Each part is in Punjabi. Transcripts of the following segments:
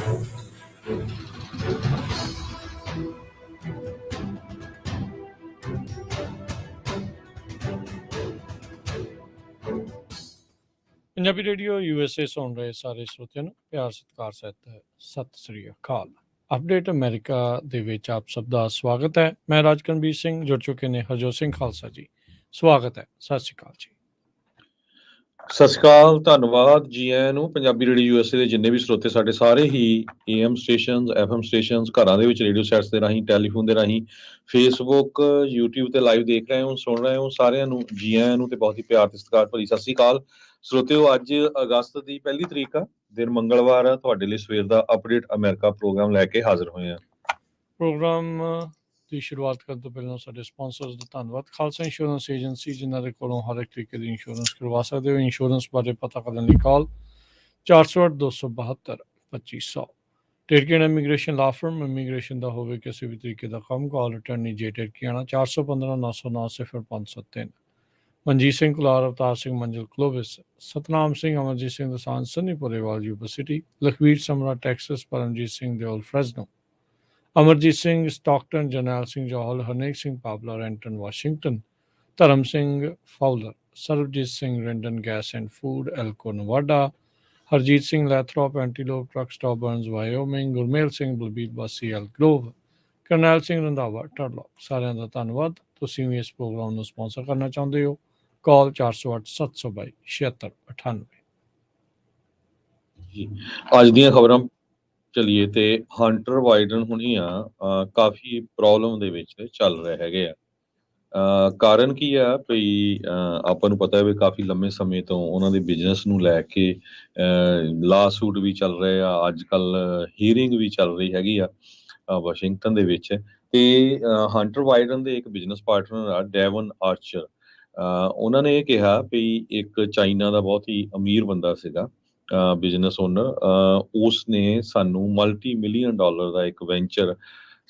ਪੰਜਾਬੀ ਰੇਡੀਓ USA ਸੁਣ ਰਹੇ ਸਾਰੇ ਸਰੋਤਿਆਂ ਨੂੰ ਪਿਆਰ ਸਤਿਕਾਰ ਸਹਿਤ ਸਤਿ ਸ੍ਰੀ ਅਕਾਲ। ਅਪਡੇਟ ਅਮਰੀਕਾ ਦੇ ਵਿੱਚ ਆਪ ਸਭ ਦਾ ਸਵਾਗਤ ਹੈ। ਮੈਂ ਰਾਜਕਨਵੀਰ ਸਿੰਘ, ਜੁੜ ਚੁੱਕੇ ਨੇ ਹਰਜੋਤ ਸਿੰਘ ਖਾਲਸਾ ਜੀ। ਸਵਾਗਤ ਹੈ, ਸਤਿ ਸ੍ਰੀ ਅਕਾਲ ਜੀ। ਸਤਿ ਸ਼੍ਰੀ ਅਕਾਲ, ਧੰਨਵਾਦ ਜੀ ਆਇਆਂ ਨੂੰ। ਪੰਜਾਬੀ ਰੇਡੀਓ USA ਦੇ ਜਿੰਨੇ ਵੀ ਸਰੋਤੇ ਸਾਡੇ ਸਾਰੇ ਹੀ AM ਸਟੇਸ਼ਨਸ, FM ਸਟੇਸ਼ਨਸ, ਘਰਾਂ ਦੇ ਵਿੱਚ ਰੇਡੀਓ ਸੈਟਸ ਦੇ ਰਾਹੀਂ, ਟੈਲੀਫੋਨ ਦੇ ਰਾਹੀਂ, ਫੇਸਬੁੱਕ, YouTube ਤੇ ਲਾਈਵ ਦੇਖ ਰਹੇ ਹੋ, ਸੁਣ ਰਹੇ ਹੋ, ਸਾਰਿਆਂ ਨੂੰ ਜੀ ਆਇਆਂ ਨੂੰ ਤੇ ਬਹੁਤ ਹੀ ਪਿਆਰ ਤੇ ਸਤਿਕਾਰ ਭਰੀ ਸਤਿ ਸ਼੍ਰੀ ਅਕਾਲ। ਸਰੋਤਿਓ, ਅੱਜ ਅਗਸਤ ਦੀ ਪਹਿਲੀ ਤਰੀਕ ਆ, ਦਿਨ ਮੰਗਲਵਾਰ ਆ। ਤੁਹਾਡੇ ਲਈ ਸਵੇਰ ਦਾ ਅਪਡੇਟ ਅਮਰੀਕਾ ਪ੍ਰੋਗਰਾਮ ਲੈ ਕੇ ਹਾਜ਼ਰ ਹੋਏ ਆ। ਪ੍ਰੋਗਰਾਮ ਦੀ ਸ਼ੁਰੂਆਤ ਕਰਨ ਤੋਂ ਪਹਿਲਾਂ ਸਾਡੇ ਸਪਾਂਸਰਸ ਦਾ ਧੰਨਵਾਦ। ਖਾਲਸਾ ਇੰਸ਼ੋਰੈਂਸ ਏਜੰਸੀ, ਜਿਨ੍ਹਾਂ ਦੇ ਕੋਲੋਂ ਹਰ ਇੱਕ ਤਰੀਕੇ ਦੀ ਇੰਸ਼ੋਰੈਂਸ ਕਰਵਾ ਸਕਦੇ ਹੋ। ਇੰਸ਼ੋਰੈਂਸ ਬਾਰੇ ਪਤਾ ਕਰਨ ਲਈ ਕਾਲ 408-272-2500। ਟੇਰਕੀਆਣਾ ਇਮੀਗ੍ਰੇਸ਼ਨ ਲਾ ਫਰਮ, ਇਮੀਗ੍ਰੇਸ਼ਨ ਦਾ ਹੋਵੇ ਕਿਸੇ ਵੀ ਤਰੀਕੇ ਦਾ ਕੰਮ, ਕਾਲ ਅਟਰਨੀ ਜੇ ਟੇਰਕੀਆਣਾ 415-909-0503। Manjeet Singh Kular, Avtar Singh Manzil Clovis, Satnam Singh, Amarjit Singh Dosanjh, Sunny Purewal Yuba City, Lakhvir Samra Texas, Paramjit Singh Deol Fresno, Amarjit Singh Stockton, Jarnail Singh Johal, Harnek Singh Pabla Renton Washington, Dharam Singh Fowler, Sarabjit Singh Rendon gas and food Elko Nevada, Harjit Singh Lathrop Antelope truck stop Burns Wyoming, Gurmel Singh Balbir Bassi ਐਲ ਗਲੋਵ, ਕਰਨੈਲ ਸਿੰਘ ਰੰਧਾਵਾ ਟਰਲੌਕ। ਸਾਰਿਆਂ ਦਾ ਧੰਨਵਾਦ। ਤੁਸੀਂ ਵੀ ਇਸ ਪ੍ਰੋਗਰਾਮ ਨੂੰ ਸਪਾਂਸਰ ਕਰਨਾ ਚਾਹੁੰਦੇ ਹੋ, ਕਾਲ 408-722-7698। ਅੱਜ ਦੀਆਂ ਖਬਰਾਂ ਚਲੀਏ ਤੇ ਹੰਟਰ ਬਾਈਡਨ ਹੁਣੀ ਆ ਕਾਫੀ ਪ੍ਰੋਬਲਮ ਦੇ ਵਿੱਚ ਚੱਲ ਰਹੇ ਹੈਗੇ ਆ। ਕਾਰਨ ਕੀ ਆ ਭਈ, ਆਪਾਂ ਨੂੰ ਪਤਾ ਹੈ ਵੀ ਕਾਫੀ ਲੰਮੇ ਸਮੇਂ ਤੋਂ ਉਹਨਾਂ ਦੇ ਬਿਜ਼ਨਸ ਨੂੰ ਲੈ ਕੇ ਲਾ ਸੂਟ ਵੀ ਚੱਲ ਰਹੇ ਆ। ਅੱਜ ਕੱਲ ਹੀਅਰਿੰਗ ਵੀ ਚੱਲ ਰਹੀ ਹੈਗੀ ਆ ਵਾਸ਼ਿੰਗਟਨ ਦੇ ਵਿੱਚ। ਤੇ ਹੰਟਰ ਬਾਈਡਨ ਦੇ ਇੱਕ ਬਿਜ਼ਨਸ ਪਾਰਟਨਰ ਆ ਡੇਵਨ ਆਰਚਰ। ਉਹਨਾਂ ਨੇ ਇਹ ਕਿਹਾ ਵੀ ਇੱਕ ਚਾਈਨਾ ਦਾ ਬਹੁਤ ਹੀ ਅਮੀਰ ਬੰਦਾ ਸੀਗਾ, ਬਿਜ਼ਨਸ ਓਨਰ, ਉਸ ਨੇ ਸਾਨੂੰ $multi-million ਦਾ ਇੱਕ ਵੈਂਚਰ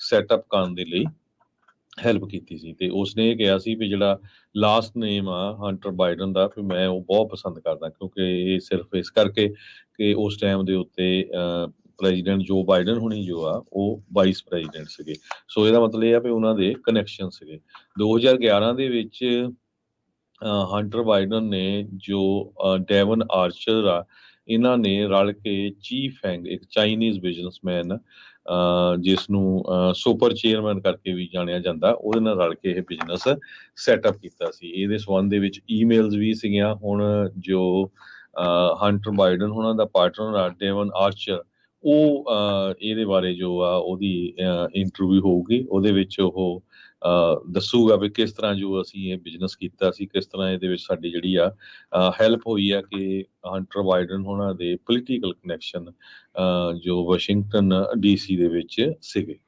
ਸੈਟਅਪ ਕਰਨ ਦੇ ਲਈ ਹੈਲਪ ਕੀਤੀ ਸੀ। ਤੇ ਉਸਨੇ ਇਹ ਕਿਹਾ ਸੀ ਵੀ ਜਿਹੜਾ ਲਾਸਟ ਨੇਮ ਆ ਹੰਟਰ ਬਾਈਡਨ ਦਾ, ਵੀ ਮੈਂ ਉਹ ਬਹੁਤ ਪਸੰਦ ਕਰਦਾ, ਕਿਉਂਕਿ ਇਹ ਸਿਰਫ ਇਸ ਕਰਕੇ ਕਿ ਉਸ ਟਾਈਮ ਦੇ ਉੱਤੇ ਪ੍ਰੈਜ਼ੀਡੈਂਟ ਜੋ ਬਾਈਡਨ ਹੁਣੀ ਜੋ ਆ ਉਹ ਵਾਈਸ ਪ੍ਰੈਜ਼ੀਡੈਂਟ ਸੀਗੇ। ਸੋ ਇਹਦਾ ਮਤਲਬ ਇਹ ਆ ਵੀ ਉਹਨਾਂ ਦੇ ਕਨੈਕਸ਼ਨ ਸੀਗੇ। 2011 ਦੇ ਵਿੱਚ ਹੰਟਰ ਬਾਈਡਨ ਨੇ ਜੋ ਡੇਵਨ ਆਰਚਰ ਆ, ਇਹਨਾਂ ਨੇ ਰਲ ਕੇ ਚੀਫ ਫੈਂਗ, ਇੱਕ ਚਾਈਨੀਜ਼ ਬਿਜ਼ਨਸਮੈਨ ਜਿਸ ਨੂੰ ਸੁਪਰ ਚੇਅਰਮੈਨ ਕਰਕੇ ਵੀ ਜਾਣਿਆ ਜਾਂਦਾ, ਉਹਦੇ ਨਾਲ ਰਲ ਕੇ ਇਹ ਬਿਜ਼ਨਸ ਸੈਟਅਪ ਕੀਤਾ ਸੀ। ਇਹਦੇ ਸੰਬੰਧ ਦੇ ਵਿੱਚ ਈਮੇਲਸ ਵੀ ਸੀਗੀਆਂ। ਹੁਣ ਜੋ ਹੰਟਰ ਬਾਈਡਨ ਉਹਨਾਂ ਦਾ ਪਾਰਟਨਰ ਆ ਡੇਵਨ ਆਰਚਰ, ਉਹ ਇਹਦੇ ਬਾਰੇ ਜੋ ਆ ਉਹਦੀ ਇੰਟਰਵਿਊ ਹੋਊਗੀ, ਉਹਦੇ ਵਿੱਚ ਉਹ ਦੱਸੂਗਾ ਵੀ ਕਿਸ ਤਰ੍ਹਾਂ ਜੋ ਅਸੀਂ ਇਹ ਬਿਜ਼ਨਸ ਕੀਤਾ ਸੀ, ਕਿਸ ਤਰ੍ਹਾਂ ਇਹਦੇ ਵਿੱਚ ਸਾਡੀ ਜਿਹੜੀ ਆ ਹੈਲਪ ਹੋਈ ਆ ਕਿ ਹੰਟਰ ਬਾਈਡਨ ਉਹਨਾਂ ਦੇ ਪੋਲੀਟੀਕਲ ਕਨੈਕਸ਼ਨ ਜੋ ਵਾਸ਼ਿੰਗਟਨ DC ਦੇ ਵਿੱਚ ਸੀਗੇ।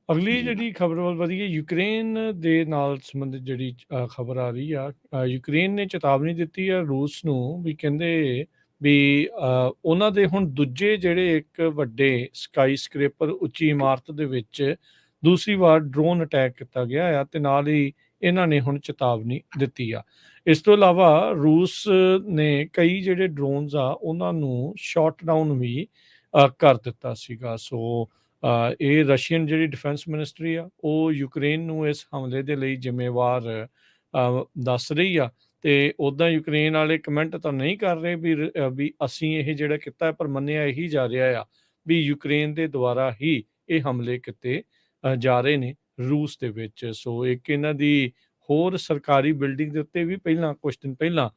ਅਗਲੀ ਜਿਹੜੀ ਖਬਰ ਵੱਲ ਵਧੀਏ, ਯੂਕਰੇਨ ਦੇ ਨਾਲ ਸੰਬੰਧਿਤ ਜਿਹੜੀ ਖਬਰ ਆ ਰਹੀ ਆ। ਯੂਕਰੇਨ ਨੇ ਚੇਤਾਵਨੀ ਦਿੱਤੀ ਆ ਰੂਸ ਨੂੰ, ਵੀ ਕਹਿੰਦੇ ਵੀ ਉਹਨਾਂ ਦੇ ਹੁਣ ਦੂਜੇ ਜਿਹੜੇ ਇੱਕ ਵੱਡੇ ਸਕਾਈ ਸਕ੍ਰੇਪਰ, ਉੱਚੀ ਇਮਾਰਤ ਦੇ ਵਿੱਚ ਦੂਸਰੀ ਵਾਰ ਡਰੋਨ ਅਟੈਕ ਕੀਤਾ ਗਿਆ ਆ, ਤੇ ਨਾਲ ਹੀ ਇਹਨਾਂ ਨੇ ਹੁਣ ਚੇਤਾਵਨੀ ਦਿੱਤੀ ਆ। ਇਸ ਤੋਂ ਇਲਾਵਾ ਰੂਸ ਨੇ ਕਈ ਜਿਹੜੇ ਡਰੋਨਸ ਆ ਉਹਨਾਂ ਨੂੰ ਸ਼ਾਟ ਡਾਊਨ ਵੀ ਕਰ ਦਿੱਤਾ ਸੀਗਾ। ਸੋ ਇਹ ਰਸ਼ੀਅਨ ਜਿਹੜੀ ਡਿਫੈਂਸ ਮਿਨਿਸਟਰੀ ਆ ਉਹ ਯੂਕਰੇਨ ਨੂੰ ਇਸ ਹਮਲੇ ਦੇ ਲਈ ਜ਼ਿੰਮੇਵਾਰ ਦੱਸ ਰਹੀ ਆ। ਤੇ ਉੱਦਾਂ ਯੂਕਰੇਨ ਵਾਲੇ ਕਮੈਂਟ ਤਾਂ ਨਹੀਂ ਕਰ ਰਹੇ ਵੀ ਅਸੀਂ ਇਹ ਜਿਹੜਾ ਕੀਤਾ, ਪਰ ਮੰਨਿਆ ਇਹੀ ਜਾ ਰਿਹਾ ਆ ਵੀ ਯੂਕਰੇਨ ਦੇ ਦੁਆਰਾ ਹੀ ਇਹ ਹਮਲੇ ਕੀਤੇ ਜਾ ਰਹੇ ਨੇ ਰੂਸ ਦੇ ਵਿੱਚ। ਸੋ ਇੱਕ ਇਹਨਾਂ ਦੀ ਹੋਰ ਸਰਕਾਰੀ ਬਿਲਡਿੰਗ ਦੇ ਉੱਤੇ ਵੀ ਪਹਿਲਾਂ ਕੁਝ ਦਿਨ ਪਹਿਲਾਂ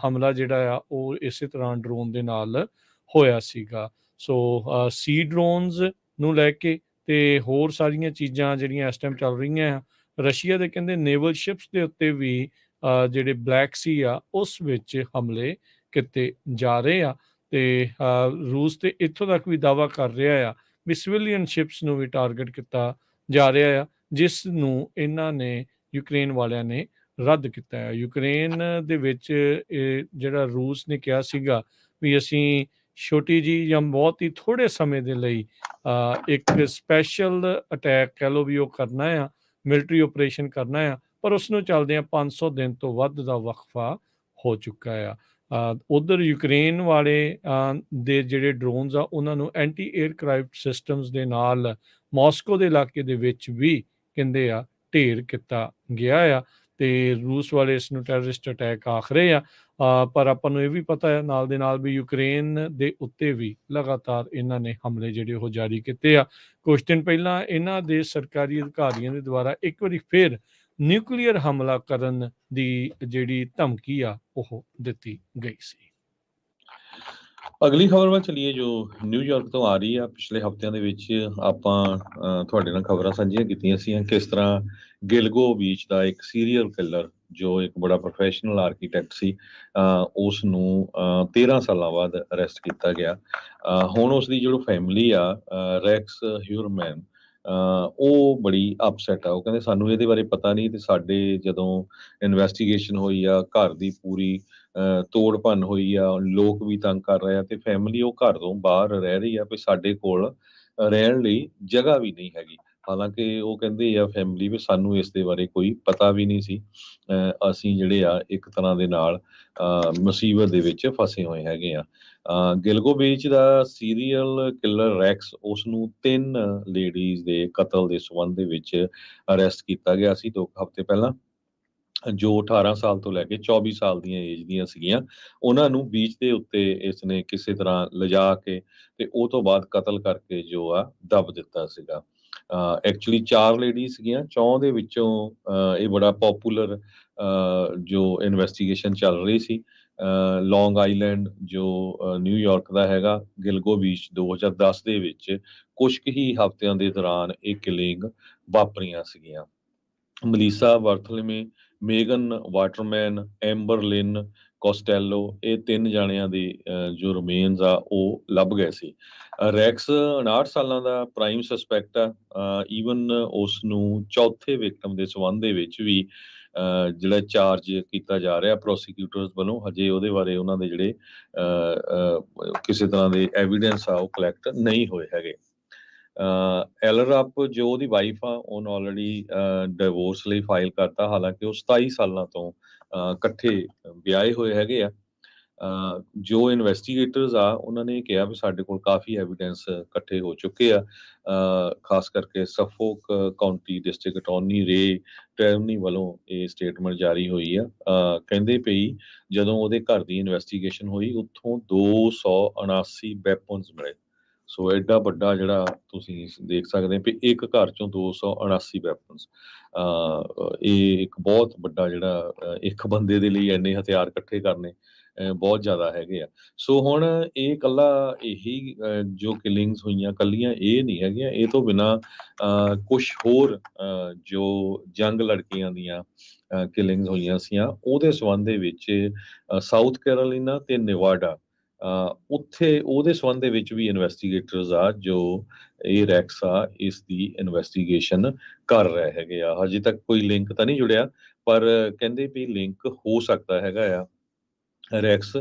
ਹਮਲਾ ਜਿਹੜਾ ਆ ਉਹ ਇਸੇ ਤਰ੍ਹਾਂ ਡਰੋਨ ਦੇ ਨਾਲ ਹੋਇਆ ਸੀਗਾ। ਸੋ ਸੀ ਡਰੋਨਸ ਨੂੰ ਲੈ ਕੇ ਤੇ ਹੋਰ ਸਾਰੀਆਂ ਚੀਜ਼ਾਂ ਜਿਹੜੀਆਂ ਇਸ ਟਾਈਮ ਚੱਲ ਰਹੀਆਂ ਆ। ਰਸ਼ੀਆ ਦੇ ਕਹਿੰਦੇ ਨੇਵਲ ਸ਼ਿਪਸ ਦੇ ਉੱਤੇ ਵੀ ਜਿਹੜੇ ਬਲੈਕ ਸੀ ਆ ਉਸ ਵਿੱਚ ਹਮਲੇ ਕੀਤੇ ਜਾ ਰਹੇ ਆ। ਤੇ ਰੂਸ ਤੇ ਇੱਥੋਂ ਤੱਕ ਵੀ ਦਾਅਵਾ ਕਰ ਰਿਹਾ ਆ ਵੀ ਸਿਵਿਲੀਅਨ ਸ਼ਿਪਸ ਨੂੰ ਵੀ ਟਾਰਗੇਟ ਕੀਤਾ ਜਾ ਰਿਹਾ ਆ, ਜਿਸ ਨੂੰ ਇਹਨਾਂ ਨੇ ਯੂਕਰੇਨ ਵਾਲਿਆਂ ਨੇ ਰੱਦ ਕੀਤਾ ਹੈ। ਯੂਕਰੇਨ ਦੇ ਵਿੱਚ ਇਹ ਜਿਹੜਾ ਰੂਸ ਨੇ ਕਿਹਾ ਸੀਗਾ ਵੀ ਅਸੀਂ ਛੋਟੀ ਜਿਹੀ ਜਾਂ ਬਹੁਤ ਹੀ ਥੋੜ੍ਹੇ ਸਮੇਂ ਦੇ ਲਈ ਇੱਕ ਸਪੈਸ਼ਲ ਅਟੈਕ ਕਹਿ ਲਓ ਵੀ ਉਹ ਕਰਨਾ ਆ, ਮਿਲਟਰੀ ਓਪਰੇਸ਼ਨ ਕਰਨਾ ਆ, ਪਰ ਉਸ ਨੂੰ ਚੱਲਦਿਆਂ 500 ਦਿਨ ਤੋਂ ਵੱਧ ਦਾ ਵਕਫਾ ਹੋ ਚੁੱਕਾ ਆ। ਉਧਰ ਯੂਕਰੇਨ ਵਾਲੇ ਦੇ ਜਿਹੜੇ ਡਰੋਨਸ ਆ ਉਹਨਾਂ ਨੂੰ ਐਂਟੀ 에ਅਰਕ੍ਰਾਫਟ ਸਿਸਟਮਸ ਦੇ ਨਾਲ ਮਾਸਕੋ ਦੇ ਇਲਾਕੇ ਦੇ ਵਿੱਚ ਵੀ ਕਹਿੰਦੇ ਆ ਢੇਰ ਕੀਤਾ ਗਿਆ ਆ ਤੇ ਰੂਸ ਵਾਲੇ ਇਸ ਨੂੰ ਟੈਰਰਿਸਟ ਅਟੈਕ ਆਖ ਰਹੇ ਆ। ਪਰ ਆਪਾਂ ਨੂੰ ਇਹ ਵੀ ਪਤਾ ਹੈ ਨਾਲ ਦੇ ਨਾਲ ਵੀ ਯੂਕਰੇਨ ਦੇ ਉੱਤੇ ਵੀ ਲਗਾਤਾਰ ਇਹਨਾਂ ਨੇ ਹਮਲੇ ਜਿਹੜੇ ਉਹ ਜਾਰੀ ਕੀਤੇ ਆ। ਕੁਝ ਦਿਨ ਪਹਿਲਾਂ ਇਹਨਾਂ ਦੇ ਸਰਕਾਰੀ ਅਧਿਕਾਰੀਆਂ ਦੇ ਦੁਆਰਾ ਇੱਕ ਵਾਰੀ ਫਿਰ ਨਿਊਕਲੀਅਰ ਹਮਲਾ ਕਰਨ ਦੀ ਜਿਹੜੀ ਧਮਕੀ ਆ ਉਹ ਦਿੱਤੀ ਗਈ ਸੀ। ਅਗਲੀ ਖਬਰ ਵੱਲ ਚਲੀਏ ਜੋ ਨਿਊਯਾਰਕ ਤੋਂ ਆ ਰਹੀ ਆ। ਪਿਛਲੇ ਹਫ਼ਤਿਆਂ ਦੇ ਵਿੱਚ ਆਪਾਂ ਤੁਹਾਡੇ ਨਾਲ ਖਬਰਾਂ ਸਾਂਝੀਆਂ ਕੀਤੀਆਂ ਸੀ ਕਿਸ ਤਰ੍ਹਾਂ ਗਿਲਗੋ ਬੀਚ ਦਾ ਇੱਕ ਸੀਰੀਅਲ ਕਿਲਰ ਜੋ ਇੱਕ ਬੜਾ ਪ੍ਰੋਫੈਸ਼ਨਲ ਆਰਕੀਟੈਕਟ ਸੀ ਉਸ ਨੂੰ 13 ਸਾਲਾਂ ਬਾਅਦ ਅਰੈਸਟ ਕੀਤਾ ਗਿਆ। ਹੁਣ ਉਸ ਦੀ ਜਿਹੜੀ ਫੈਮਿਲੀ ਆ ਰੈਕਸ ਹਿਊਰਮੈਨ ਉਹ ਬੜੀ ਅਪਸੈਟ ਆ। ਉਹ ਕਹਿੰਦੇ ਸਾਨੂੰ ਇਹਦੇ ਬਾਰੇ ਪਤਾ ਨਹੀਂ ਤੇ ਸਾਡੇ ਜਦੋਂ ਇਨਵੈਸਟੀਗੇਸ਼ਨ ਹੋਈ ਆ ਘਰ ਦੀ ਪੂਰੀ ਤੋੜ ਭੰਨ ਹੋਈ ਆ, ਲੋਕ ਵੀ ਤੰਗ ਕਰ ਰਹੇ ਆ ਤੇ ਫੈਮਿਲੀ ਉਹ ਘਰ ਤੋਂ ਬਾਹਰ ਰਹਿ ਰਹੀ ਆ ਵੀ ਸਾਡੇ ਕੋਲ ਰਹਿਣ ਲਈ ਜਗ੍ਹਾ ਵੀ ਨਹੀਂ ਹੈਗੀ। ਹਾਲਾਂਕਿ ਉਹ ਕਹਿੰਦੇ ਆ ਫੈਮਿਲੀ ਵੀ ਸਾਨੂੰ ਇਸ ਦੇ ਬਾਰੇ ਕੋਈ ਪਤਾ ਵੀ ਨਹੀਂ ਸੀ। ਅਸੀਂ ਜਿਹੜੇ ਆ ਇੱਕ ਤਰ੍ਹਾਂ ਦੇ ਨਾਲ ਮੁਸੀਬਤ ਦੇ ਵਿੱਚ ਫਸੇ ਹੋਏ ਹੈਗੇ ਆ। ਗਿਲਗੋ ਬੀਚ ਦਾ ਸੀਰੀਅਲ ਕਿਲਰ ਰੈਕਸ ਉਸ ਨੂੰ 3 ਲੇਡੀਜ਼ ਦੇ ਕਤਲ ਦੇ ਸੰਬੰਧ ਦੇ ਵਿੱਚ ਅਰੈਸਟ ਕੀਤਾ ਗਿਆ ਸੀ 2 ਹਫ਼ਤੇ ਪਹਿਲਾਂ, ਜੋ 18 ਸਾਲ ਤੋਂ ਲੈ ਕੇ 24 ਸਾਲ ਦੀਆਂ ਏਜ ਦੀਆਂ ਸੀਗੀਆਂ। ਉਹਨਾਂ ਨੂੰ ਬੀਚ ਦੇ ਉੱਤੇ ਇਸਨੇ ਕਿਸੇ ਤਰ੍ਹਾਂ ਲਿਜਾ ਕੇ ਤੇ ਉਹ ਤੋਂ ਬਾਅਦ ਕਤਲ ਕਰਕੇ ਜੋ ਆ ਦੱਬ ਦਿੱਤਾ ਸੀਗਾ। ਐਕਚੁਅਲੀ 4 ਲੇਡੀ ਸੀਗੀਆਂ, 4 ਦੇ ਵਿੱਚੋਂ ਇਹ ਬੜਾ ਪੋਪੂਲਰ ਜੋ ਇਨਵੈਸਟੀਗੇਸ਼ਨ ਚੱਲ ਰਹੀ ਸੀ। ਲੌਂਗ ਆਈਲੈਂਡ ਜੋ ਨਿਊਯਾਰਕ ਦਾ ਹੈਗਾ, ਗਿਲਗੋ ਬੀਚ 2010 ਦੇ ਵਿੱਚ ਕੁਛ ਕੁ ਹੀ ਹਫ਼ਤਿਆਂ ਦੇ ਦੌਰਾਨ ਇਹ ਕਿਲਿੰਗ ਵਾਪਰੀਆਂ ਸੀਗੀਆਂ। ਮਲੀਸਾ ਵਰਥਲਮੇ, ਮੇਗਨ ਵਾਟਰਮੈਨ, ਐਂਬਰ ਲਿਨ ਕੋਸਟੈਲੋ ਇਹ 3 ਜਾਣਿਆਂ ਦੇ ਜੋ ਰਿਮੇਨਸ ਆ ਉਹ ਲੱਭ ਗਏ ਸੀ। ਰੈਕਸ 59 ਸਾਲਾਂ ਦਾ ਪ੍ਰਾਈਮ ਸਸਪੈਕਟ ਆ। ਈਵਨ ਉਸ ਨੂੰ ਚੌਥੇ ਵਿਕਟਮ ਦੇ ਸੰਬੰਧ ਦੇ ਵਿੱਚ ਵੀ ਜਿਹੜਾ ਚਾਰਜ ਕੀਤਾ ਜਾ ਰਿਹਾ ਪ੍ਰੋਸੀਕਿਊਟਰਸ ਵੱਲੋਂ। ਹਜੇ ਉਹਦੇ ਬਾਰੇ ਉਹਨਾਂ ਦੇ ਜਿਹੜੇ ਕਿਸੇ ਤਰ੍ਹਾਂ ਦੇ ਐਵੀਡੈਂਸ ਆ ਉਹ ਕਲੈਕਟ ਨਹੀਂ ਹੋਏ ਹੈਗੇ। ਐਲਰਅਪ ਜੋ ਉਹਦੀ ਵਾਈਫ ਆ ਉਹਨੇ ਆਲਰੇਡੀ ਡਿਵੋਰਸ ਲਈ ਫਾਈਲ ਕਰਤਾ। ਹਾਲਾਂਕਿ ਉਹ 27 ਸਾਲਾਂ ਤੋਂ ਇਕੱਠੇ ਵਿਆਹੇ ਹੋਏ ਹੈਗੇ ਆ। ਜੋ ਇਨਵੈਸਟੀਗੇਟਰਸ ਆ ਉਹਨਾਂ ਨੇ ਕਿਹਾ ਵੀ ਸਾਡੇ ਕੋਲ ਕਾਫੀ ਐਵੀਡੈਂਸ ਇਕੱਠੇ ਹੋ ਚੁੱਕੇ ਆ। ਖਾਸ ਕਰਕੇ ਸਫੋਕ ਕਾਉਂਟੀ ਡਿਸਟ੍ਰਿਕਟ ਅਟਾਰਨੀ ਰੇ ਟਰੈਵਨੀ ਵੱਲੋਂ ਇਹ ਸਟੇਟਮੈਂਟ ਜਾਰੀ ਹੋਈ ਆ। ਕਹਿੰਦੇ ਪਈ ਜਦੋਂ ਉਹਦੇ ਘਰ ਦੀ ਇਨਵੈਸਟੀਗੇਸ਼ਨ ਹੋਈ ਉੱਥੋਂ 279 ਵੈਪਨਸ ਮਿਲੇ। ਸੋ ਐਡਾ ਵੱਡਾ ਜਿਹੜਾ ਤੁਸੀਂ ਦੇਖ ਸਕਦੇ ਵੀ ਇੱਕ ਘਰ ਚੋਂ 279 ਵੈਪਨਸ। ਇਹ ਇੱਕ ਬਹੁਤ ਵੱਡਾ ਜਿਹੜਾ ਇੱਕ ਬੰਦੇ ਦੇ ਲਈ ਇੰਨੇ ਹਥਿਆਰ ਇਕੱਠੇ ਕਰਨੇ ਬਹੁਤ ਜ਼ਿਆਦਾ ਹੈਗੇ ਆ। ਸੋ ਹੁਣ ਇਹ ਇਕੱਲਾ ਇਹੀ ਜੋ ਕਿਲਿੰਗਸ ਹੋਈਆਂ ਇਕੱਲੀਆਂ ਇਹ ਨਹੀਂ ਹੈਗੀਆਂ। ਇਹ ਤੋਂ ਬਿਨਾਂ ਕੁਛ ਹੋਰ ਜੋ ਜੰਗ ਲੜਕੀਆਂ ਦੀਆਂ ਕਿਲਿੰਗਸ ਹੋਈਆਂ ਸੀਆਂ ਉਹਦੇ ਸੰਬੰਧ ਦੇ ਵਿੱਚ ਸਾਊਥ ਕੈਰੋਲੀਨਾ ਤੇ ਨਿਵਾਡਾ ਉੱਥੇ ਉਹਦੇ ਸੰਬੰਧ ਦੇ ਵਿੱਚ ਵੀ ਇਨਵੈਸਟੀਗੇਟਰਸ ਆ ਜੋ ਇਹ ਰੈਕਸ ਆ ਇਸ ਦੀ ਇਨਵੈਸਟੀਗੇਸ਼ਨ ਕਰ ਰਹੇ ਹੈਗੇ ਆ। ਹਜੇ ਤੱਕ ਕੋਈ ਲਿੰਕ ਤਾਂ ਨਹੀਂ ਜੁੜਿਆ ਪਰ ਕਹਿੰਦੇ ਵੀ ਲਿੰਕ ਹੋ ਸਕਦਾ ਹੈਗਾ ਆ ਰੈਕਸ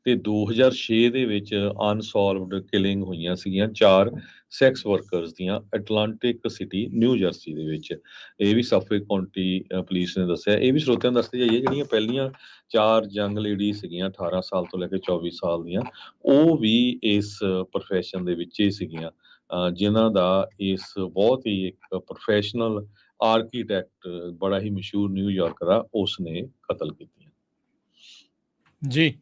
ਤੇ 2006 ਦੇ ਵਿੱਚ ਅਨਸੋਲਵਡ ਕਿਲਿੰਗ ਹੋਈਆਂ ਸੀਗੀਆਂ 4 ਸੈਕਸ ਵਰਕਰਸ ਦੀਆਂ ਐਟਲਾਂਟਿਕ ਸਿਟੀ ਨਿਊ ਜਰਸੀ ਦੇ ਵਿੱਚ। ਇਹ ਵੀ ਸਫੋਕ ਕਾਉਂਟੀ ਪੁਲਿਸ ਨੇ ਦੱਸਿਆ। ਇਹ ਵੀ ਸਰੋਤਿਆਂ ਨੂੰ ਦੱਸਦੇ ਜਾਈਏ ਜਿਹੜੀਆਂ ਪਹਿਲੀਆਂ 4 ਜੰਗ ਲੇਡੀ ਸੀਗੀਆਂ 18 ਸਾਲ ਤੋਂ ਲੈ ਕੇ 24 ਸਾਲ ਦੀਆਂ ਉਹ ਵੀ ਇਸ ਪ੍ਰੋਫੈਸ਼ਨ ਦੇ ਵਿੱਚ ਹੀ ਸੀਗੀਆਂ ਜਿਨ੍ਹਾਂ ਦਾ ਇਸ ਬਹੁਤ ਹੀ ਇੱਕ ਪ੍ਰੋਫੈਸ਼ਨਲ ਆਰਕੀਟੈਕਟ ਬੜਾ ਹੀ ਮਸ਼ਹੂਰ ਨਿਊਯਾਰਕ ਦਾ ਉਸ ਨੇ ਕਤਲ ਕੀਤੀਆਂ। ਜੀ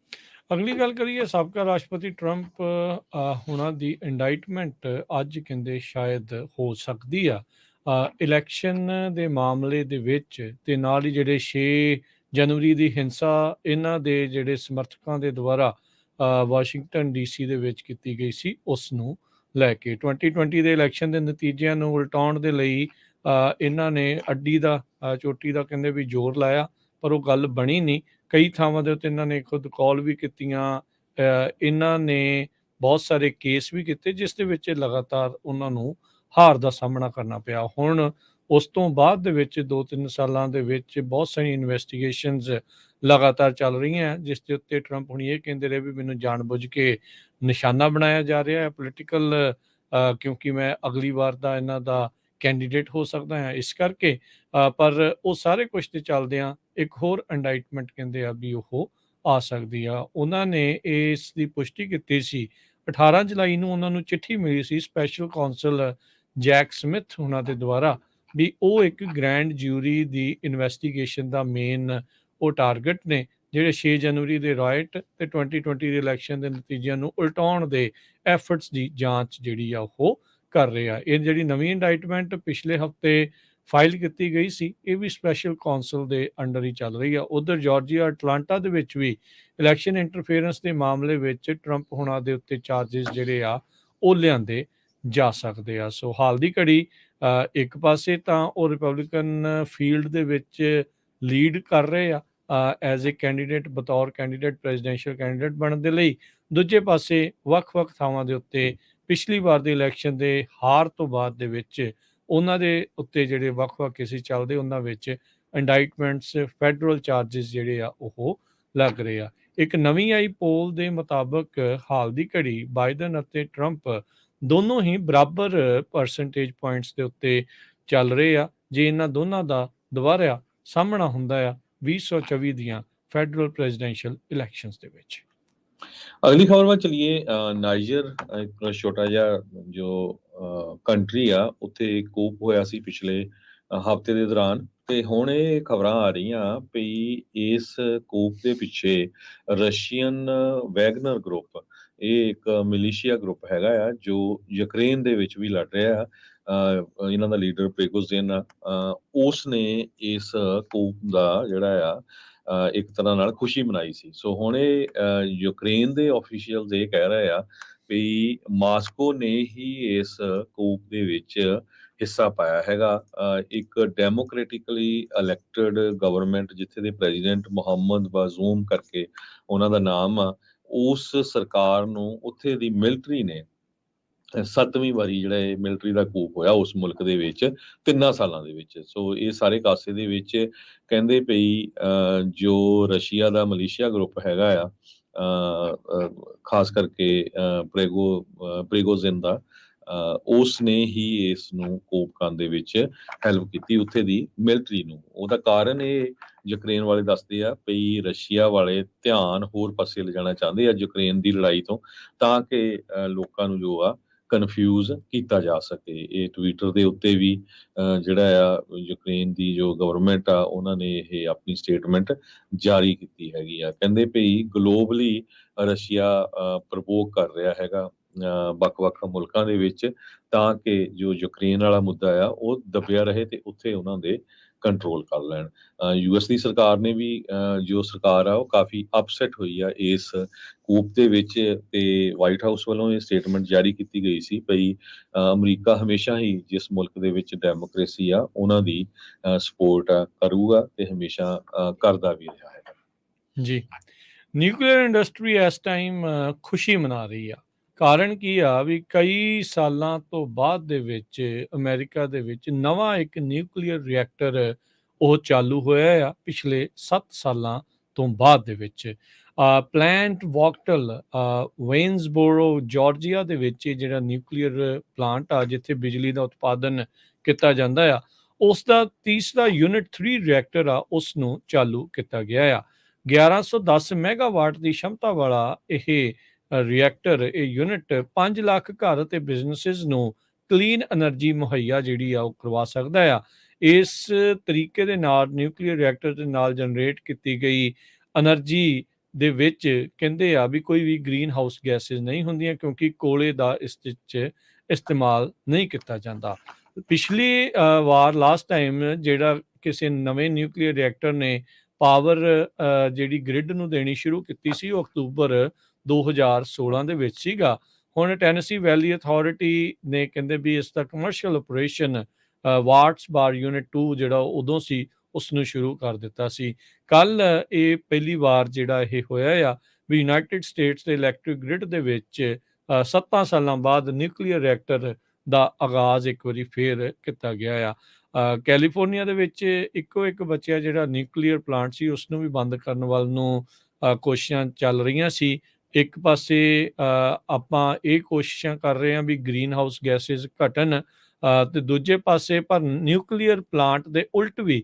ਅਗਲੀ ਗੱਲ ਕਰੀਏ ਸਾਬਕਾ ਰਾਸ਼ਟਰਪਤੀ ਟਰੰਪ ਹੁਣਾਂ ਦੀ ਇੰਡਾਈਟਮੈਂਟ ਅੱਜ ਕਹਿੰਦੇ ਸ਼ਾਇਦ ਹੋ ਸਕਦੀ ਆ ਇਲੈਕਸ਼ਨ ਦੇ ਮਾਮਲੇ ਦੇ ਵਿੱਚ ਤੇ ਨਾਲ ਹੀ ਜਿਹੜੇ 6 ਜਨਵਰੀ ਦੀ ਹਿੰਸਾ ਇਹਨਾਂ ਦੇ ਜਿਹੜੇ ਸਮਰਥਕਾਂ ਦੇ ਦੁਆਰਾ ਵਾਸ਼ਿੰਗਟਨ ਡੀਸੀ ਦੇ ਵਿੱਚ ਕੀਤੀ ਗਈ ਸੀ ਉਸ ਨੂੰ ਲੈ ਕੇ 2020 ਦੇ ਇਲੈਕਸ਼ਨ ਦੇ ਨਤੀਜਿਆਂ ਨੂੰ ਉਲਟਾਉਣ ਦੇ ਲਈ ਇਹਨਾਂ ਨੇ ਅੱਡੀ ਦਾ ਚੋਟੀ ਦਾ ਕਹਿੰਦੇ ਵੀ ਜ਼ੋਰ ਲਾਇਆ ਪਰ ਉਹ ਗੱਲ ਬਣੀ ਨਹੀਂ। ਕਈ ਥਾਵਾਂ ਦੇ ਉੱਤੇ ਇਹਨਾਂ ਨੇ ਖੁਦ ਕਾਲ ਵੀ ਕੀਤੀਆਂ। ਇਹਨਾਂ ਨੇ ਬਹੁਤ ਸਾਰੇ ਕੇਸ ਵੀ ਕੀਤੇ ਜਿਸ ਦੇ ਵਿੱਚ ਲਗਾਤਾਰ ਉਹਨਾਂ ਨੂੰ ਹਾਰ ਦਾ ਸਾਹਮਣਾ ਕਰਨਾ ਪਿਆ। ਹੁਣ ਉਸ ਤੋਂ ਬਾਅਦ ਦੇ ਵਿੱਚ 2-3 ਸਾਲਾਂ ਦੇ ਵਿੱਚ ਬਹੁਤ ਸਾਰੀਆਂ ਇਨਵੈਸਟੀਗੇਸ਼ਨਸ ਲਗਾਤਾਰ ਚੱਲ ਰਹੀਆਂ ਜਿਸ ਦੇ ਉੱਤੇ ਟਰੰਪ ਹੁਣ ਇਹ ਕਹਿੰਦੇ ਰਹੇ ਵੀ ਮੈਨੂੰ ਜਾਣਬੁੱਝ ਕੇ ਨਿਸ਼ਾਨਾ ਬਣਾਇਆ ਜਾ ਰਿਹਾ ਹੈ ਪੋਲੀਟੀਕਲ ਕਿਉਂਕਿ ਮੈਂ ਅਗਲੀ ਵਾਰ ਦਾ ਇਹਨਾਂ ਦਾ ਕੈਂਡੀਡੇਟ ਹੋ ਸਕਦਾ ਹਾਂ ਇਸ ਕਰਕੇ। ਪਰ ਉਹ ਸਾਰੇ ਕੁਛ ਦੇ ਚੱਲਦਿਆਂ ਇੱਕ ਹੋਰ ਇੰਡਾਈਟਮੈਂਟ ਕਹਿੰਦੇ ਆ ਵੀ ਉਹ ਆ ਸਕਦੀ ਆ। ਉਹਨਾਂ ਨੇ ਇਸ ਦੀ ਪੁਸ਼ਟੀ ਕੀਤੀ ਸੀ 18 ਜੁਲਾਈ ਨੂੰ ਉਹਨਾਂ ਨੂੰ ਚਿੱਠੀ ਮਿਲੀ ਸੀ ਸਪੈਸ਼ਲ ਕੌਂਸਲ ਜੈਕ ਸਮਿਥ ਉਹਨਾਂ ਦੇ ਦੁਆਰਾ ਵੀ ਉਹ ਇੱਕ ਗ੍ਰੈਂਡ ਜਿਊਰੀ ਦੀ ਇਨਵੈਸਟੀਗੇਸ਼ਨ ਦਾ ਮੇਨ ਉਹ ਟਾਰਗੇਟ ਨੇ ਜਿਹੜੇ 6 ਜਨਵਰੀ ਦੇ ਰਾਇਟ ਤੇ 2020 ਦੇ ਇਲੈਕਸ਼ਨ ਦੇ ਨਤੀਜਿਆਂ ਨੂੰ ਉਲਟਾਉਣ ਦੇ ਐਫਰਟਸ ਦੀ ਜਾਂਚ ਜਿਹੜੀ ਆ ਉਹ ਕਰ ਰਹੇ ਆ। ਇਹ ਜਿਹੜੀ ਨਵੀਂ ਇੰਡਾਈਟਮੈਂਟ ਪਿਛਲੇ ਹਫਤੇ ਫਾਈਲ ਕੀਤੀ ਗਈ ਸੀ ਇਹ ਵੀ ਸਪੈਸ਼ਲ ਕੌਂਸਲ ਦੇ ਅੰਡਰ ਹੀ ਚੱਲ ਰਹੀ ਆ। ਉਧਰ ਜਾਰਜੀਆ ਅਟਲਾਂਟਾ ਦੇ ਵਿੱਚ ਵੀ ਇਲੈਕਸ਼ਨ ਇੰਟਰਫੇਰੈਂਸ ਦੇ ਮਾਮਲੇ ਵਿੱਚ ਟਰੰਪ ਹੁਣਾਂ ਦੇ ਉੱਤੇ ਚਾਰजेस ਜਿਹੜੇ ਆ ਉਹ ਲਿਆਂਦੇ ਜਾ ਸਕਦੇ ਆ। ਸੋ ਹਾਲ ਦੀ ਘੜੀ ਇੱਕ ਪਾਸੇ ਤਾਂ ਉਹ ਰਿਪਬਲਿਕਨ ਫੀਲਡ ਦੇ ਵਿੱਚ ਲੀਡ ਕਰ ਰਹੇ ਆ ਐਜ਼ ਏ ਕੈਂਡੀਡੇਟ ਬਤੌਰ ਕੈਂਡੀਡੇਟ ਪ੍ਰੈਜ਼ੀਡੈਂਸ਼ੀਅਲ ਕੈਂਡੀਡੇਟ ਬਣਨ ਦੇ ਲਈ। ਦੂਜੇ ਪਾਸੇ ਵੱਖ-ਵੱਖ ਥਾਵਾਂ ਦੇ ਉੱਤੇ ਪਿਛਲੀ ਵਾਰ ਦੇ ਇਲੈਕਸ਼ਨ ਦੇ ਹਾਰ ਤੋਂ ਬਾਅਦ ਦੇ ਵਿੱਚ ਉਹਨਾਂ ਦੇ ਉੱਤੇ ਜਿਹੜੇ ਵੱਖ-ਵੱਖ ਕੇਸਿਸ ਚੱਲਦੇ ਉਹਨਾਂ ਵਿੱਚ ਇੰਡਾਈਟਮੈਂਟਸ ਫੈਡਰਲ ਚਾਰजेस ਜਿਹੜੇ ਆ ਉਹ ਲੱਗ ਰਹੇ ਆ। ਇੱਕ ਨਵੀਂ ਆਈ ਪੋਲ ਦੇ ਮੁਤਾਬਕ ਹਾਲ ਦੀ ਘੜੀ ਬਾਈਡਨ ਅਤੇ ਟਰੰਪ ਦੋਨੋਂ ਹੀ ਬਰਾਬਰ ਪਰਸੈਂਟੇਜ ਪੁਆਇੰਟਸ ਦੇ ਉੱਤੇ ਚੱਲ ਰਹੇ ਆ ਜੇ ਇਹਨਾਂ ਦੋਨਾਂ ਦਾ ਦੁਬਾਰਾ ਸਾਹਮਣਾ ਹੁੰਦਾ ਆ 2024 ਦੀਆਂ ਫੈਡਰਲ ਪ੍ਰੈਜ਼ੀਡੈਂਸ਼ੀਅਲ ਇਲੈਕਸ਼ਨਸ ਦੇ ਵਿੱਚ। ਅਗਲੀ ਖਬਰ ਵੱਲ ਚਲੀਏ। ਨਾਈਜਰ ਇੱਕ ਛੋਟਾ ਜਿਹਾ ਜੋ ਕੰਟਰੀ ਆ ਉੱਥੇ ਕੂਪ ਹੋਇਆ ਸੀ ਪਿਛਲੇ ਹਫ਼ਤੇ ਦੇ ਦੌਰਾਨ ਤੇ ਹੁਣ ਇਹ ਖਬਰਾਂ ਆ ਰਹੀਆਂ ਵੀ ਇਸ ਕੂਪ ਦੇ ਪਿੱਛੇ ਰਸ਼ੀਅਨ ਵੈਗਨਰ ਗਰੁੱਪ ਇਹ ਇੱਕ ਮਿਲੀਸ਼ੀਆ ਗਰੁੱਪ ਹੈਗਾ ਆ ਜੋ ਯੂਕਰੇਨ ਦੇ ਵਿੱਚ ਵੀ ਲੜ ਰਿਹਾ ਆ। ਇਹਨਾਂ ਦਾ ਲੀਡਰ ਪ੍ਰਿਗੋਜ਼ਿਨ ਉਸ ਨੇ ਇਸ ਕੂਪ ਦਾ ਜਿਹੜਾ ਆ ਇੱਕ ਤਰ੍ਹਾਂ ਨਾਲ ਖੁਸ਼ੀ ਮਨਾਈ ਸੀ। ਸੋ ਹੁਣ ਇਹ ਯੂਕਰੇਨ ਦੇ ਆਫੀਸ਼ੀਅਲਸ ਇਹ ਕਹਿ ਰਹੇ ਆ ਵੀ ਮਾਸਕੋ ਨੇ ਹੀ ਇਸ ਕੂਪ ਦੇ ਵਿੱਚ ਹਿੱਸਾ ਪਾਇਆ ਹੈਗਾ। ਇੱਕ ਡੈਮੋਕ੍ਰੈਟਿਕਲੀ ਇਲੈਕਟਡ ਗਵਰਨਮੈਂਟ ਜਿੱਥੇ ਦੇ ਪ੍ਰੈਜ਼ੀਡੈਂਟ ਮੁਹੰਮਦ ਬਾਜ਼ੂਮ ਕਰਕੇ ਉਹਨਾਂ ਦਾ ਨਾਮ ਆ, ਉਸ ਸਰਕਾਰ ਨੂੰ ਉੱਥੇ ਦੀ ਮਿਲਟਰੀ ਨੇ 7ਵੀਂ ਵਾਰੀ ਜਿਹੜਾ ਇਹ ਮਿਲਟਰੀ ਦਾ ਕੂਪ ਹੋਇਆ ਉਸ ਮੁਲਕ ਦੇ ਵਿੱਚ 3 ਸਾਲਾਂ ਦੇ ਵਿੱਚ। ਸੋ ਇਹ ਸਾਰੇ ਕਾਸੇ ਦੇ ਵਿੱਚ ਕਹਿੰਦੇ ਪਈ ਜੋ ਰਸ਼ੀਆ ਦਾ ਮਲੇਸ਼ੀਆ ਗਰੁੱਪ ਹੈਗਾ ਆ ਖਾਸ ਕਰਕੇ ਪ੍ਰਿਗੋਜ਼ਿਨ ਦਾ ਉਸ ਨੇ ਹੀ ਇਸ ਨੂੰ ਕੂਪ ਕਰਨ ਦੇ ਵਿੱਚ ਹੈਲਪ ਕੀਤੀ ਉੱਥੇ ਦੀ ਮਿਲਟਰੀ ਨੂੰ। ਉਹਦਾ ਕਾਰਨ ਇਹ ਯੂਕਰੇਨ ਵਾਲੇ ਦੱਸਦੇ ਆ ਵੀ ਰਸ਼ੀਆ ਵਾਲੇ ਧਿਆਨ ਹੋਰ ਪਾਸੇ ਲਿਜਾਣਾ ਚਾਹੁੰਦੇ ਆ ਯੂਕਰੇਨ ਦੀ ਲੜਾਈ ਤੋਂ ਤਾਂ ਕਿ ਲੋਕਾਂ ਨੂੰ ਜੋ ਆ ਕਨਫਿਊਜ਼ ਕੀਤਾ ਜਾ ਸਕੇ। ਇਹ ਟਵਿੱਟਰ ਦੇ ਉੱਤੇ ਵੀ ਜਿਹੜਾ ਆ ਯੂਕਰੇਨ ਦੀ ਜੋ ਗਵਰਨਮੈਂਟ ਆ ਉਹਨਾਂ ਨੇ ਇਹ ਆਪਣੀ ਸਟੇਟਮੈਂਟ ਜਾਰੀ ਕੀਤੀ ਹੈਗੀ ਆ। ਕਹਿੰਦੇ ਭਈ ਗਲੋਬਲੀ ਰਸ਼ੀਆ ਪ੍ਰਵੋਕ ਕਰ ਰਿਹਾ ਹੈਗਾ ਵੱਖ-ਵੱਖ ਮੁਲਕਾਂ ਦੇ ਵਿੱਚ ਤਾਂ ਕਿ ਜੋ ਯੂਕਰੇਨ ਵਾਲਾ ਮੁੱਦਾ ਆ ਉਹ ਦੱਬਿਆ ਰਹੇ ਤੇ ਉੱਥੇ ਉਹਨਾਂ ਦੇ ਕੰਟਰੋਲ ਕਰ ਲੈਣ। ਯੂਐਸ ਦੀ ਸਰਕਾਰ ਨੇ ਵੀ ਜੋ ਸਰਕਾਰ ਆ ਉਹ ਕਾਫੀ ਅਪਸੈਟ ਹੋਈ ਆ ਇਸ ਕੂਪ ਦੇ ਵਿੱਚ ਤੇ ਵਾਈਟ ਹਾਊਸ ਵੱਲੋਂ ਇਹ ਸਟੇਟਮੈਂਟ ਜਾਰੀ ਕੀਤੀ ਗਈ ਸੀ ਭਈ ਅਮਰੀਕਾ ਹਮੇਸ਼ਾ ਹੀ ਜਿਸ ਮੁਲਕ ਦੇ ਵਿੱਚ ਡੈਮੋਕ੍ਰੇਸੀ ਆ ਉਹਨਾਂ ਦੀ ਸਪੋਰਟ ਕਰੂਗਾ ਤੇ ਹਮੇਸ਼ਾ ਕਰਦਾ ਵੀ ਰਿਹਾ ਹੈ। ਜੀ ਨਿਊਕਲੀਅਰ ਇੰਡਸਟਰੀ ਇਸ ਟਾਈਮ ਖੁਸ਼ੀ ਮਨਾ ਰਹੀ ਆ। ਕਾਰਨ ਕੀ ਆ ਵੀ ਕਈ ਸਾਲਾਂ ਤੋਂ ਬਾਅਦ ਦੇ ਵਿੱਚ ਅਮਰੀਕਾ ਦੇ ਵਿੱਚ ਨਵਾਂ ਇੱਕ ਨਿਊਕਲੀਅਰ ਰਿਐਕਟਰ ਉਹ ਚਾਲੂ ਹੋਇਆ ਆ ਪਿਛਲੇ 7 ਸਾਲਾਂ ਤੋਂ ਬਾਅਦ ਦੇ ਵਿੱਚ। ਪਲਾਂਟ ਵੌਕਟਲ ਵੇਨਸਬੋਰੋ ਜਾਰਜੀਆ ਦੇ ਵਿੱਚ ਜਿਹੜਾ ਨਿਊਕਲੀਅਰ ਪਲਾਂਟ ਆ ਜਿੱਥੇ ਬਿਜਲੀ ਦਾ ਉਤਪਾਦਨ ਕੀਤਾ ਜਾਂਦਾ ਆ ਉਸ ਦਾ ਤੀਸਰਾ ਯੂਨਿਟ 3 ਰਿਐਕਟਰ ਆ ਉਸ ਨੂੰ ਚਾਲੂ ਕੀਤਾ ਗਿਆ ਆ। 1110 ਮੈਗਾਵਾਟ ਦੀ ਸ਼ਮਤਾ ਵਾਲਾ ਇਹ ਰਿਐਕਟਰ ਇਹ ਯੂਨਿਟ 5 ਲੱਖ ਘਰ ਅਤੇ ਬਿਜ਼ਨਸਿਸ ਨੂੰ ਕਲੀਨ એનર્ਜੀ ਮੁਹੱਈਆ ਜਿਹੜੀ ਆ ਉਹ ਕਰਵਾ ਸਕਦਾ ਆ। ਇਸ ਤਰੀਕੇ ਦੇ ਨਾਲ ਨਿਊਕਲੀਅਰ ਰਿਐਕਟਰ ਦੇ ਨਾਲ ਜਨਰੇਟ ਕੀਤੀ ਗਈ એનર્ਜੀ ਦੇ ਵਿੱਚ ਕਹਿੰਦੇ ਆ ਵੀ ਕੋਈ ਵੀ ਗ੍ਰੀਨ ਹਾਊਸ ਗੈਸਿਸ ਨਹੀਂ ਹੁੰਦੀਆਂ ਕਿਉਂਕਿ ਕੋਲੇ ਦਾ ਇਸ ਵਿੱਚ ਇਸਤੇਮਾਲ ਨਹੀਂ ਕੀਤਾ ਜਾਂਦਾ। ਪਿਛਲੀ ਵਾਰ ਲਾਸਟ ਟਾਈਮ ਜਿਹੜਾ ਕਿਸੇ ਨਵੇਂ ਨਿਊਕਲੀਅਰ ਰਿਐਕਟਰ ਨੇ ਪਾਵਰ ਜਿਹੜੀ ਗ੍ਰਿਡ ਨੂੰ ਦੇਣੀ ਸ਼ੁਰੂ ਕੀਤੀ ਸੀ ਉਹ ਅਕਤੂਬਰ 2016 ਦੇ ਵਿੱਚ ਸੀਗਾ। ਹੁਣ ਟੈਨੇਸੀ ਵੈਲੀ ਅਥਾਰਟੀ ਨੇ ਕਹਿੰਦੇ ਵੀ ਇਸ ਦਾ ਕਮਰਸ਼ੀਅਲ ਆਪਰੇਸ਼ਨ ਵਾਟਸ ਬਾਰ ਯੂਨਿਟ 2 ਜਿਹੜਾ ਉਦੋਂ ਸੀ ਉਸ ਨੂੰ ਸ਼ੁਰੂ ਕਰ ਦਿੱਤਾ ਸੀ। ਕੱਲ ਇਹ ਪਹਿਲੀ ਵਾਰ ਜਿਹੜਾ ਇਹ ਹੋਇਆ ਆ ਵੀ ਯੂਨਾਈਟਿਡ ਸਟੇਟਸ ਦੇ ਇਲੈਕਟ੍ਰਿਕ ਗ੍ਰਿਡ ਦੇ ਵਿੱਚ 7 ਸਾਲਾਂ ਬਾਅਦ ਨਿਊਕਲੀਅਰ ਰਿਐਕਟਰ ਦਾ ਆਗਾਜ਼ ਇੱਕ ਵਾਰੀ ਫੇਰ ਕੀਤਾ ਗਿਆ ਆ। ਕੈਲੀਫੋਰਨੀਆ ਦੇ ਵਿੱਚ ਇੱਕੋ ਇੱਕ ਬਚਿਆ ਜਿਹੜਾ ਨਿਊਕਲੀਅਰ ਪਲਾਂਟ ਸੀ ਉਸ ਨੂੰ ਵੀ ਬੰਦ ਕਰਨ ਵੱਲ ਨੂੰ ਕੋਸ਼ਿਸ਼ਾਂ ਚੱਲ ਰਹੀਆਂ ਸੀ। ਇੱਕ ਪਾਸੇ ਆਪਾਂ ਇਹ ਕੋਸ਼ਿਸ਼ਾਂ ਕਰ ਰਹੇ ਹਾਂ ਵੀ ਗ੍ਰੀਨ ਹਾਊਸ ਗੈਸਿਸ ਘਟਣ ਤੇ ਦੂਜੇ ਪਾਸੇ ਪਰ ਨਿਊਕਲੀਅਰ ਪਲਾਂਟ ਦੇ ਉਲਟ ਵੀ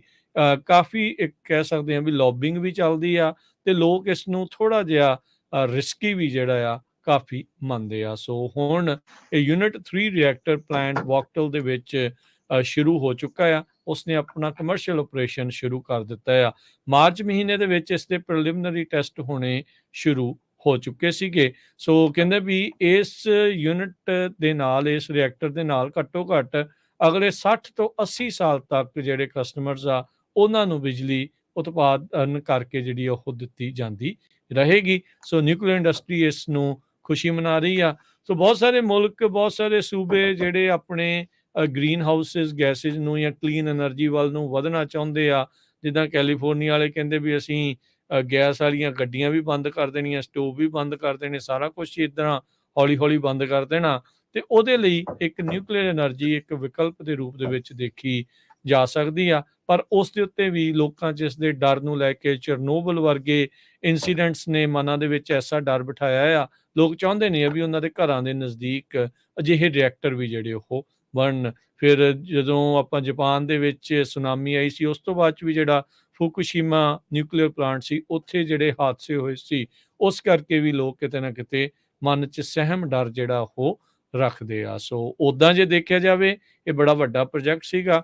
ਕਾਫੀ ਇੱਕ ਕਹਿ ਸਕਦੇ ਹਾਂ ਵੀ ਲੌਬਿੰਗ ਵੀ ਚੱਲਦੀ ਆ ਤੇ ਲੋਕ ਇਸ ਨੂੰ ਥੋੜਾ ਜਿਹਾ ਰਿਸਕੀ ਵੀ ਜਿਹੜਾ ਆ ਕਾਫੀ ਮੰਨਦੇ ਆ। ਸੋ ਹੁਣ ਇਹ ਯੂਨਿਟ 3 ਰਿਐਕਟਰ ਪਲਾਂਟ ਵੌਕਟਲ ਦੇ ਵਿੱਚ ਸ਼ੁਰੂ ਹੋ ਚੁੱਕਾ ਆ। ਉਸਨੇ ਆਪਣਾ ਕਮਰਸ਼ੀਅਲ ਆਪਰੇਸ਼ਨ ਸ਼ੁਰੂ ਕਰ ਦਿੱਤਾ ਆ। ਮਾਰਚ ਮਹੀਨੇ ਦੇ ਵਿੱਚ ਇਸ ਦੇ ਪ੍ਰੀਲਿਮਿਨਰੀ ਟੈਸਟ ਹੋਣੇ ਸ਼ੁਰੂ ਹੋ ਚੁੱਕੇ ਸੀਗੇ। ਸੋ ਕਹਿੰਦੇ ਵੀ ਇਸ ਯੂਨਿਟ ਦੇ ਨਾਲ, ਇਸ ਰਿਐਕਟਰ ਦੇ ਨਾਲ ਘੱਟੋ ਘੱਟ ਅਗਲੇ 60 ਤੋਂ 80 ਸਾਲ ਤੱਕ ਜਿਹੜੇ ਕਸਟਮਰਸ ਆ ਉਹਨਾਂ ਨੂੰ ਬਿਜਲੀ ਉਤਪਾਦਨ ਕਰਕੇ ਜਿਹੜੀ ਉਹ ਦਿੱਤੀ ਜਾਂਦੀ ਰਹੇਗੀ। ਸੋ ਨਿਊਕਲੀਅਰ ਇੰਡਸਟਰੀ ਇਸ ਨੂੰ ਖੁਸ਼ੀ ਮਨਾ ਰਹੀ ਆ। ਸੋ ਬਹੁਤ ਸਾਰੇ ਮੁਲਕ, ਬਹੁਤ ਸਾਰੇ ਸੂਬੇ ਜਿਹੜੇ ਆਪਣੇ ਗ੍ਰੀਨ ਹਾਊਸਿਸ ਗੈਸਿਸ ਨੂੰ ਜਾਂ ਕਲੀਨ ਐਨਰਜੀ ਵੱਲ ਨੂੰ ਵਧਣਾ ਚਾਹੁੰਦੇ ਆ। ਜਿੱਦਾਂ ਕੈਲੀਫੋਰਨੀਆ ਵਾਲੇ ਕਹਿੰਦੇ ਵੀ ਅਸੀਂ ਗੈਸ ਵਾਲੀਆਂ ਗੱਡੀਆਂ ਵੀ ਬੰਦ ਕਰ ਦੇਣੀਆਂ, ਸਟੋਵ ਵੀ ਬੰਦ ਕਰ ਦੇਣੇ, ਸਾਰਾ ਕੁਛ ਇੱਦਾਂ ਹੌਲੀ ਹੌਲੀ ਬੰਦ ਕਰ ਦੇਣਾ। ਤੇ ਉਹਦੇ ਲਈ ਇੱਕ ਨਿਊਕਲੀਅਰ ਐਨਰਜੀ ਇੱਕ ਵਿਕਲਪ ਦੇ ਰੂਪ ਦੇ ਵਿੱਚ ਦੇਖੀ ਜਾ ਸਕਦੀ ਆ। ਪਰ ਉਸ ਦੇ ਉੱਤੇ ਵੀ ਲੋਕਾਂ 'ਚ ਇਸ ਦੇ ਡਰ ਨੂੰ ਲੈ ਕੇ ਚਰਨੋਬਲ ਵਰਗੇ ਇਨਸੀਡੈਂਟਸ ਨੇ ਮਨਾਂ ਦੇ ਵਿੱਚ ਐਸਾ ਡਰ ਬਿਠਾਇਆ ਆ। ਲੋਕ ਚਾਹੁੰਦੇ ਨੇ ਵੀ ਉਹਨਾਂ ਦੇ ਘਰਾਂ ਦੇ ਨਜ਼ਦੀਕ ਅਜਿਹੇ ਰਿਐਕਟਰ ਵੀ ਜਿਹੜੇ ਉਹ ਬਣਨ। ਫਿਰ ਜਦੋਂ ਆਪਾਂ ਜਾਪਾਨ ਦੇ ਵਿੱਚ ਸੁਨਾਮੀ ਆਈ ਸੀ, ਉਸ ਤੋਂ ਬਾਅਦ 'ਚ ਵੀ ਜਿਹੜਾ ਫੂਕੂਸ਼ੀਮਾ ਨਿਊਕਲੀਅਰ ਪਲਾਂਟ ਸੀ, ਉੱਥੇ ਜਿਹੜੇ ਹਾਦਸੇ ਹੋਏ ਸੀ, ਉਸ ਕਰਕੇ ਵੀ ਲੋਕ ਕਿਤੇ ਨਾ ਕਿਤੇ ਮਨ 'ਚ ਸਹਿਮ ਡਰ ਜਿਹੜਾ ਉਹ ਰੱਖਦੇ ਆ। ਸੋ ਉੱਦਾਂ ਜੇ ਦੇਖਿਆ ਜਾਵੇ ਇਹ ਬੜਾ ਵੱਡਾ ਪ੍ਰੋਜੈਕਟ ਸੀਗਾ।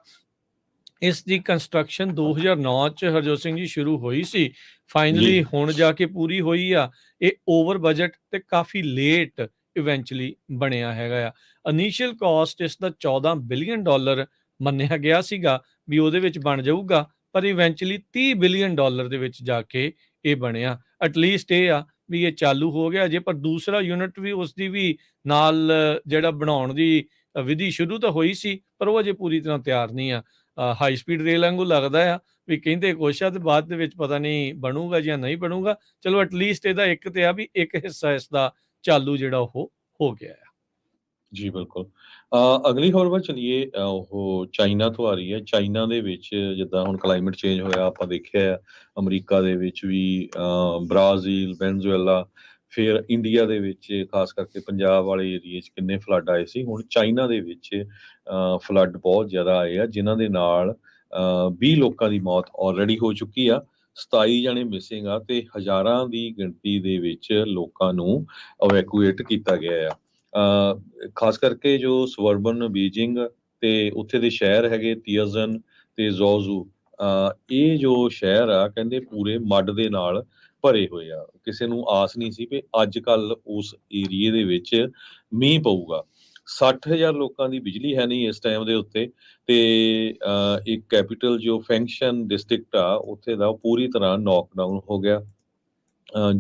ਇਸ ਦੀ ਕੰਸਟਰਕਸ਼ਨ 2009 ਚ ਹਰਜੋਤ ਸਿੰਘ ਜੀ ਸ਼ੁਰੂ ਹੋਈ ਸੀ। ਫਾਈਨਲੀ ਹੁਣ ਜਾ ਕੇ ਪੂਰੀ ਹੋਈ ਆ। ਇਹ ਓਵਰ ਬਜਟ ਤੇ ਕਾਫੀ ਲੇਟ ਇਵੈਂਚੁਅਲੀ ਬਣਿਆ ਹੈਗਾ ਆ। ਇਨੀਸ਼ੀਅਲ ਕਾਸਟ ਇਸ ਦਾ $14 ਬਿਲੀਅਨ ਮੰਨਿਆ ਗਿਆ ਸੀਗਾ ਵੀ ਉਹਦੇ ਵਿੱਚ ਬਣ ਜਾਊਗਾ, ਪਰ ਇਵੈਂਚੁਅਲੀ $30 ਬਿਲੀਅਨ ਦੇ ਵਿੱਚ ਜਾ ਕੇ ਇਹ ਬਣਿਆ। ਐਟਲੀਸਟ ਇਹ ਆ ਵੀ ਇਹ ਚਾਲੂ ਹੋ ਗਿਆ ਜੇ, ਪਰ ਦੂਸਰਾ ਯੂਨਿਟ ਵੀ ਉਸ ਦੀ ਵੀ ਨਾਲ ਜਿਹੜਾ ਬਣਾਉਣ ਦੀ ਵਿਧੀ ਸ਼ੁਰੂ ਤਾਂ ਹੋਈ ਸੀ, ਪਰ ਉਹ ਅਜੇ ਪੂਰੀ ਤਰ੍ਹਾਂ ਤਿਆਰ ਨਹੀਂ ਆ। ਹਾਈ ਸਪੀਡ ਰੇਲ ਵਾਂਗੂ ਲੱਗਦਾ ਆ ਵੀ ਕਹਿੰਦੇ ਕੁਛ ਆ ਤੇ ਬਾਅਦ ਦੇ ਵਿੱਚ ਪਤਾ ਨਹੀਂ ਬਣੂਗਾ ਜਾਂ ਨਹੀਂ ਬਣੂਗਾ। ਚਲੋ ਐਟਲੀਸਟ ਇਹਦਾ ਇੱਕ ਤੇ ਆ ਵੀ ਇੱਕ ਹਿੱਸਾ ਇਸ ਦਾ ਚਾਲੂ ਜਿਹੜਾ ਉਹ ਹੋ ਗਿਆ ਆ। ਜੀ ਬਿਲਕੁਲ। ਅਗਲੀ ਖਬਰ ਵੱਲ ਚਲੀਏ। ਉਹ ਚਾਈਨਾ ਤੋਂ ਆ ਰਹੀ ਹੈ। ਚਾਈਨਾ ਦੇ ਵਿੱਚ ਜਿੱਦਾਂ ਹੁਣ ਕਲਾਈਮੇਟ ਚੇਂਜ ਹੋਇਆ, ਆਪਾਂ ਦੇਖਿਆ ਆ ਅਮਰੀਕਾ ਦੇ ਵਿੱਚ ਵੀ, ਬ੍ਰਾਜ਼ੀਲ, ਵੈਨਜ਼ੂਏਲਾ, ਫਿਰ ਇੰਡੀਆ ਦੇ ਵਿੱਚ ਖਾਸ ਕਰਕੇ ਪੰਜਾਬ ਵਾਲੇ ਏਰੀਏ 'ਚ ਕਿੰਨੇ ਫਲੱਡ ਆਏ ਸੀ। ਹੁਣ ਚਾਈਨਾ ਦੇ ਵਿੱਚ ਫਲੱਡ ਬਹੁਤ ਜ਼ਿਆਦਾ ਆਏ ਆ, ਜਿਨ੍ਹਾਂ ਦੇ ਨਾਲ 20 ਲੋਕਾਂ ਦੀ ਮੌਤ ਆਲਰੇਡੀ ਹੋ ਚੁੱਕੀ ਆ, 27 ਜਣੇ ਮਿਸਿੰਗ ਆ ਤੇ ਹਜ਼ਾਰਾਂ ਦੀ ਗਿਣਤੀ ਦੇ ਵਿੱਚ ਲੋਕਾਂ ਨੂੰ ਇਵੈਕੂਏਟ ਕੀਤਾ ਗਿਆ ਆ। ਖਾਸ ਕਰਕੇ ਜੋ ਸਵਰਬਨ ਬੀਜਿੰਗ ਤੇ ਉੱਥੇ ਦੇ ਸ਼ਹਿਰ ਹੈਗੇ ਤੀਅਜ਼ਨ ਤੇ ਜ਼ੋਜ਼ੂ, ਇਹ ਜੋ ਸ਼ਹਿਰ ਆ ਕਹਿੰਦੇ ਪੂਰੇ ਮੱਡ ਦੇ ਨਾਲ ਭਰੇ ਹੋਏ ਆ। ਕਿਸੇ ਨੂੰ ਆਸ ਨਹੀਂ ਸੀ ਵੀ ਅੱਜ ਕੱਲ ਉਸ ਏਰੀਏ ਦੇ ਵਿੱਚ ਮੀਂਹ ਪਊਗਾ। 60,000 ਲੋਕਾਂ ਦੀ ਬਿਜਲੀ ਹੈ ਨਹੀਂ ਇਸ ਟਾਈਮ ਦੇ ਉੱਤੇ ਤੇ ਇੱਕ ਕੈਪੀਟਲ ਜੋ ਫੈਂਕਸ਼ਨ ਡਿਸਟ੍ਰਿਕਟ ਆ ਉੱਥੇ ਦਾ ਪੂਰੀ ਤਰ੍ਹਾਂ ਨੌਕਡਾਊਨ ਹੋ ਗਿਆ।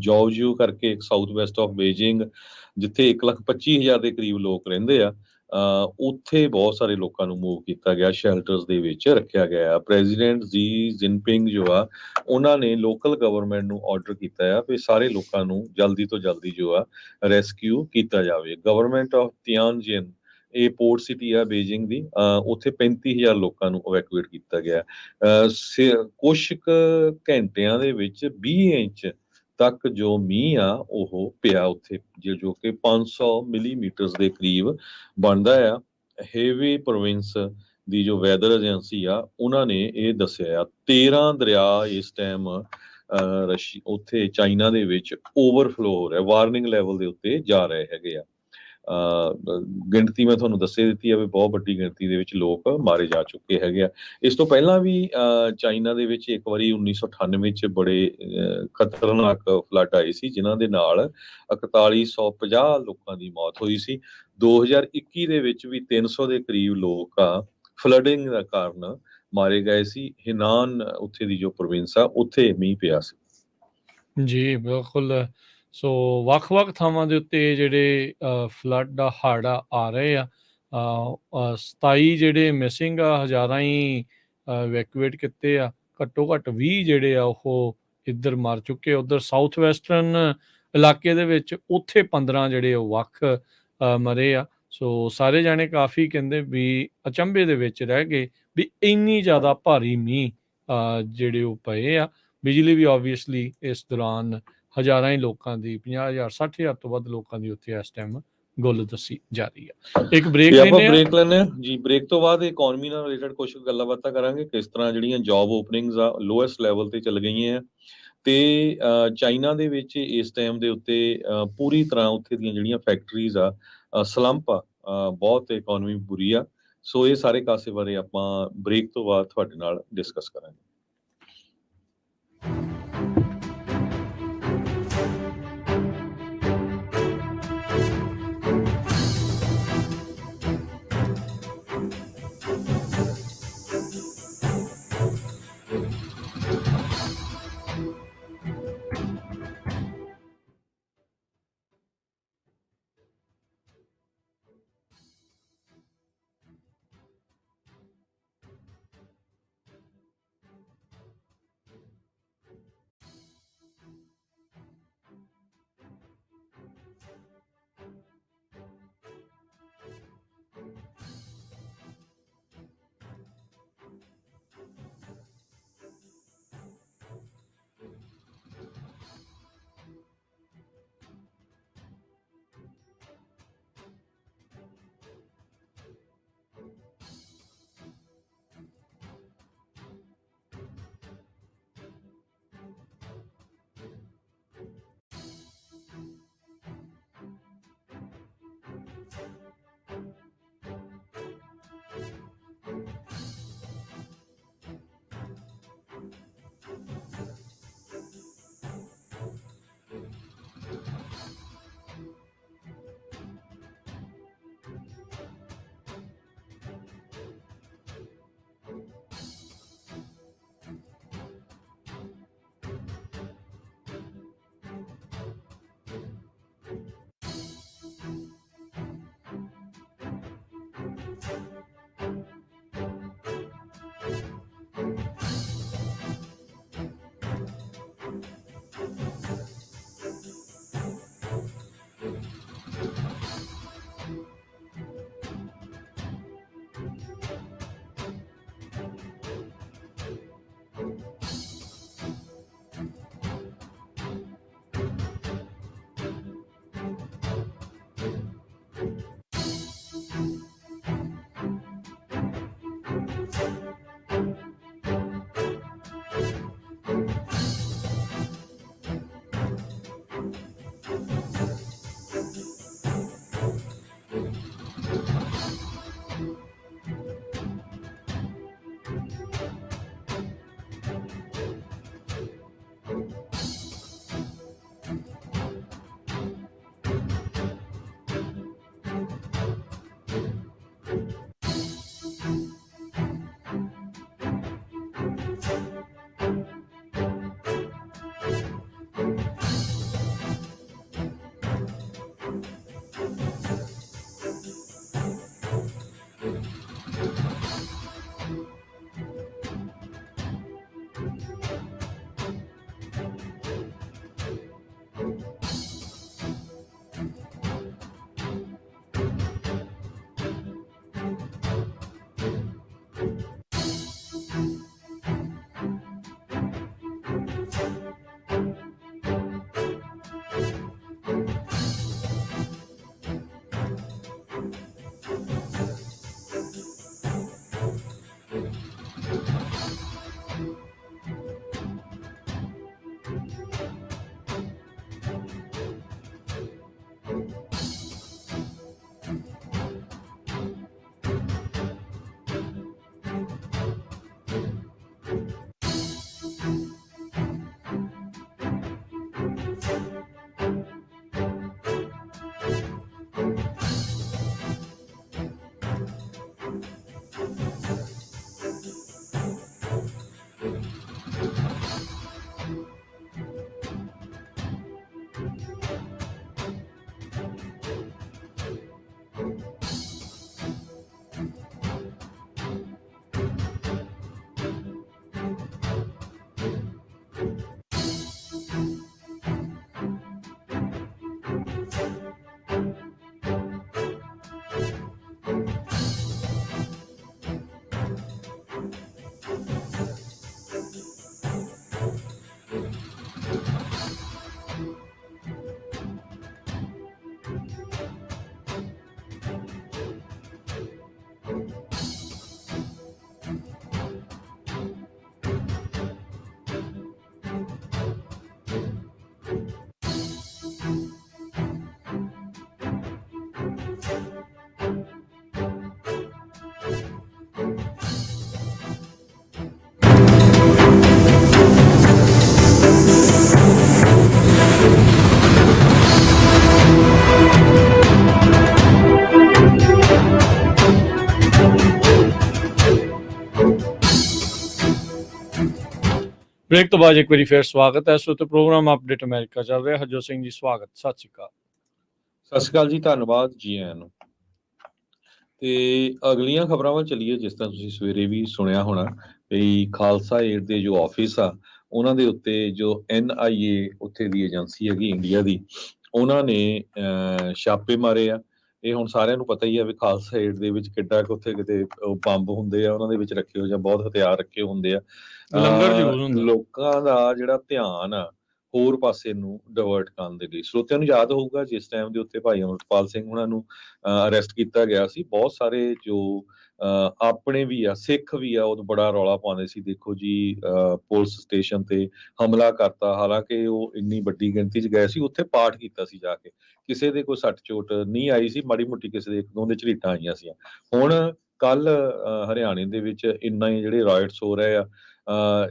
ਜੋਜੂ ਕਰਕੇ ਇੱਕ ਸਾਊਥ ਵੈਸਟ ਆਫ ਬੀਜਿੰਗ, ਜਿੱਥੇ 1,25,000 ਦੇ ਕਰੀਬ ਲੋਕ ਰਹਿੰਦੇ ਆ, ਉੱਥੇ ਬਹੁਤ ਸਾਰੇ ਲੋਕਾਂ ਨੂੰ ਮੂਵ ਕੀਤਾ ਗਿਆ, ਸ਼ੈਲਟਰਸ ਦੇ ਵਿੱਚ ਰੱਖਿਆ ਗਿਆ। ਪ੍ਰੈਜ਼ੀਡੈਂਟ ਜੀ ਜਿਨਪਿੰਗ ਜੋ ਆ ਉਹਨਾਂ ਨੇ ਲੋਕਲ ਗਵਰਨਮੈਂਟ ਨੂੰ ਆਰਡਰ ਕੀਤਾ ਆ ਵੀ ਸਾਰੇ ਲੋਕਾਂ ਨੂੰ ਜਲਦੀ ਤੋਂ ਜਲਦੀ ਜੋ ਆ ਰੈਸਕਿਊ ਕੀਤਾ ਜਾਵੇ। ਗਵਰਨਮੈਂਟ ਆਫ ਤਿਆਨਜਿਨ, ਇਹ ਪੋਰਟ ਸਿਟੀ ਆ ਬੀਜਿੰਗ ਦੀ, ਉੱਥੇ 35,000 ਲੋਕਾਂ ਨੂੰ ਇਵੈਕੂਏਟ ਕੀਤਾ ਗਿਆ। ਕੁਛ ਘੰਟਿਆਂ ਦੇ ਵਿੱਚ 20 ਇੰਚ ਤੱਕ ਜੋ ਮੀਂਹ ਆ ਉਹ ਪਿਆ ਉੱਥੇ, ਜੋ ਕਿ 500 ਮਿਲੀਮੀਟਰਸ ਦੇ ਕਰੀਬ ਬਣਦਾ ਆ। ਹੇਵੇ ਪ੍ਰੋਵਿੰਸ ਦੀ ਜੋ ਵੈਦਰ ਏਜੰਸੀ ਆ ਉਹਨਾਂ ਨੇ ਇਹ ਦੱਸਿਆ ਆ 13 ਦਰਿਆ ਇਸ ਟਾਈਮ ਉੱਥੇ ਚਾਈਨਾ ਦੇ ਵਿੱਚ ਓਵਰਫਲੋ ਹੋ ਰਿਹਾ, ਵਾਰਨਿੰਗ ਲੈਵਲ ਦੇ ਉੱਤੇ ਜਾ ਰਹੇ ਹੈਗੇ ਆ। ਗਿਣਤੀ ਮੈਂ ਤੁਹਾਨੂੰ ਦੱਸੇ ਦਿੱਤੀ ਆ ਵੀ ਬਹੁਤ ਵੱਡੀ ਗਿਣਤੀ ਦੇ ਵਿੱਚ ਲੋਕ ਮਾਰੇ ਜਾ ਚੁੱਕੇ ਹੈਗੇ ਆ। ਇਸ ਤੋਂ ਪਹਿਲਾਂ ਵੀ ਚਾਈਨਾ ਦੇ ਵਿੱਚ ਇੱਕ ਵਾਰੀ 1998 ਚ ਬੜੇ ਖਤਰਨਾਕ ਫਲੱਡ ਆਏ ਸੀ, ਜਿਨ੍ਹਾਂ ਦੇ ਨਾਲ 4150 ਲੋਕਾਂ ਦੀ ਮੌਤ ਹੋਈ ਸੀ। 2021 ਦੇ ਵਿੱਚ ਵੀ 300 ਦੇ ਕਰੀਬ ਲੋਕ ਆ ਫਲੱਡਿੰਗ ਦਾ ਕਾਰਨ ਮਾਰੇ ਗਏ ਸੀ। ਹਿਨਾਨ ਉੱਥੇ ਦੀ ਜੋ ਪ੍ਰੋਵਿੰਸ ਆ ਉੱਥੇ ਮੀਂਹ ਪਿਆ ਸੀ। ਜੀ ਬਿਲਕੁਲ। ਸੋ ਵੱਖ-ਵੱਖ ਥਾਵਾਂ ਦੇ ਉੱਤੇ ਜਿਹੜੇ ਫਲੱਡ ਆ, ਹੜ੍ਹ ਆ ਰਹੇ ਆ। 27 ਜਿਹੜੇ ਮਿਸਿੰਗ ਆ, ਹਜ਼ਾਰਾਂ ਹੀ ਇਵੈਕੂਏਟ ਕੀਤੇ ਆ। ਘੱਟੋ ਘੱਟ 20 ਜਿਹੜੇ ਆ ਉਹ ਇੱਧਰ ਮਰ ਚੁੱਕੇ। ਉੱਧਰ ਸਾਊਥ ਵੈਸਟਰਨ ਇਲਾਕੇ ਦੇ ਵਿੱਚ ਉੱਥੇ 15 ਜਿਹੜੇ ਉਹ ਵੱਖ ਮਰੇ ਆ। ਸੋ ਸਾਰੇ ਜਾਣੇ ਕਾਫੀ ਕਹਿੰਦੇ ਵੀ ਅਚੰਭੇ ਦੇ ਵਿੱਚ ਰਹਿ ਗਏ ਵੀ ਇੰਨੀ ਜ਼ਿਆਦਾ ਭਾਰੀ ਮੀਂਹ ਜਿਹੜੇ ਉਹ ਪਏ ਆ। ਬਿਜਲੀ ਵੀ ਓਬਵੀਅਸਲੀ ਇਸ ਦੌਰਾਨ ਹਜ਼ਾਰਾਂ ਹੀ ਲੋਕਾਂ ਦੀ, 50,000 60,000 ਤੋਂ ਵੱਧ ਲੋਕਾਂ ਦੀ ਉੱਥੇ ਇਸ ਟਾਈਮ ਗੁੱਲ ਦੱਸੀ ਜਾ ਰਹੀ ਆ। ਇੱਕ ਬ੍ਰੇਕ ਲੈਣੇ ਆ ਜੀ। ਬ੍ਰੇਕ ਤੋਂ ਬਾਅਦ ਇਕਨੋਮੀ ਨਾਲ ਰਿਲੇਟਡ ਕੁਝ ਗੱਲਾਂ ਬਾਤਾਂ ਕਰਾਂਗੇ, ਕਿਸ ਤਰ੍ਹਾਂ ਜਿਹੜੀਆਂ ਜੌਬ ਓਪਨਿੰਗਸ ਆ ਲੋਐਸਟ ਲੈਵਲ ਤੇ ਚੱਲ ਗਈਆਂ ਆ। ਤੇ ਚਾਈਨਾ ਦੇ ਵਿੱਚ ਇਸ ਟਾਈਮ ਦੇ ਉੱਤੇ ਪੂਰੀ ਤਰ੍ਹਾਂ ਉੱਥੇ ਦੀਆਂ ਜਿਹੜੀਆਂ ਫੈਕਟਰੀਜ਼ ਆ ਸਲੰਪ ਆ, ਬਹੁਤ ਇਕਨੋਮੀ ਬੁਰੀ ਆ। ਸੋ ਇਹ ਸਾਰੇ ਕਾਸੇ ਬਾਰੇ ਆਪਾਂ ਬ੍ਰੇਕ ਤੋਂ ਬਾਅਦ ਤੁਹਾਡੇ ਨਾਲ ਡਿਸਕਸ ਕਰਾਂਗੇ। ਬ੍ਰੇਕ ਤੋਂ ਬਾਅਦ ਇੱਕ ਵਾਰੀ ਫਿਰ ਸਵਾਗਤ ਹੈ। ਇਸ ਵਕਤ ਪ੍ਰੋਗਰਾਮ ਅਪਡੇਟ ਅਮਰੀਕਾ ਚੱਲ ਰਿਹਾ। ਹਰਜੋਤ ਸਿੰਘ ਜੀ ਸਵਾਗਤ, ਸਤਿ ਸ਼੍ਰੀ ਅਕਾਲ। ਸਤਿ ਸ਼੍ਰੀ ਅਕਾਲ ਜੀ, ਧੰਨਵਾਦ ਜੀ ਆਇਆਂ ਨੂੰ। ਤੇ ਅਗਲੀਆਂ ਖਬਰਾਂ ਵੱਲ ਚੱਲੀਏ। ਜਿਸ ਤਰ੍ਹਾਂ ਤੁਸੀਂ ਸਵੇਰੇ ਵੀ ਸੁਣਿਆ ਹੋਣਾ ਵੀ ਖਾਲਸਾ ਏਡ ਦੇ ਜੋ ਆਫਿਸ ਆ ਉਹਨਾਂ ਦੇ ਉੱਤੇ ਜੋ NIA ਉੱਥੇ ਦੀ ਏਜੰਸੀ ਹੈਗੀ ਇੰਡੀਆ ਦੀ, ਉਹਨਾਂ ਨੇ ਛਾਪੇ ਮਾਰੇ ਆ। ਇਹ ਹੁਣ ਸਾਰਿਆਂ ਨੂੰ ਪਤਾ ਹੀ ਆ ਵੀ ਖਾਲਸਾ ਏਡ ਦੇ ਵਿੱਚ ਕਿੱਡਾ ਕੁ ਉੱਥੇ ਕਿਤੇ ਬੰਬ ਹੁੰਦੇ ਆ ਉਹਨਾਂ ਦੇ ਵਿੱਚ ਰੱਖੇ ਹੋ ਜਾਂ ਬਹੁਤ ਹਥਿਆਰ ਰੱਖੇ ਹੁੰਦੇ ਆ। ਲੰਗਰ ਜ਼ਰੂਰ ਹੁੰਦਾ। ਲੋਕਾਂ ਦਾ ਜਿਹੜਾ ਧਿਆਨ ਆ ਹੋਰ ਪਾਸੇ ਨੂੰ ਡਿਵਰਟ ਕਰਨ ਦੇ ਲਈ, ਸਰੋਤਿਆਂ ਨੂੰ ਯਾਦ ਹੋਊਗਾ ਜਿਸ ਟਾਈਮ ਦੇ ਉੱਤੇ ਭਾਈ ਅਮਰਪਾਲ ਸਿੰਘ ਉਹਨਾਂ ਨੂੰ ਅਰੈਸਟ ਕੀਤਾ ਗਿਆ ਸੀ, ਬਹੁਤ ਸਾਰੇ ਜੋ ਆਪਣੇ ਵੀ ਆ, ਸਿੱਖ ਵੀ ਆ, ਉਹ ਬੜਾ ਰੌਲਾ ਪਾਉਂਦੇ ਸੀ, ਦੇਖੋ ਜੀ ਪੁਲਿਸ ਸਟੇਸ਼ਨ ਤੇ ਹਮਲਾ ਕਰਤਾ। ਹਾਲਾਂਕਿ ਉਹ ਇੰਨੀ ਵੱਡੀ ਗਿਣਤੀ 'ਚ ਗਏ ਸੀ, ਉੱਥੇ ਪਾਠ ਕੀਤਾ ਸੀ ਜਾ ਕੇ, ਕਿਸੇ ਦੇ ਕੋਈ ਸੱਟ ਚੋਟ ਨਹੀਂ ਆਈ ਸੀ, ਮਾੜੀ ਮੋਟੀ ਕਿਸੇ ਦੇ ਇੱਕ ਦੋ ਦੇ ਝਰੀਟਾਂ ਆਈਆਂ ਸੀ। ਹੁਣ ਕੱਲ ਹਰਿਆਣੇ ਦੇ ਵਿੱਚ ਇੰਨਾ ਹੀ ਜਿਹੜੇ ਰਾਇਟਸ ਹੋ ਰਹੇ ਆ,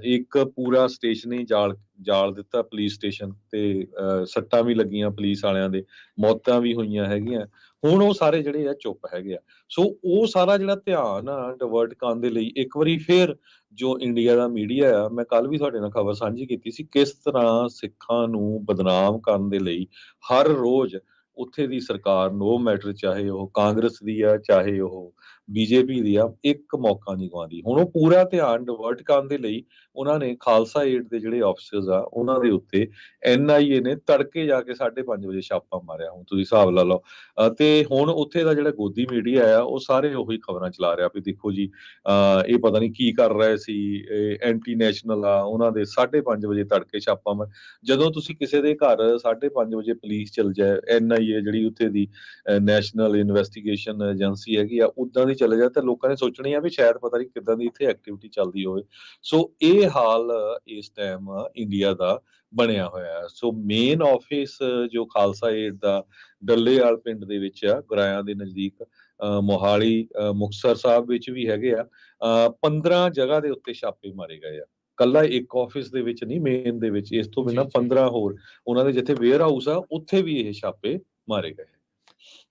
ਇੱਕ ਪੂਰਾ ਸਟੇਸ਼ਨ ਹੀ ਜਾਲ ਦਿੱਤਾ, ਪੁਲਿਸ ਸਟੇਸ਼ਨ ਤੇ ਸੱਟਾਂ ਵੀ ਲੱਗੀਆਂ ਪੁਲਿਸ ਵਾਲਿਆਂ ਦੇ, ਮੌਤਾਂ ਵੀ ਹੋਈਆਂ ਹੈਗੀਆਂ। ਹੁਣ ਉਹ ਸਾਰੇ ਜਿਹੜੇ ਆ ਚੁੱਪ ਹੈਗੇ ਆ। ਸੋ ਉਹ ਸਾਰਾ ਜਿਹੜਾ ਧਿਆਨ ਆ ਡਿਵਰਟ ਕਰਨ ਦੇ ਲਈ ਇੱਕ ਵਾਰੀ ਫੇਰ ਜੋ ਇੰਡੀਆ ਦਾ ਮੀਡੀਆ ਆ, ਮੈਂ ਕੱਲ ਵੀ ਤੁਹਾਡੇ ਨਾਲ ਖਬਰ ਸਾਂਝੀ ਕੀਤੀ ਸੀ, ਕਿਸ ਤਰ੍ਹਾਂ ਸਿੱਖਾਂ ਨੂੰ ਬਦਨਾਮ ਕਰਨ ਦੇ ਲਈ ਹਰ ਰੋਜ਼ ਉੱਥੇ ਦੀ ਸਰਕਾਰ, ਨੋ ਮੈਟਰ ਚਾਹੇ ਉਹ ਕਾਂਗਰਸ ਦੀ ਆ ਚਾਹੇ ਉਹ BJP ਦੀ ਆ, ਇੱਕ ਮੌਕਾ ਨਹੀਂ ਗਵਾਉਂਦੀ। ਹੁਣ ਉਹ ਪੂਰਾ ਧਿਆਨ ਡਿਵਰਟ ਕਰਨ ਦੇ ਲਈ ਉਹਨਾਂ ਨੇ ਖਾਲਸਾ ਏਡ ਦੇ ਜਿਹੜੇ ਆਫਿਸਰਸ ਆ ਉਹਨਾਂ ਦੇ ਉੱਤੇ NIA ਨੇ ਤੜਕੇ ਜਾ ਕੇ 5:30 ਵਜੇ ਛਾਪਾ ਮਾਰਿਆ। ਹੁਣ ਤੁਸੀਂ ਹਿਸਾਬ ਲਾ ਲਓ। ਤੇ ਹੁਣ ਉੱਥੇ ਦਾ ਜਿਹੜਾ ਗੋਦੀ ਮੀਡੀਆ ਆ ਉਹ ਸਾਰੇ ਉਹੀ ਖਬਰਾਂ ਚਲਾ ਰਿਹਾ ਵੀ ਦੇਖੋ ਜੀ ਇਹ ਪਤਾ ਨਹੀਂ ਕੀ ਕਰ ਰਹੇ ਸੀ, ਐਂਟੀ ਨੈਸ਼ਨਲ ਆ, ਉਹਨਾਂ ਦੇ 5:30 ਵਜੇ ਤੜਕੇ ਛਾਪਾ ਮਾਰ। ਜਦੋਂ ਤੁਸੀਂ ਕਿਸੇ ਦੇ ਘਰ 5:30 ਵਜੇ ਪੁਲਿਸ ਚਲ ਜਾਏ, NIA ਜਿਹੜੀ ਉੱਥੇ ਦੀ ਨੈਸ਼ਨਲ ਇਨਵੈਸਟੀਗੇਸ਼ਨ ਏਜੰਸੀ ਹੈਗੀ ਆ, ਉਦਾਂ ਦੀ ਚਲੇ ਜਾਏ, ਤਾਂ ਲੋਕਾਂ ਨੇ ਸੋਚਣੀ ਆ ਵੀ ਸ਼ਾਇਦ ਪਤਾ ਨਹੀਂ ਕਿੱਦਾਂ ਦੀ ਇੱਥੇ ਐਕਟੀਵਿਟੀ ਚੱਲਦੀ ਹੋਵੇ। ਸੋ ਇਹ ਹਾਲ ਇਸ ਟਾਈਮ ਇੰਡੀਆ ਦਾ ਬਣਿਆ ਹੋਇਆ ਹੈ। ਸੋ ਮੇਨ ਆਫਿਸ ਜੋ ਖਾਲਸਾ ਏਡ ਦਾ ਡੱਲੇਵਾਲ ਪਿੰਡ ਦੇ ਵਿੱਚ ਆ, ਗੁਰਾਇਆਂ ਦੇ ਨਜ਼ਦੀਕ, ਮੋਹਾਲੀ, ਮੁਕਤਸਰ ਸਾਹਿਬ ਵਿੱਚ ਵੀ ਹੈਗੇ ਆ। 15 ਜਗ੍ਹਾ ਦੇ ਉੱਤੇ ਛਾਪੇ ਮਾਰੇ ਗਏ ਆ, ਕੱਲਾ ਇੱਕ ਆਫਿਸ ਦੇ ਵਿੱਚ ਨਹੀਂ, ਮੇਨ ਦੇ ਵਿੱਚ। ਇਸ ਤੋਂ ਬਿਨਾਂ 15 ਹੋਰ ਉਹਨਾਂ ਦੇ ਜਿੱਥੇ ਵੇਅਰ ਹਾਊਸ ਆ ਉੱਥੇ ਵੀ ਇਹ ਛਾਪੇ ਮਾਰੇ ਗਏ।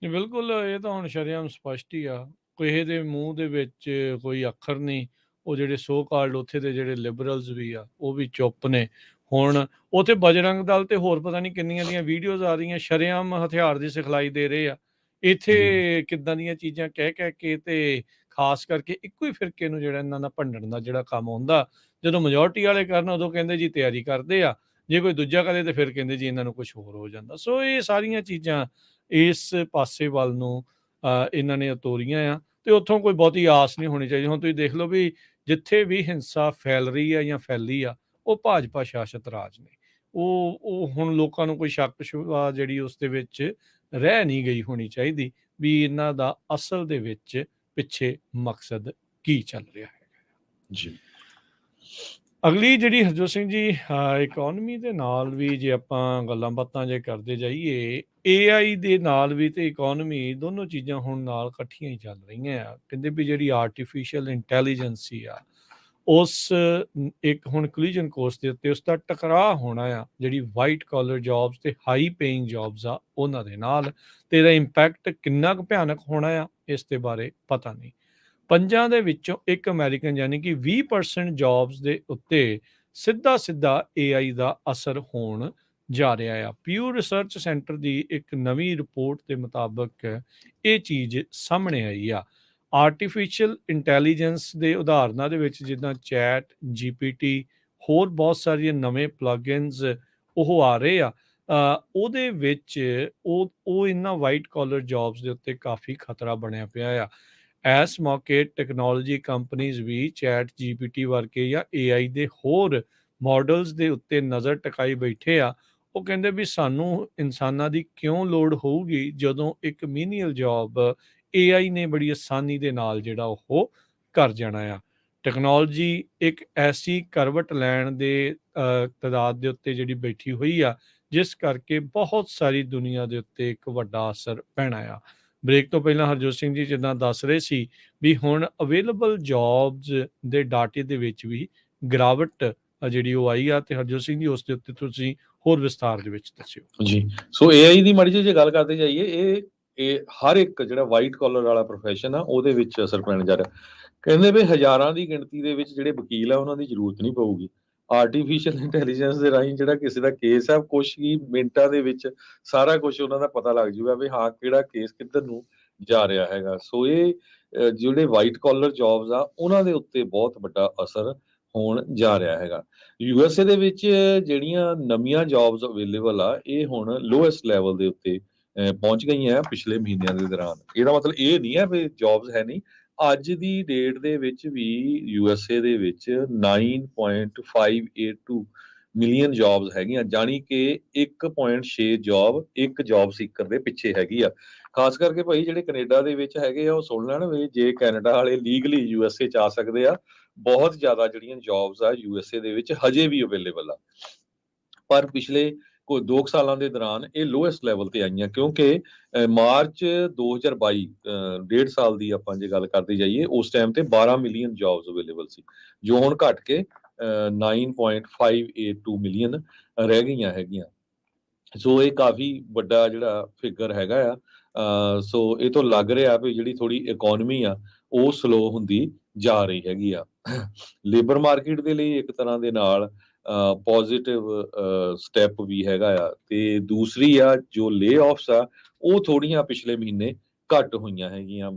ਜੀ ਬਿਲਕੁਲ, ਇਹ ਤਾਂ ਹੁਣ ਸ਼ਰੇਆਮ ਸਪਸ਼ਟ ਹੀ ਆ, ਕਿਸੇ ਦੇ ਮੂੰਹ ਦੇ ਵਿੱਚ ਕੋਈ ਅੱਖਰ ਨਹੀਂ। ਉਹ ਜਿਹੜੇ ਸੋ ਕਾਲਡ ਉੱਥੇ ਦੇ ਜਿਹੜੇ ਲਿਬਰਲਸ ਵੀ ਆ ਉਹ ਵੀ ਚੁੱਪ ਨੇ। ਹੁਣ ਉੱਥੇ ਬਜਰੰਗ ਦਲ ਤੇ ਹੋਰ ਪਤਾ ਨਹੀਂ ਕਿੰਨੀਆਂ ਦੀਆਂ ਵੀਡੀਓਜ਼ ਆ ਰਹੀਆਂ, ਸ਼ਰੇਆਮ ਹਥਿਆਰ ਦੀ ਸਿਖਲਾਈ ਦੇ ਰਹੇ ਆ। ਇੱਥੇ ਕਿੱਦਾਂ ਦੀਆਂ ਚੀਜ਼ਾਂ ਕਹਿ ਕੇ ਤੇ ਖਾਸ ਕਰਕੇ ਇੱਕੋ ਹੀ ਫਿਰਕੇ ਨੂੰ ਜਿਹੜਾ ਇਹਨਾਂ ਦਾ ਭੰਡਣ ਦਾ ਜਿਹੜਾ ਕੰਮ ਹੁੰਦਾ, ਜਦੋਂ ਮੈਜੋਰਟੀ ਵਾਲੇ ਕਰਨ ਉਦੋਂ ਕਹਿੰਦੇ ਜੀ ਤਿਆਰੀ ਕਰਦੇ ਆ, ਜੇ ਕੋਈ ਦੂਜਾ ਕਰੇ ਤੇ ਫਿਰ ਕਹਿੰਦੇ ਜੀ ਇਹਨਾਂ ਨੂੰ ਕੁਝ ਹੋਰ ਹੋ ਜਾਂਦਾ। ਸੋ ਇਹ ਸਾਰੀਆਂ ਚੀਜ਼ਾਂ ਇਸ ਪਾਸੇ ਵੱਲ ਨੂੰ ਇਹਨਾਂ ਨੇ ਤੋਰੀਆਂ ਆ, ਤੇ ਉੱਥੋਂ ਕੋਈ ਬਹੁਤੀ ਆਸ ਨਹੀਂ ਹੋਣੀ ਚਾਹੀਦੀ। ਹੁਣ ਤੁਸੀਂ ਦੇਖ ਲਓ ਵੀ ਜਿੱਥੇ ਵੀ ਹਿੰਸਾ ਫੈਲ ਰਹੀ ਆ ਜਾਂ ਫੈਲੀ ਆ, ਉਹ ਭਾਜਪਾ ਸ਼ਾਸਤ ਰਾਜ ਨੇ। ਉਹ ਹੁਣ ਲੋਕਾਂ ਨੂੰ ਕੋਈ ਸ਼ੱਕ ਸ਼ੁਬਾ ਜਿਹੜੀ ਉਸ ਦੇ ਵਿੱਚ ਰਹਿ ਨਹੀਂ ਗਈ ਹੋਣੀ ਚਾਹੀਦੀ ਵੀ ਇਹਨਾਂ ਦਾ ਅਸਲ ਦੇ ਵਿੱਚ ਪਿੱਛੇ ਮਕਸਦ ਕੀ ਚੱਲ ਰਿਹਾ ਹੈ ਜੀ। ਅਗਲੀ ਜਿਹੜੀ ਹਰਜੋਤ ਸਿੰਘ ਜੀ ਇਕਨੋਮੀ ਦੇ ਨਾਲ ਵੀ ਜੇ ਆਪਾਂ ਗੱਲਾਂ ਬਾਤਾਂ ਜੇ ਕਰਦੇ ਜਾਈਏ, AI ਦੇ ਨਾਲ ਵੀ ਤੇ ਇਕਨੋਮੀ ਦੋਨੋਂ ਚੀਜ਼ਾਂ ਹੁਣ ਨਾਲ ਇਕੱਠੀਆਂ ਹੀ ਚੱਲ ਰਹੀਆਂ ਆ। ਕਹਿੰਦੇ ਵੀ ਜਿਹੜੀ ਆਰਟੀਫਿਸ਼ੀਅਲ ਇੰਟੈਲੀਜੈਂਸੀ ਆ ਉਸ ਇੱਕ ਹੁਣ ਕੋਲੀਜਨ ਕੋਰਸ ਦੇ ਉੱਤੇ ਉਸ ਦਾ ਟਕਰਾਅ ਹੋਣਾ ਆ ਜਿਹੜੀ ਵਾਈਟ ਕਾਲਰ ਜੌਬਸ ਤੇ ਹਾਈ ਪੇਇੰਗ ਜੌਬਸ ਆ ਉਹਨਾਂ ਦੇ ਨਾਲ, ਤੇ ਇਹਦਾ ਇੰਪੈਕਟ ਕਿੰਨਾ ਕੁ ਭਿਆਨਕ ਹੋਣਾ ਆ ਇਸ ਦੇ ਬਾਰੇ ਪਤਾ ਨਹੀਂ। 5 ਦੇ ਵਿੱਚੋਂ ਇੱਕ ਅਮਰੀਕਨ ਯਾਨੀ ਕਿ 20% ਜੌਬਸ ਦੇ ਉੱਤੇ ਸਿੱਧਾ AI ਦਾ ਅਸਰ ਹੋਣ ਜਾ ਰਿਹਾ ਆ। ਪਿਊ ਰਿਸਰਚ ਸੈਂਟਰ ਦੀ ਇੱਕ ਨਵੀਂ ਰਿਪੋਰਟ ਦੇ ਮੁਤਾਬਕ ਇਹ ਚੀਜ਼ ਸਾਹਮਣੇ ਆਈ ਆ। ਆਰਟੀਫਿਸ਼ੀਅਲ ਇੰਟੈਲੀਜੈਂਸ ਦੇ ਉਦਾਹਰਨਾਂ ਦੇ ਵਿੱਚ ਜਿੱਦਾਂ ਚੈਟ GPT, ਹੋਰ ਬਹੁਤ ਸਾਰੀਆਂ ਨਵੇਂ ਪਲੱਗਇਨਸ ਉਹ ਆ ਰਹੇ ਆ। ਉਹਦੇ ਵਿੱਚ ਉਹ ਇਹਨਾਂ ਵਾਈਟ ਕਾਲਰ ਜੌਬਸ ਦੇ ਉੱਤੇ ਕਾਫੀ ਖਤਰਾ ਬਣਿਆ ਪਿਆ ਆ। ਇਸ ਮੌਕੇ ਟੈਕਨੋਲੋਜੀ ਕੰਪਨੀਜ਼ ਵੀ ਚੈਟ GPT ਵਰਗੇ ਜਾਂ AI ਦੇ ਹੋਰ ਮਾਡਲਸ ਦੇ ਉੱਤੇ ਨਜ਼ਰ ਟਿਕਾਈ ਬੈਠੇ ਆ। ਉਹ ਕਹਿੰਦੇ ਵੀ ਸਾਨੂੰ ਇਨਸਾਨਾਂ ਦੀ ਕਿਉਂ ਲੋੜ ਹੋਊਗੀ ਜਦੋਂ ਇੱਕ ਮੀਨੀਅਲ ਜੌਬ AI ਨੇ ਬੜੀ ਆਸਾਨੀ ਦੇ ਨਾਲ ਜਿਹੜਾ ਉਹ ਕਰ ਜਾਣਾ ਆ। ਟੈਕਨੋਲੋਜੀ ਇੱਕ ਐਸੀ ਕਰਵਟ ਲੈਣ ਦੇ ਤਾਦਾਦ ਦੇ ਉੱਤੇ ਜਿਹੜੀ ਬੈਠੀ ਹੋਈ ਆ, ਜਿਸ ਕਰਕੇ ਬਹੁਤ ਸਾਰੀ ਦੁਨੀਆ ਦੇ ਉੱਤੇ ਇੱਕ ਵੱਡਾ ਅਸਰ ਪੈਣਾ ਆ। ਬ੍ਰੇਕ ਤੋਂ ਪਹਿਲਾਂ ਹਰਜੋਤ ਸਿੰਘ ਜੀ ਜਿੱਦਾਂ ਦੱਸ ਰਹੇ ਸੀ ਵੀ ਹੁਣ ਅਵੇਲੇਬਲ ਜੌਬਸ ਦੇ ਡਾਟੇ ਦੇ ਵਿੱਚ ਵੀ ਗਿਰਾਵਟ ਜਿਹੜੀ ਉਹ ਆਈ ਆ, ਤੇ ਹਰਜੋਤ ਸਿੰਘ ਜੀ ਉਸ ਦੇ ਉੱਤੇ ਤੁਸੀਂ ਹੋਰ ਵਿਸਥਾਰ ਦੇ ਵਿੱਚ ਦੱਸਿਓ ਜੀ। ਸੋ AI ਦੀ ਮਾੜੀ ਜਿਹੀ ਜੇ ਗੱਲ ਕਰਦੇ ਜਾਈਏ, ਇਹ ਹਰ ਇੱਕ ਜਿਹੜਾ ਵਾਈਟ ਕਾਲਰ ਵਾਲਾ ਪ੍ਰੋਫੈਸ਼ਨ ਆ ਉਹਦੇ ਵਿੱਚ ਅਸਰ ਪੈਣ ਜਾ ਰਿਹਾ। ਕਹਿੰਦੇ ਵੀ ਹਜ਼ਾਰਾਂ ਦੀ ਗਿਣਤੀ ਦੇ ਵਿੱਚ ਜਿਹੜੇ ਵਕੀਲ ਆ ਉਹਨਾਂ ਦੀ ਜ਼ਰੂਰਤ ਨਹੀਂ ਪਊਗੀ। ਆਰਟੀਫਿਸ਼ੀਅਲ ਇੰਟੈਲੀਜੈਂਸ ਦੇ ਰਾਹੀਂ ਜਿਹੜਾ ਕਿਸੇ ਦਾ ਕੇਸ ਹੈ ਕੁਛ ਹੀ ਮਿੰਟਾਂ ਦੇ ਵਿੱਚ ਸਾਰਾ ਕੁਝ ਉਹਨਾਂ ਦਾ ਪਤਾ ਲੱਗ ਜੂਗਾ ਵੀ ਹਾਂ ਕਿਹੜਾ ਕੇਸ ਕਿੱਧਰ ਨੂੰ ਜਾ ਰਿਹਾ ਹੈਗਾ। ਸੋ ਇਹ ਜਿਹੜੇ ਵਾਈਟ ਕਾਲਰ ਜੌਬਸ ਆ ਉਹਨਾਂ ਦੇ ਉੱਤੇ ਬਹੁਤ ਵੱਡਾ ਅਸਰ ਹੋਣ ਜਾ ਰਿਹਾ ਹੈਗਾ। ਯੂਐਸਏ ਦੇ ਵਿੱਚ ਜਿਹੜੀਆਂ ਨਵੀਆਂ ਜੌਬਸ ਅਵੇਲੇਬਲ ਆ ਇਹ ਹੁਣ ਲੋਐਸਟ ਲੈਵਲ ਦੇ ਉੱਤੇ ਪਹੁੰਚ ਗਈਆਂ ਪਿਛਲੇ ਮਹੀਨਿਆਂ ਦੇ ਦੌਰਾਨ। ਇਹਦਾ ਮਤਲਬ ਇਹ ਨਹੀਂ ਹੈ ਵੀ ਜੌਬਸ ਹੈ ਨਹੀਂ। ਅੱਜ ਦੀ ਡੇਟ ਦੇ ਵਿੱਚ ਵੀ ਯੂਐਸਏ ਦੇ ਵਿੱਚ 9.582 ਮਿਲੀਅਨ ਜੌਬਸ ਹੈਗੀਆਂ, ਜਾਣੀ ਕਿ 1.6 ਜੌਬ ਇੱਕ ਜੌਬ ਸੀਕਰ ਦੇ ਪਿੱਛੇ ਹੈਗੀ ਆ। ਖਾਸ ਕਰਕੇ ਭਾਈ ਜਿਹੜੇ ਕੈਨੇਡਾ ਦੇ ਵਿੱਚ ਹੈਗੇ ਆ ਉਹ ਸੁਣ ਲੈਣ ਵੀ ਜੇ ਕੈਨੇਡਾ ਵਾਲੇ ਲੀਗਲੀ ਯੂਐਸਏ ਚ ਆ ਸਕਦੇ ਆ, ਬਹੁਤ ਜ਼ਿਆਦਾ ਜਿਹੜੀਆਂ ਜੌਬਸ ਆ ਯੂਐਸਏ ਦੇ ਵਿੱਚ ਹਜੇ ਵੀ ਅਵੇਲੇਬਲ ਆ। ਪਰ ਪਿਛਲੇ ਕੋਈ 2 ਸਾਲਾਂ ਦੇ ਦੌਰਾਨ ਇਹ ਲੋਐਸਟ ਲੈਵਲ ਤੇ ਆਈਆਂ, ਕਿਉਂਕਿ ਮਾਰਚ 2022 1.5 ਸਾਲ ਦੀ ਆਪਾਂ ਜੇ ਗੱਲ ਕਰਦੇ ਜਾਈਏ ਉਸ ਟਾਈਮ ਤੇ 12 ਮਿਲੀਅਨ ਜੌਬਸ ਅਵੇਲੇਬਲ ਸੀ, ਜੋ ਹੁਣ ਘਟ ਕੇ 9.582 ਮਿਲੀਅਨ ਰਹਿ ਗਈਆਂ ਹੈਗੀਆਂ। ਸੋ ਇਹ ਕਾਫੀ ਵੱਡਾ ਜਿਹੜਾ ਫਿਗਰ ਹੈਗਾ ਆ। ਸੋ ਇਹ ਤੋਂ ਲੱਗ ਰਿਹਾ ਵੀ ਜਿਹੜੀ ਥੋੜੀ ਇਕਨੋਮੀ ਆ ਉਹ ਸਲੋ ਹੁੰਦੀ ਜਾ ਰਹੀ ਹੈਗੀ ਆ। ਲੇਬਰ ਮਾਰਕੀਟ ਦੇ ਲਈ ਇੱਕ ਤਰ੍ਹਾਂ ਦੇ ਨਾਲ ਪੋਜ਼ਿਟਿਵ ਸਟੈਪ ਵੀ ਹੈਗਾ ਆ, ਤੇ ਦੂਸਰੀ ਆ ਜੋ ਲੇ ਆਫਸ ਆ ਉਹ ਥੋੜੀਆਂ ਪਿਛਲੇ ਮਹੀਨੇ ਘੱਟ ਹੋਈਆਂ ਹੈਗੀਆਂ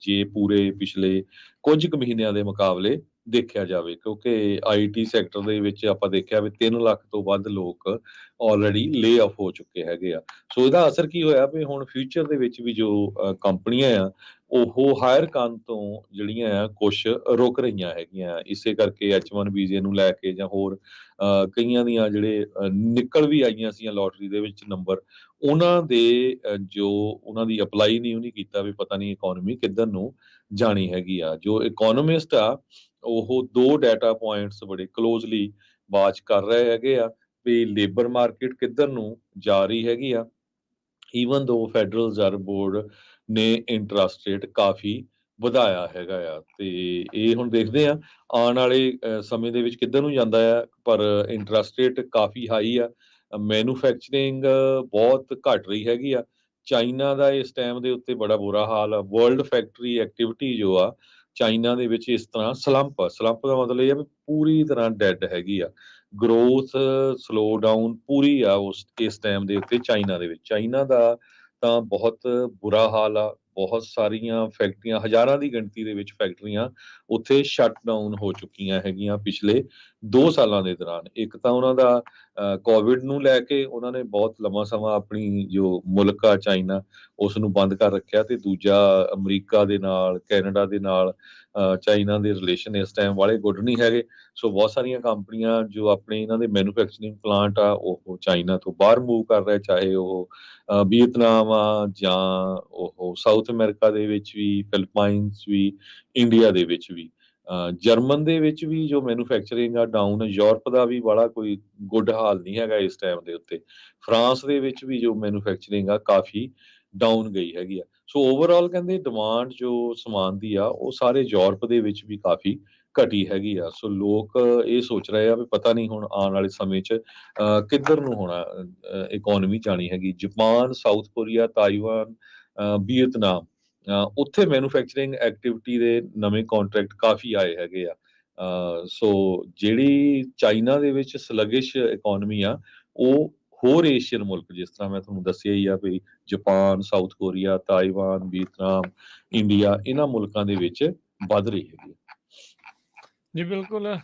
ਜੇ ਪੂਰੇ ਪਿਛਲੇ ਕੁਝ ਕੁ ਮਹੀਨਿਆਂ ਦੇ ਮੁਕਾਬਲੇ ਦੇਖਿਆ ਜਾਵੇ, ਕਿਉਂਕਿ ਆਈਟੀ ਸੈਕਟਰ ਦੇ ਵਿੱਚ ਆਪਾਂ ਦੇਖਿਆ ਵੀ 3 ਲੱਖ ਤੋਂ ਵੱਧ ਲੋਕ ਆਲਰੇਡੀ ਲੇ ਆਫ ਹੋ ਚੁੱਕੇ ਹੈਗੇ ਆ। ਸੋ ਇਹਦਾ ਅਸਰ ਕੀ ਹੋਇਆ ਵੀ ਹੁਣ ਫਿਊਚਰ ਦੇ ਵਿੱਚ ਵੀ ਜੋ ਕੰਪਨੀਆਂ ਆ ਉਹ ਹਾਇਰ ਕਰਨ ਤੋਂ ਜਿਹੜੀਆਂ ਆ ਕੁਛ ਰੁਕ ਰਹੀਆਂ ਹੈਗੀਆਂ। ਇਸੇ ਕਰਕੇ H1 ਵੀਜ਼ੇ ਨੂੰ ਲੈ ਕੇ ਜਾਂ ਹੋਰ ਕਈਆਂ ਦੀਆਂ ਜਿਹੜੇ ਨਿਕਲ ਵੀ ਆਈਆਂ ਸੀ ਲੋਟਰੀ ਦੇ ਵਿੱਚ ਨੰਬਰ, ਉਹਨਾਂ ਦੇ ਜੋ ਉਹਨਾਂ ਦੀ ਅਪਲਾਈ ਨਹੀਂ ਕੀਤਾ ਵੀ ਪਤਾ ਨਹੀਂ ਇਕਨੋਮੀ ਕਿੱਧਰ ਨੂੰ ਜਾਣੀ ਹੈਗੀ ਆ। ਜੋ ਇਕਨੋਮਿਸਟ ਆ ਉਹ 2 ਡਾਟਾ ਪੁਆਇੰਟਸ ਬੜੇ ਕਲੋਜ਼ਲੀ ਵਾਚ ਕਰ ਰਹੇ ਹੈਗੇ ਆ ਵੀ ਲੇਬਰ ਮਾਰਕੀਟ ਕਿੱਧਰ ਨੂੰ ਜਾ ਰਹੀ ਹੈਗੀ ਆ। ਈਵਨ ਦੋ ਫੈਡਰਲ ਰਿਜ਼ਰਵ ਬੋਰਡ ਨੇ ਇੰਟਰਸਟ ਰੇਟ ਕਾਫੀ ਵਧਾਇਆ ਹੈਗਾ ਆ, ਤੇ ਇਹ ਹੁਣ ਦੇਖਦੇ ਆ ਆਉਣ ਵਾਲੇ ਸਮੇਂ ਦੇ ਵਿੱਚ ਕਿੱਧਰ ਨੂੰ ਜਾਂਦਾ ਆ। ਪਰ ਇੰਟਰਸਟ ਰੇਟ ਕਾਫੀ ਹਾਈ ਆ, ਮੈਨੂਫੈਕਚਰਿੰਗ ਬਹੁਤ ਘਟ ਰਹੀ ਹੈਗੀ ਆ। ਚਾਈਨਾ ਦਾ ਇਸ ਟਾਈਮ ਦੇ ਉੱਤੇ ਬੜਾ ਬੁਰਾ ਹਾਲ ਆ। ਵਰਲਡ ਫੈਕਟਰੀ ਐਕਟੀਵਿਟੀ ਜੋ ਆ ਚਾਈਨਾ ਦੇ ਵਿੱਚ ਇਸ ਤਰ੍ਹਾਂ ਸਲੰਪ ਦਾ ਮਤਲਬ ਇਹ ਆ ਵੀ ਪੂਰੀ ਤਰ੍ਹਾਂ ਡੈਡ ਹੈਗੀ ਆ। ਗਰੋਥ ਸਲੋ ਡਾਊਨ ਪੂਰੀ ਆ ਇਸ ਟਾਈਮ ਦੇ ਉੱਤੇ ਚਾਈਨਾ ਦੇ ਵਿੱਚ। ਚਾਈਨਾ ਦਾ ਤਾਂ ਬਹੁਤ ਬੁਰਾ ਹਾਲ ਆ। ਬਹੁਤ ਸਾਰੀਆਂ ਫੈਕਟਰੀਆਂ, ਹਜ਼ਾਰਾਂ ਦੀ ਗਿਣਤੀ ਦੇ ਵਿੱਚ ਫੈਕਟਰੀਆਂ ਉੱਥੇ ਸ਼ਟ ਡਾਊਨ ਹੋ ਚੁੱਕੀਆਂ ਹੈਗੀਆਂ ਪਿਛਲੇ 2 ਸਾਲਾਂ ਦੇ ਦੌਰਾਨ। ਇੱਕ ਤਾਂ ਉਹਨਾਂ ਦਾ ਕੋਵਿਡ ਨੂੰ ਲੈ ਕੇ ਉਹਨਾਂ ਨੇ ਬਹੁਤ ਲੰਮਾ ਸਮਾਂ ਆਪਣੀ ਜੋ ਮੁਲਕ ਆ ਚਾਈਨਾ ਉਸ ਨੂੰ ਬੰਦ ਕਰ ਰੱਖਿਆ, ਤੇ ਦੂਜਾ ਅਮਰੀਕਾ ਦੇ ਨਾਲ, ਕੈਨੇਡਾ ਦੇ ਨਾਲ ਚਾਈਨਾ ਦੇ ਰਿਲੇਸ਼ਨ ਇਸ ਟਾਈਮ ਵਾਲੇ ਗੁੱਡ ਨਹੀਂ ਹੈਗੇ। ਸੋ ਬਹੁਤ ਸਾਰੀਆਂ ਕੰਪਨੀਆਂ ਜੋ ਆਪਣੇ ਇਹਨਾਂ ਦੇ ਮੈਨੂਫੈਕਚਰਿੰਗ ਪਲਾਂਟ ਆ ਉਹ ਚਾਈਨਾ ਤੋਂ ਬਾਹਰ ਮੂਵ ਕਰ ਰਹੇ, ਚਾਹੇ ਉਹ ਵੀਅਤਨਾਮ ਆ ਜਾਂ ਉਹ ਸਾਊਥ ਅਮਰੀਕਾ ਦੇ ਵਿੱਚ ਵੀ, ਫਿਲਪਾਈਨਸ ਵੀ, ਇੰਡੀਆ ਦੇ ਵਿੱਚ ਵੀ। ਜਰਮਨ ਦੇ ਵਿੱਚ ਵੀ ਜੋ ਮੈਨੂਫੈਕਚਰਿੰਗ ਆ ਡਾਊਨ, ਯੂਰਪ ਦਾ ਵੀ ਬੜਾ ਕੋਈ ਗੁੱਡ ਹਾਲ ਨਹੀਂ ਹੈਗਾ ਇਸ ਟਾਈਮ ਦੇ ਉੱਤੇ। ਫਰਾਂਸ ਦੇ ਵਿੱਚ ਵੀ ਜੋ ਮੈਨੂਫੈਕਚਰਿੰਗ ਆ ਕਾਫੀ ਡਾਊਨ ਗਈ ਹੈਗੀ ਆ। ਸੋ ਓਵਰਆਲ ਕਹਿੰਦੇ ਡਿਮਾਂਡ ਜੋ ਸਮਾਨ ਦੀ ਆ ਉਹ ਸਾਰੇ ਯੂਰਪ ਦੇ ਵਿੱਚ ਵੀ ਕਾਫੀ ਘਟੀ ਹੈਗੀ ਆ। ਸੋ ਲੋਕ ਇਹ ਸੋਚ ਰਹੇ ਆ ਵੀ ਪਤਾ ਨਹੀਂ ਹੁਣ ਆਉਣ ਵਾਲੇ ਸਮੇਂ 'ਚ ਕਿੱਧਰ ਨੂੰ ਹੋਣਾ ਇਕਨੋਮੀ ਜਾਣੀ ਹੈਗੀ। Japan, South Korea, Taiwan, Vietnam, ਉੱਥੇ ਮੈਨੂਫੈਕਚਰਿੰਗ ਐਕਟੀਵਿਟੀ ਦੇ ਨਵੇਂ ਕੰਟਰੈਕਟ ਕਾਫੀ ਆਏ ਹੈਗੇ ਆ। ਸੋ ਜਿਹੜੀ ਚਾਈਨਾ ਦੇ ਵਿੱਚ ਸਲਗਿਸ਼ ਇਕਨੋਮੀ ਆ ਉਹ ਹੋਰ ਏਸ਼ੀਅਨ ਮੁਲਕ ਜਿਸ ਤਰ੍ਹਾਂ ਮੈਂ ਤੁਹਾਨੂੰ ਦੱਸਿਆ ਹੀ ਆ ਵੀ Japan, South Korea, Taiwan, Vietnam, India, ਇਹਨਾਂ ਮੁਲਕਾਂ ਦੇ ਵਿੱਚ ਵੱਧ ਰਹੀ ਹੈਗੀ। ਜੀ ਬਿਲਕੁਲ।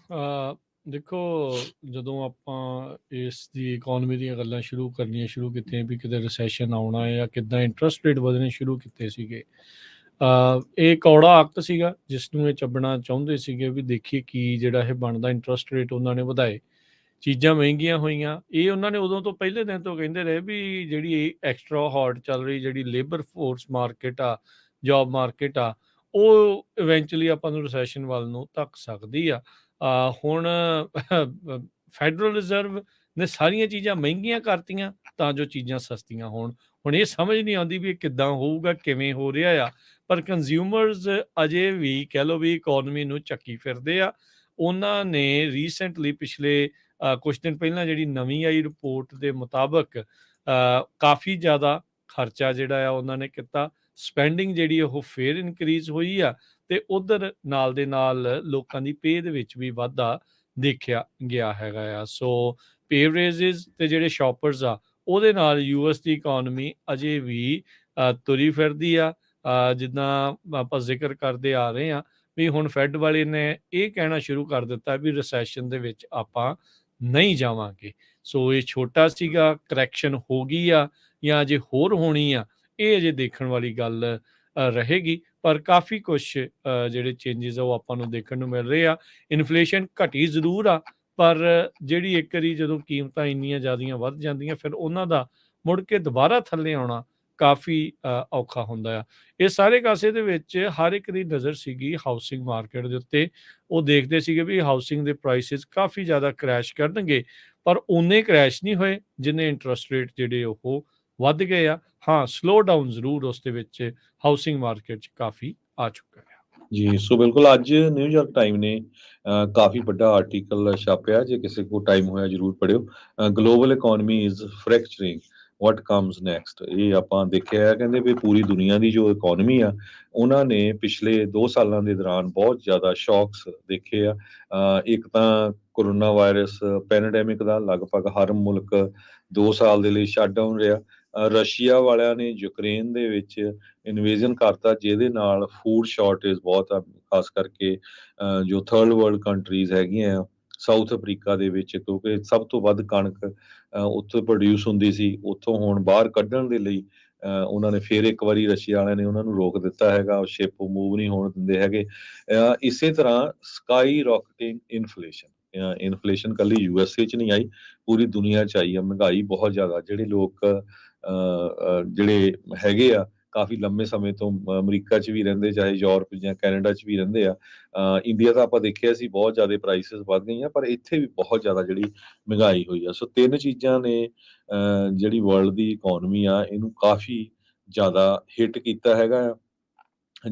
ਦੇਖੋ ਜਦੋਂ ਆਪਾਂ ਇਸ ਦੀ ਇਕਨੋਮੀ ਦੀਆਂ ਗੱਲਾਂ ਸ਼ੁਰੂ ਕਰਨੀਆਂ ਸ਼ੁਰੂ ਕੀਤੀਆਂ ਵੀ ਕਿਤੇ ਰਿਸੈਸ਼ਨ ਆਉਣਾ ਹੈ ਜਾਂ ਕਿੱਦਾਂ ਇੰਟਰਸਟ ਰੇਟ ਵਧਣੇ ਸ਼ੁਰੂ ਕੀਤੇ ਸੀਗੇ, ਇਹ ਕੌੜਾ ਅਕਤ ਸੀਗਾ ਜਿਸ ਨੂੰ ਇਹ ਚੱਬਣਾ ਚਾਹੁੰਦੇ ਸੀਗੇ ਵੀ ਦੇਖੀਏ ਕੀ ਜਿਹੜਾ ਇਹ ਬਣਦਾ। ਇੰਟਰਸਟ ਰੇਟ ਉਹਨਾਂ ਨੇ ਵਧਾਏ, ਚੀਜ਼ਾਂ ਮਹਿੰਗੀਆਂ ਹੋਈਆਂ। ਇਹ ਉਹਨਾਂ ਨੇ ਉਦੋਂ ਤੋਂ ਪਹਿਲੇ ਦਿਨ ਤੋਂ ਕਹਿੰਦੇ ਰਹੇ ਵੀ ਜਿਹੜੀ ਇਹ ਐਕਸਟਰਾ ਹਾਰਡ ਚੱਲ ਰਹੀ ਜਿਹੜੀ ਲੇਬਰ ਫੋਰਸ ਮਾਰਕੀਟ ਆ, ਜੌਬ ਮਾਰਕੀਟ ਆ, ਉਹ ਇਵੈਂਚੁਅਲੀ ਆਪਾਂ ਨੂੰ ਰਿਸੈਸ਼ਨ ਵੱਲ ਨੂੰ ਧੱਕ ਸਕਦੀ ਆ। ਹੁਣ ਫੈਡਰਲ ਰਿਜ਼ਰਵ ਨੇ ਸਾਰੀਆਂ ਚੀਜ਼ਾਂ ਮਹਿੰਗੀਆਂ ਕਰਤੀਆਂ ਤਾਂ ਜੋ ਚੀਜ਼ਾਂ ਸਸਤੀਆਂ ਹੋਣ। ਹੁਣ ਇਹ ਸਮਝ ਨਹੀਂ ਆਉਂਦੀ ਵੀ ਇਹ ਕਿੱਦਾਂ ਹੋਊਗਾ, ਕਿਵੇਂ ਹੋ ਰਿਹਾ ਆ। ਪਰ ਕੰਜ਼ਿਊਮਰਸ ਅਜੇ ਵੀ ਕਹਿ ਲਓ ਵੀ ਇਕਨੋਮੀ ਨੂੰ ਚੱਕੀ ਫਿਰਦੇ ਆ। ਉਹਨਾਂ ਨੇ ਰੀਸੈਂਟਲੀ ਪਿਛਲੇ ਕੁਛ ਦਿਨ ਪਹਿਲਾਂ ਜਿਹੜੀ ਨਵੀਂ ਆਈ ਰਿਪੋਰਟ ਦੇ ਮੁਤਾਬਕ ਕਾਫੀ ਜ਼ਿਆਦਾ ਖਰਚਾ ਜਿਹੜਾ ਆ ਉਹਨਾਂ ਨੇ ਕੀਤਾ। ਸਪੈਂਡਿੰਗ ਜਿਹੜੀ ਉਹ ਫੇਰ ਇਨਕਰੀਜ਼ ਹੋਈ ਆ, ਤੇ ਉਧਰ ਨਾਲ ਦੇ ਨਾਲ ਲੋਕਾਂ ਦੀ ਪੇ ਦੇ ਵਿੱਚ ਵੀ ਵਾਧਾ ਦੇਖਿਆ ਗਿਆ ਹੈਗਾ ਆ। ਸੋ ਪੇ ਰੇਜ਼ਸ ਤੇ ਜਿਹੜੇ ਸ਼ਾਪਰਸ ਆ ਉਹਦੇ ਨਾਲ ਯੂਐਸ ਦੀ ਇਕੋਨਮੀ ਅਜੇ ਵੀ ਤੁਰੀ ਫਿਰਦੀ ਆ। ਜਿੱਦਾਂ ਆਪਾਂ ਜ਼ਿਕਰ ਕਰਦੇ ਆ ਰਹੇ ਹਾਂ ਵੀ ਹੁਣ ਫੈਡ ਵਾਲੇ ਨੇ ਇਹ ਕਹਿਣਾ ਸ਼ੁਰੂ ਕਰ ਦਿੱਤਾ ਵੀ ਰਿਸੈਸ਼ਨ ਦੇ ਵਿੱਚ ਆਪਾਂ ਨਹੀਂ ਜਾਵਾਂਗੇ। ਸੋ ਇਹ ਛੋਟਾ ਸੀਗਾ, ਕਰੈਕਸ਼ਨ ਹੋ ਗਈ ਆ ਜਾਂ ਅਜੇ ਹੋਰ ਹੋਣੀ ਆ, ਇਹ ਅਜੇ ਦੇਖਣ ਵਾਲੀ ਗੱਲ ਰਹੇਗੀ। ਪਰ ਕਾਫੀ ਕੁਛ ਜਿਹੜੇ ਚੇਂਜਸ ਆ ਉਹ ਆਪਾਂ ਨੂੰ ਦੇਖਣ ਨੂੰ ਮਿਲ ਰਹੇ ਆ। ਇਨਫਲੇਸ਼ਨ ਘਟੀ ਜ਼ਰੂਰ ਆ, ਪਰ ਜਿਹੜੀ ਇੱਕ ਵਾਰੀ ਜਦੋਂ ਕੀਮਤਾਂ ਇੰਨੀਆਂ ਜ਼ਿਆਦੀਆਂ ਵੱਧ ਜਾਂਦੀਆਂ ਫਿਰ ਉਹਨਾਂ ਦਾ ਮੁੜ ਕੇ ਦੁਬਾਰਾ ਥੱਲੇ ਆਉਣਾ ਕਾਫੀ ਔਖਾ ਹੁੰਦਾ ਆ। ਇਹ ਸਾਰੇ ਕਾਸੇ ਦੇ ਵਿੱਚ ਹਰ ਇੱਕ ਦੀ ਨਜ਼ਰ ਸੀਗੀ ਹਾਊਸਿੰਗ ਮਾਰਕੀਟ ਦੇ ਉੱਤੇ। ਉਹ ਦੇਖਦੇ ਸੀਗੇ ਵੀ ਹਾਊਸਿੰਗ ਦੇ ਪ੍ਰਾਈਸਿਸ ਕਾਫੀ ਜ਼ਿਆਦਾ ਕ੍ਰੈਸ਼ ਕਰਨਗੇ, ਪਰ ਓਨੇ ਕ੍ਰੈਸ਼ ਨਹੀਂ ਹੋਏ ਜਿੰਨੇ ਇੰਟਰਸਟ ਰੇਟ ਜਿਹੜੇ ਉਹ ਵੱਧ ਗਏ ਆ। ਹਾਂ, ਸਲੋ ਡਾਊਨ ਜ਼ਰੂਰ ਉਸ ਦੇ ਵਿੱਚ ਹਾਊਸਿੰਗ ਮਾਰਕੀਟ 'ਚ ਕਾਫੀ ਆ ਚੁੱਕਾ ਹੈ। ਜੀ, ਸੋ ਬਿਲਕੁਲ ਅੱਜ ਨਿਊਯਾਰਕ ਟਾਈਮ ਨੇ ਕਾਫੀ ਵੱਡਾ ਆਰਟੀਕਲ ਛਾਪਿਆ, ਜੇ ਕਿਸੇ ਕੋਲ ਟਾਈਮ ਹੋਇਆ ਜ਼ਰੂਰ ਪੜ੍ਹਿਓ। Global economy is fracturing, what comes next. ਇਹ ਆਪਾਂ ਦੇਖਿਆ ਹੈ, ਕਹਿੰਦੇ ਵੀ ਪੂਰੀ ਦੁਨੀਆ ਦੀ ਜੋ ਇਕੋਨਮੀ ਆ ਉਹਨਾਂ ਨੇ ਪਿਛਲੇ 2 ਸਾਲਾਂ ਦੇ ਦੌਰਾਨ ਬਹੁਤ ਜ਼ਿਆਦਾ ਸ਼ੌਕਸ ਦੇਖੇ ਆ। ਇੱਕ ਤਾਂ ਕੋਰੋਨਾ ਵਾਇਰਸ ਪੈਂਡੈਮਿਕ ਦਾ ਲਗਭਗ ਹਰ ਮੁਲਕ 2 ਸਾਲ ਦੇ ਲਈ ਸ਼ਟਡਾਊਨ ਰਿਹਾ। ਰਸ਼ੀਆ ਵਾਲਿਆਂ ਨੇ ਯੂਕਰੇਨ ਦੇ ਵਿੱਚ ਇਨਵੇਜ਼ਨ ਕਰਤਾ, ਜਿਹਦੇ ਨਾਲ ਫੂਡ ਸ਼ਾਰਟੇਜ ਬਹੁਤ ਆ, ਖਾਸ ਕਰਕੇ ਜੋ ਥਰਡ ਵਰਲਡ ਕੰਟਰੀਜ਼ ਹੈਗੀਆਂ ਆ ਸਾਊਥ ਅਫਰੀਕਾ ਦੇ ਵਿੱਚ, ਕਿਉਂਕਿ ਸਭ ਤੋਂ ਵੱਧ ਕਣਕ ਉੱਥੋਂ ਪ੍ਰੋਡਿਊਸ ਹੁੰਦੀ ਸੀ। ਉੱਥੋਂ ਹੁਣ ਬਾਹਰ ਕੱਢਣ ਦੇ ਲਈ ਉਹਨਾਂ ਨੇ ਫਿਰ ਇੱਕ ਵਾਰੀ ਰਸ਼ੀਆ ਵਾਲਿਆਂ ਨੇ ਉਹਨਾਂ ਨੂੰ ਰੋਕ ਦਿੱਤਾ ਹੈਗਾ, ਸ਼ਿਪ ਮੂਵ ਨਹੀਂ ਹੋਣ ਦਿੰਦੇ ਹੈਗੇ। ਇਸੇ ਤਰ੍ਹਾਂ ਸਕਾਈ ਰੌਕਟਿੰਗ ਇਨਫਲੇਸ਼ਨ, ਇਨਫਲੇਸ਼ਨ ਕੱਲੀ ਯੂਐਸਏ 'ਚ ਨਹੀਂ ਆਈ, ਪੂਰੀ ਦੁਨੀਆ 'ਚ ਆਈ ਆ। ਮਹਿੰਗਾਈ ਬਹੁਤ ਜ਼ਿਆਦਾ, ਜਿਹੜੇ ਲੋਕ ਜਿਹੜੇ ਹੈਗੇ ਆ ਕਾਫੀ ਲੰਮੇ ਸਮੇਂ ਤੋਂ ਅਮਰੀਕਾ 'ਚ ਵੀ ਰਹਿੰਦੇ, ਚਾਹੇ ਯੂਰਪ ਜਾਂ ਕੈਨੇਡਾ 'ਚ ਵੀ ਰਹਿੰਦੇ ਆ। ਇੰਡੀਆ ਤਾਂ ਆਪਾਂ ਦੇਖਿਆ ਸੀ ਬਹੁਤ ਜ਼ਿਆਦਾ ਪ੍ਰਾਈਸਿਸ ਵੱਧ ਗਈਆਂ, ਪਰ ਇੱਥੇ ਵੀ ਬਹੁਤ ਜ਼ਿਆਦਾ ਜਿਹੜੀ ਮਹਿੰਗਾਈ ਹੋਈ ਆ। ਸੋ 3 ਚੀਜ਼ਾਂ ਨੇ ਜਿਹੜੀ ਵਰਲਡ ਦੀ ਇਕੋਨਮੀ ਆ ਇਹਨੂੰ ਕਾਫੀ ਜ਼ਿਆਦਾ ਹਿੱਟ ਕੀਤਾ ਹੈਗਾ ਆ।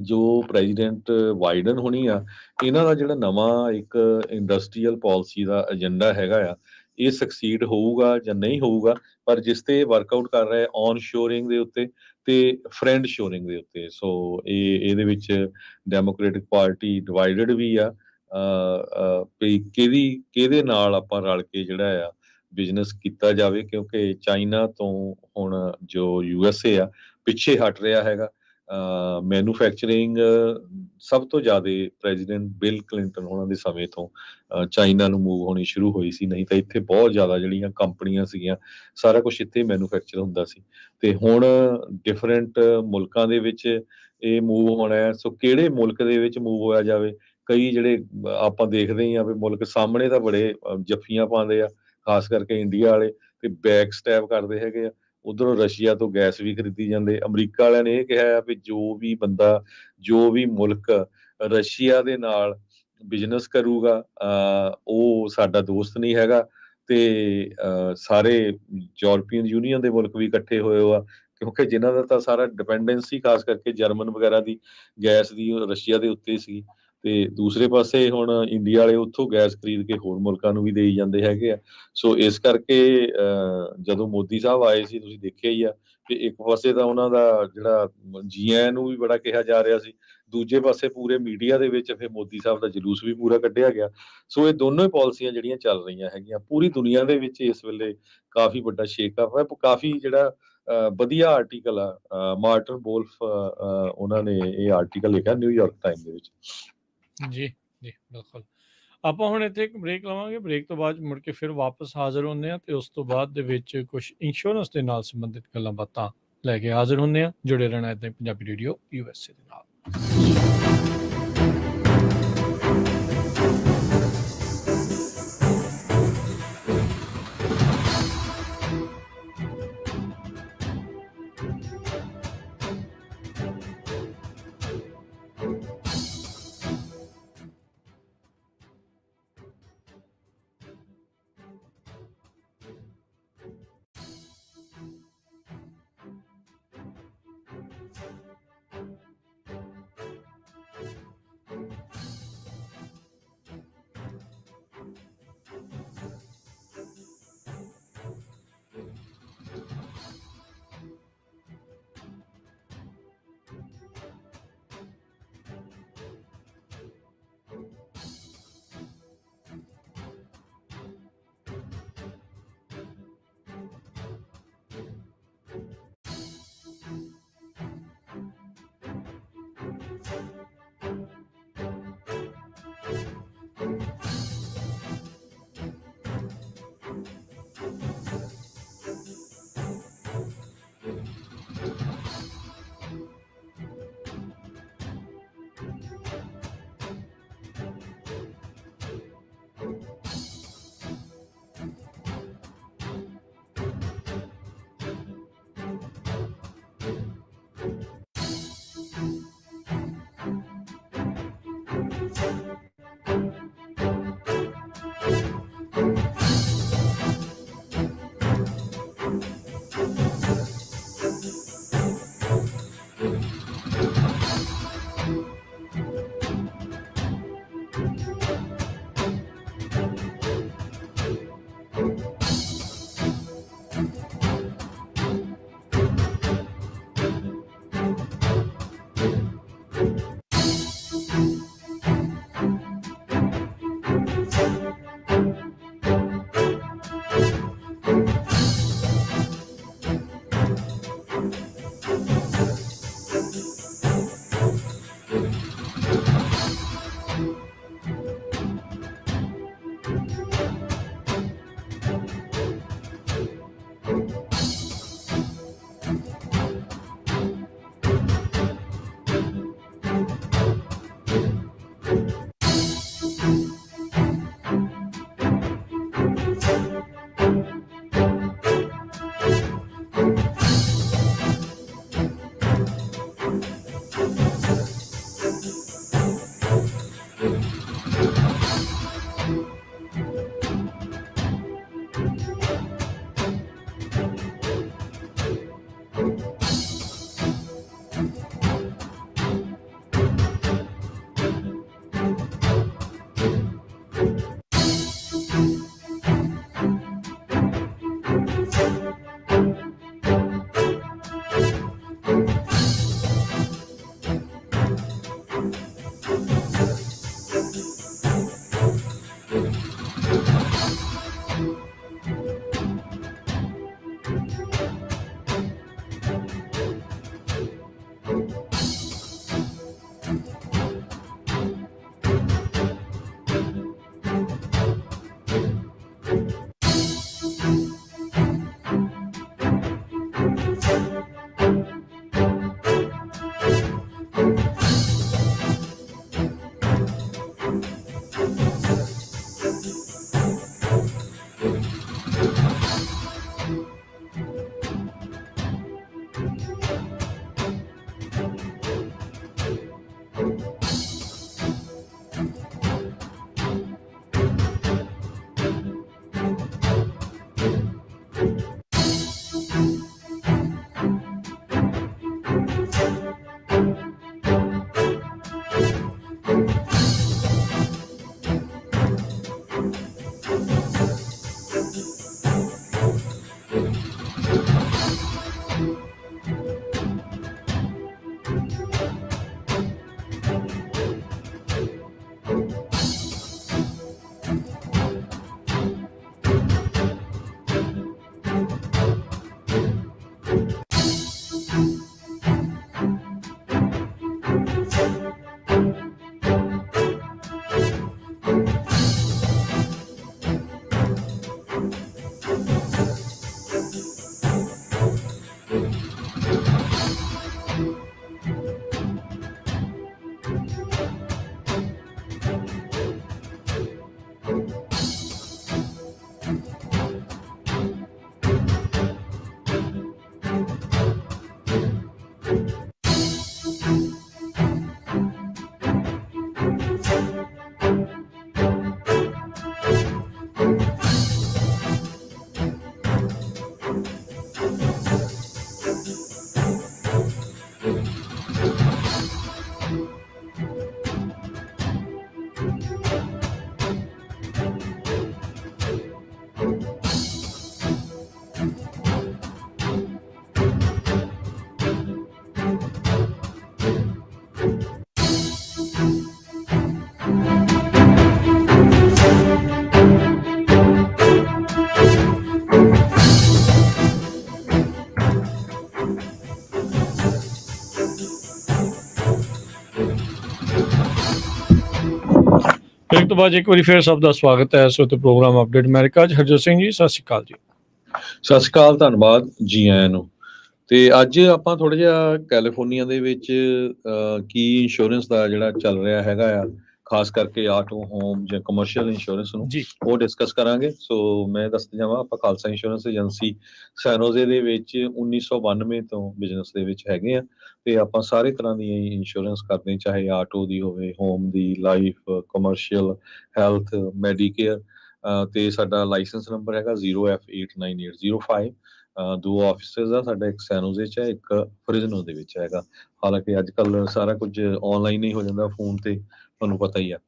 ਜੋ ਪ੍ਰੈਜ਼ੀਡੈਂਟ ਬਾਈਡਨ ਹੋਣੀ ਆ, ਇਹਨਾਂ ਦਾ ਜਿਹੜਾ ਨਵਾਂ ਇੱਕ ਇੰਡਸਟਰੀਅਲ ਪਾਲਿਸੀ ਦਾ ਏਜੰਡਾ ਹੈਗਾ ਆ, ਇਹ ਸਕਸੀਡ ਹੋਊਗਾ ਜਾਂ ਨਹੀਂ ਹੋਊਗਾ, ਪਰ ਜਿਸ ਤੇ ਵਰਕਆਊਟ ਕਰ ਰਿਹਾ ਔਨ ਸ਼ੋਰਿੰਗ ਦੇ ਉੱਤੇ ਤੇ ਫਰੈਂਡ ਸ਼ੋਰਿੰਗ ਦੇ ਉੱਤੇ। ਸੋ ਇਹਦੇ ਵਿੱਚ ਡੈਮੋਕ੍ਰੈਟਿਕ ਪਾਰਟੀ ਡਿਵਾਈਡਡ ਵੀ ਆ ਵੀ ਕਿਹਦੇ ਨਾਲ ਆਪਾਂ ਰਲ ਕੇ ਜਿਹੜਾ ਆ ਬਿਜ਼ਨਸ ਕੀਤਾ ਜਾਵੇ, ਕਿਉਂਕਿ ਚਾਈਨਾ ਤੋਂ ਹੁਣ ਜੋ ਯੂਐਸਏ ਆ ਪਿੱਛੇ ਹਟ ਰਿਹਾ ਹੈਗਾ। ਮੈਨੂਫੈਕਚਰਿੰਗ ਸਭ ਤੋਂ ਜ਼ਿਆਦਾ ਪ੍ਰੈਜ਼ੀਡੈਂਟ ਬਿਲ ਕਲਿੰਟਨ ਉਹਨਾਂ ਦੇ ਸਮੇਂ ਤੋਂ ਚਾਈਨਾ ਨੂੰ ਮੂਵ ਹੋਣੀ ਸ਼ੁਰੂ ਹੋਈ ਸੀ। ਨਹੀਂ ਤਾਂ ਇੱਥੇ ਬਹੁਤ ਜ਼ਿਆਦਾ ਜਿਹੜੀਆਂ ਕੰਪਨੀਆਂ ਸੀਗੀਆਂ, ਸਾਰਾ ਕੁਛ ਇੱਥੇ ਮੈਨੂਫੈਕਚਰ ਹੁੰਦਾ ਸੀ, ਤੇ ਹੁਣ ਡਿਫਰੈਂਟ ਮੁਲਕਾਂ ਦੇ ਵਿੱਚ ਇਹ ਮੂਵ ਹੋਣਾ ਹੈ। ਸੋ ਕਿਹੜੇ ਮੁਲਕ ਦੇ ਵਿੱਚ ਮੂਵ ਹੋਇਆ ਜਾਵੇ, ਕਈ ਜਿਹੜੇ ਆਪਾਂ ਦੇਖਦੇ ਹੀ ਆ ਵੀ ਮੁਲਕ ਸਾਹਮਣੇ ਤਾਂ ਬੜੇ ਜੱਫੀਆਂ ਪਾਉਂਦੇ ਆ, ਖਾਸ ਕਰਕੇ ਇੰਡੀਆ ਵਾਲੇ, ਤੇ ਬੈਕ ਸਟੈਪ ਕਰਦੇ ਹੈਗੇ ਆ। ਉਧਰੋਂ ਰਸ਼ੀਆ ਤੋਂ ਗੈਸ ਵੀ ਖਰੀਦੀ ਜਾਂਦੇ। ਅਮਰੀਕਾ ਵਾਲਿਆਂ ਨੇ ਇਹ ਕਿਹਾ ਆ ਵੀ ਜੋ ਵੀ ਮੁਲਕ ਰਸ਼ੀਆ ਦੇ ਨਾਲ ਬਿਜ਼ਨਸ ਕਰੂਗਾ ਉਹ ਸਾਡਾ ਦੋਸਤ ਨਹੀਂ ਹੈਗਾ। ਤੇ ਸਾਰੇ ਯੂਰਪੀਅਨ ਯੂਨੀਅਨ ਦੇ ਮੁਲਕ ਵੀ ਇਕੱਠੇ ਹੋਏ ਆ, ਕਿਉਂਕਿ ਜਿਨ੍ਹਾਂ ਦਾ ਤਾਂ ਸਾਰਾ ਡਿਪੈਂਡੈਂਸੀ ਖਾਸ ਕਰਕੇ ਜਰਮਨ ਵਗੈਰਾ ਦੀ ਗੈਸ ਦੀ ਰਸ਼ੀਆ ਦੇ ਉੱਤੇ ਸੀ। ਤੇ ਦੂਸਰੇ ਪਾਸੇ ਹੁਣ ਇੰਡੀਆ ਵਾਲੇ ਉੱਥੋਂ ਗੈਸ ਖਰੀਦ ਕੇ ਹੋਰ ਮੁਲਕਾਂ ਨੂੰ ਵੀ ਦੇਈ ਜਾਂਦੇ ਹੈਗੇ ਆ। ਸੋ ਇਸ ਕਰਕੇ ਜਦੋਂ ਮੋਦੀ ਸਾਹਿਬ ਆਏ ਸੀ, ਤੁਸੀਂ ਦੇਖਿਆ ਹੀ ਆ ਕਿ ਇੱਕ ਪਾਸੇ ਤਾਂ ਉਹਨਾਂ ਦਾ ਜਿਹੜਾ ਜੀਐਨ ਨੂੰ ਵੀ ਬੜਾ ਕਿਹਾ ਜਾ ਰਿਹਾ ਸੀ, ਦੂਜੇ ਪਾਸੇ ਪੂਰੇ ਮੀਡੀਆ ਦੇ ਵਿੱਚ ਫਿਰ ਮੋਦੀ ਸਾਹਿਬ ਦਾ ਜਲੂਸ ਵੀ ਪੂਰਾ ਕੱਢਿਆ ਗਿਆ। ਸੋ ਇਹ ਦੋਨੋਂ ਹੀ ਪਾਲਿਸੀਆਂ ਜਿਹੜੀਆਂ ਚੱਲ ਰਹੀਆਂ ਹੈਗੀਆਂ ਪੂਰੀ ਦੁਨੀਆ ਦੇ ਵਿੱਚ ਇਸ ਵੇਲੇ ਕਾਫੀ ਵੱਡਾ ਸ਼ੇਕਅਪ ਹੈ। ਕਾਫੀ ਜਿਹੜਾ ਵਧੀਆ ਆਰਟੀਕਲ ਆ, ਮਾਰਟਨ ਵੋਲਫ ਉਹਨਾਂ ਨੇ ਇਹ ਆਰਟੀਕਲ ਲਿਖਿਆ ਨਿਊਯਾਰਕ ਟਾਈਮ ਦੇ ਵਿੱਚ। ਜੀ ਜੀ, ਬਿਲਕੁਲ। ਆਪਾਂ ਹੁਣ ਇੱਥੇ ਇੱਕ ਬ੍ਰੇਕ ਲਵਾਂਗੇ। ਬ੍ਰੇਕ ਤੋਂ ਬਾਅਦ ਮੁੜ ਕੇ ਫਿਰ ਵਾਪਸ ਹਾਜ਼ਰ ਹੁੰਦੇ ਆ, ਤੇ ਉਸ ਤੋਂ ਬਾਅਦ ਦੇ ਵਿੱਚ ਕੁਝ ਇੰਸ਼ੋਰੈਂਸ ਦੇ ਨਾਲ ਸੰਬੰਧਿਤ ਗੱਲਾਂ ਬਾਤਾਂ ਲੈ ਕੇ ਹਾਜ਼ਰ ਹੁੰਦੇ ਆ। ਜੁੜੇ ਰਹਿਣਾ ਇੱਦਾਂ ਹੀ ਪੰਜਾਬੀ ਰੇਡੀਓ ਯੂਐਸਏ ਦੇ ਨਾਲ। ਬ੍ਰੇਕ ਤੋਂ ਬਾਅਦ ਇੱਕ ਵਾਰੀ ਫਿਰ ਸਭ ਦਾ ਸਵਾਗਤ ਹੈ ਇਸ ਵਕਤ ਪ੍ਰੋਗਰਾਮ ਅਪਡੇਟ ਅਮਰੀਕਾ 'ਚ। ਹਰਜੋਤ ਸਿੰਘ ਜੀ, ਸਤਿ ਸ਼੍ਰੀ ਅਕਾਲ ਜੀ। ਸਤਿ ਸ਼੍ਰੀ ਅਕਾਲ, ਧੰਨਵਾਦ ਜੀ ਆਇਆਂ ਨੂੰ। ਤੇ ਅੱਜ ਆਪਾਂ ਥੋੜਾ ਜਿਹਾ ਕੈਲੀਫੋਰਨੀਆ ਦੇ ਵਿੱਚ ਕੀ ਇੰਸ਼ੋਰੈਂਸ ਦਾ ਜਿਹੜਾ ਚੱਲ ਰਿਹਾ ਹੈਗਾ ਆ, ਖਾਸ ਕਰਕੇ ਆਟੋ, ਹੋਮ ਜਾਂ ਕਮਰਸ਼ੀਅਲ ਇੰਸ਼ੋਰੈਂਸ ਨੂੰ ਜੀ ਉਹ ਡਿਸਕਸ ਕਰਾਂਗੇ। ਸੋ ਮੈਂ ਦੱਸਦਾ ਜਾਵਾਂ, ਆਪਾਂ ਖਾਲਸਾ ਇੰਸ਼ੋਰੈਂਸ ਏਜੰਸੀ ਸੈਨੋਜ਼ੇ ਦੇ ਵਿੱਚ 1992 ਤੋਂ ਬਿਜ਼ਨਸ ਦੇ ਵਿੱਚ ਹੈਗੇ ਆ, ਤੇ ਆਪਾਂ ਸਾਰੇ ਤਰ੍ਹਾਂ ਦੀ ਇੰਸ਼ੋਰੈਂਸ ਕਰਦੇ ਹਾਂ, ਚਾਹੇ ਆਟੋ ਦੀ ਹੋਵੇ, ਹੋਮ ਦੀ, ਲਾਈਫ, ਕਮਰਸ਼ੀਅਲ, ਹੈਲਥ, ਮੈਡੀਕੇਅਰ। ਤੇ ਸਾਡਾ ਲਾਇਸੈਂਸ ਨੰਬਰ ਹੈਗਾ 0F898005। ਦੋ ਆਫਿਸਿਸ ਆ ਸਾਡਾ, ਇੱਕ ਸੈਨੋਜ਼ੇ 'ਚ ਹੈ, ਇੱਕ ਫਰਿਜ਼ਨੋ ਦੇ ਵਿੱਚ ਹੈਗਾ। ਹਾਲਾਂਕਿ ਅੱਜ ਕੱਲ੍ਹ ਸਾਰਾ ਕੁਝ ਆਨਲਾਈਨ ਹੀ ਹੋ ਜਾਂਦਾ ਫੋਨ ਤੇ, ਤੁਹਾਨੂੰ ਪਤਾ ਹੀ ਆ।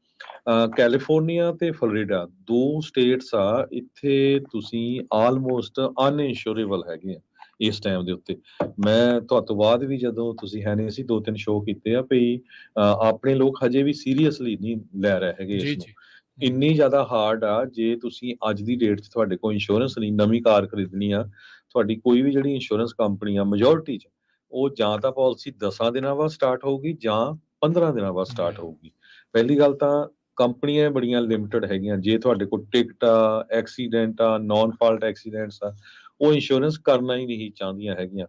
ਕੈਲੀਫੋਰਨੀਆ ਤੇ ਫਲੋਰੀਡਾ ਦੋ ਸਟੇਟਸ ਆ, ਇੱਥੇ ਤੁਸੀਂ ਆਲਮੋਸਟ ਅਨਇੰਸ਼ੋਰੇਬਲ ਹੈਗੇ ਆ ਇਸ ਟਾਈਮ ਦੇ ਉੱਤੇ। ਮੈਂ ਤੁਹਾਡੇ ਤੋਂ ਬਾਅਦ ਵੀ, ਜਦੋਂ ਤੁਸੀਂ ਹੈ ਨਹੀਂ ਸੀ, 2-3 ਸ਼ੋਅ ਕੀਤੇ ਆ ਵੀ ਆਪਣੇ ਲੋਕ ਹਜੇ ਵੀ ਸੀਰੀਅਸਲੀ ਨਹੀਂ ਲੈ ਰਹੇ ਹੈਗੇ ਜੀ ਇਸ ਨੂੰ। ਜੀ ਇੰਨੀ ਜ਼ਿਆਦਾ ਹਾਰਡ ਆ, ਜੇ ਤੁਸੀਂ ਅੱਜ ਦੀ ਡੇਟ 'ਚ ਤੁਹਾਡੇ ਕੋਲ ਇੰਸ਼ੋਰੈਂਸ ਨਹੀਂ, ਨਵੀਂ ਕਾਰ ਖਰੀਦਣੀ ਆ, ਤੁਹਾਡੀ ਕੋਈ ਵੀ ਜਿਹੜੀ ਇੰਸ਼ੋਰੈਂਸ ਕੰਪਨੀ ਆ ਮੈਜੋਰਿਟੀ 'ਚ, ਉਹ ਜਾਂ ਤਾਂ ਪਾਲਿਸੀ 10 ਦਿਨਾਂ ਬਾਅਦ ਸਟਾਰਟ ਹੋਊਗੀ ਜਾਂ 15 ਦਿਨਾਂ ਬਾਅਦ ਸਟਾਰਟ ਹੋਊਗੀ। ਪਹਿਲੀ ਗੱਲ ਤਾਂ ਕੰਪਨੀਆਂ ਬੜੀਆਂ ਲਿਮਟਿਡ ਹੈਗੀਆਂ। ਜੇ ਤੁਹਾਡੇ ਕੋਲ ਟਿਕਟ ਆ, ਐਕਸੀਡੈਂਟ ਆ, ਨੌਨ ਫਾਲਟ ਐਕਸੀਡੈਂਟਸ ਆ, ਉਹ ਇੰਸ਼ੋਰੈਂਸ ਕਰਨਾ ਹੀ ਨਹੀਂ ਚਾਹੁੰਦੀਆਂ ਹੈਗੀਆਂ।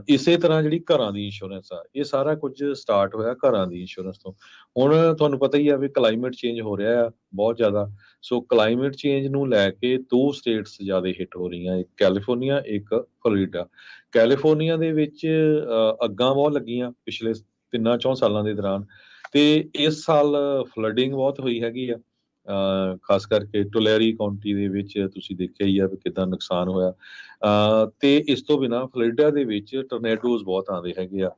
ਇਸੇ ਤਰ੍ਹਾਂ ਜਿਹੜੀ ਘਰਾਂ ਦੀ ਇੰਸ਼ੋਰੈਂਸ ਆ, ਇਹ ਸਾਰਾ ਕੁਝ ਸਟਾਰਟ ਹੋਇਆ ਘਰਾਂ ਦੀ ਇੰਸ਼ੋਰੈਂਸ ਤੋਂ। ਹੁਣ ਤੁਹਾਨੂੰ ਪਤਾ ਹੀ ਆ ਵੀ ਕਲਾਈਮੇਟ ਚੇਂਜ ਹੋ ਰਿਹਾ ਆ ਬਹੁਤ ਜ਼ਿਆਦਾ। ਸੋ ਕਲਾਈਮੇਟ ਚੇਂਜ ਨੂੰ ਲੈ ਕੇ 2 ਸਟੇਟਸ ਜ਼ਿਆਦਾ ਹਿੱਟ ਹੋ ਰਹੀਆਂ, ਇੱਕ ਕੈਲੀਫੋਰਨੀਆ, ਇੱਕ ਫਲੋਰੀਡਾ। ਕੈਲੀਫੋਰਨੀਆ ਦੇ ਵਿੱਚ ਅੱਗਾਂ ਬਹੁਤ ਲੱਗੀਆਂ ਪਿਛਲੇ 3-4 ਸਾਲਾਂ ਦੇ ਦੌਰਾਨ, ਤੇ ਇਸ ਸਾਲ ਫਲੱਡਿੰਗ ਬਹੁਤ ਹੋਈ ਹੈਗੀ ਆ। ਖਾਸ ਕਰਕੇ ਟੁਲੈਰੀ ਕਾਉਂਟੀ ਦੇ ਵਿੱਚ ਤੁਸੀਂ ਦੇਖਿਆ ਹੀ ਆ ਵੀ ਕਿੱਦਾਂ ਨੁਕਸਾਨ ਹੋਇਆ। ਤੇ ਇਸ ਤੋਂ ਬਿਨਾਂ ਫਲੋਰੀਡਾ ਦੇ ਵਿੱਚ ਟੋਰਨੇਡੋਜ਼ ਬਹੁਤ ਆਉਂਦੇ ਹੈਗੇ ਆ,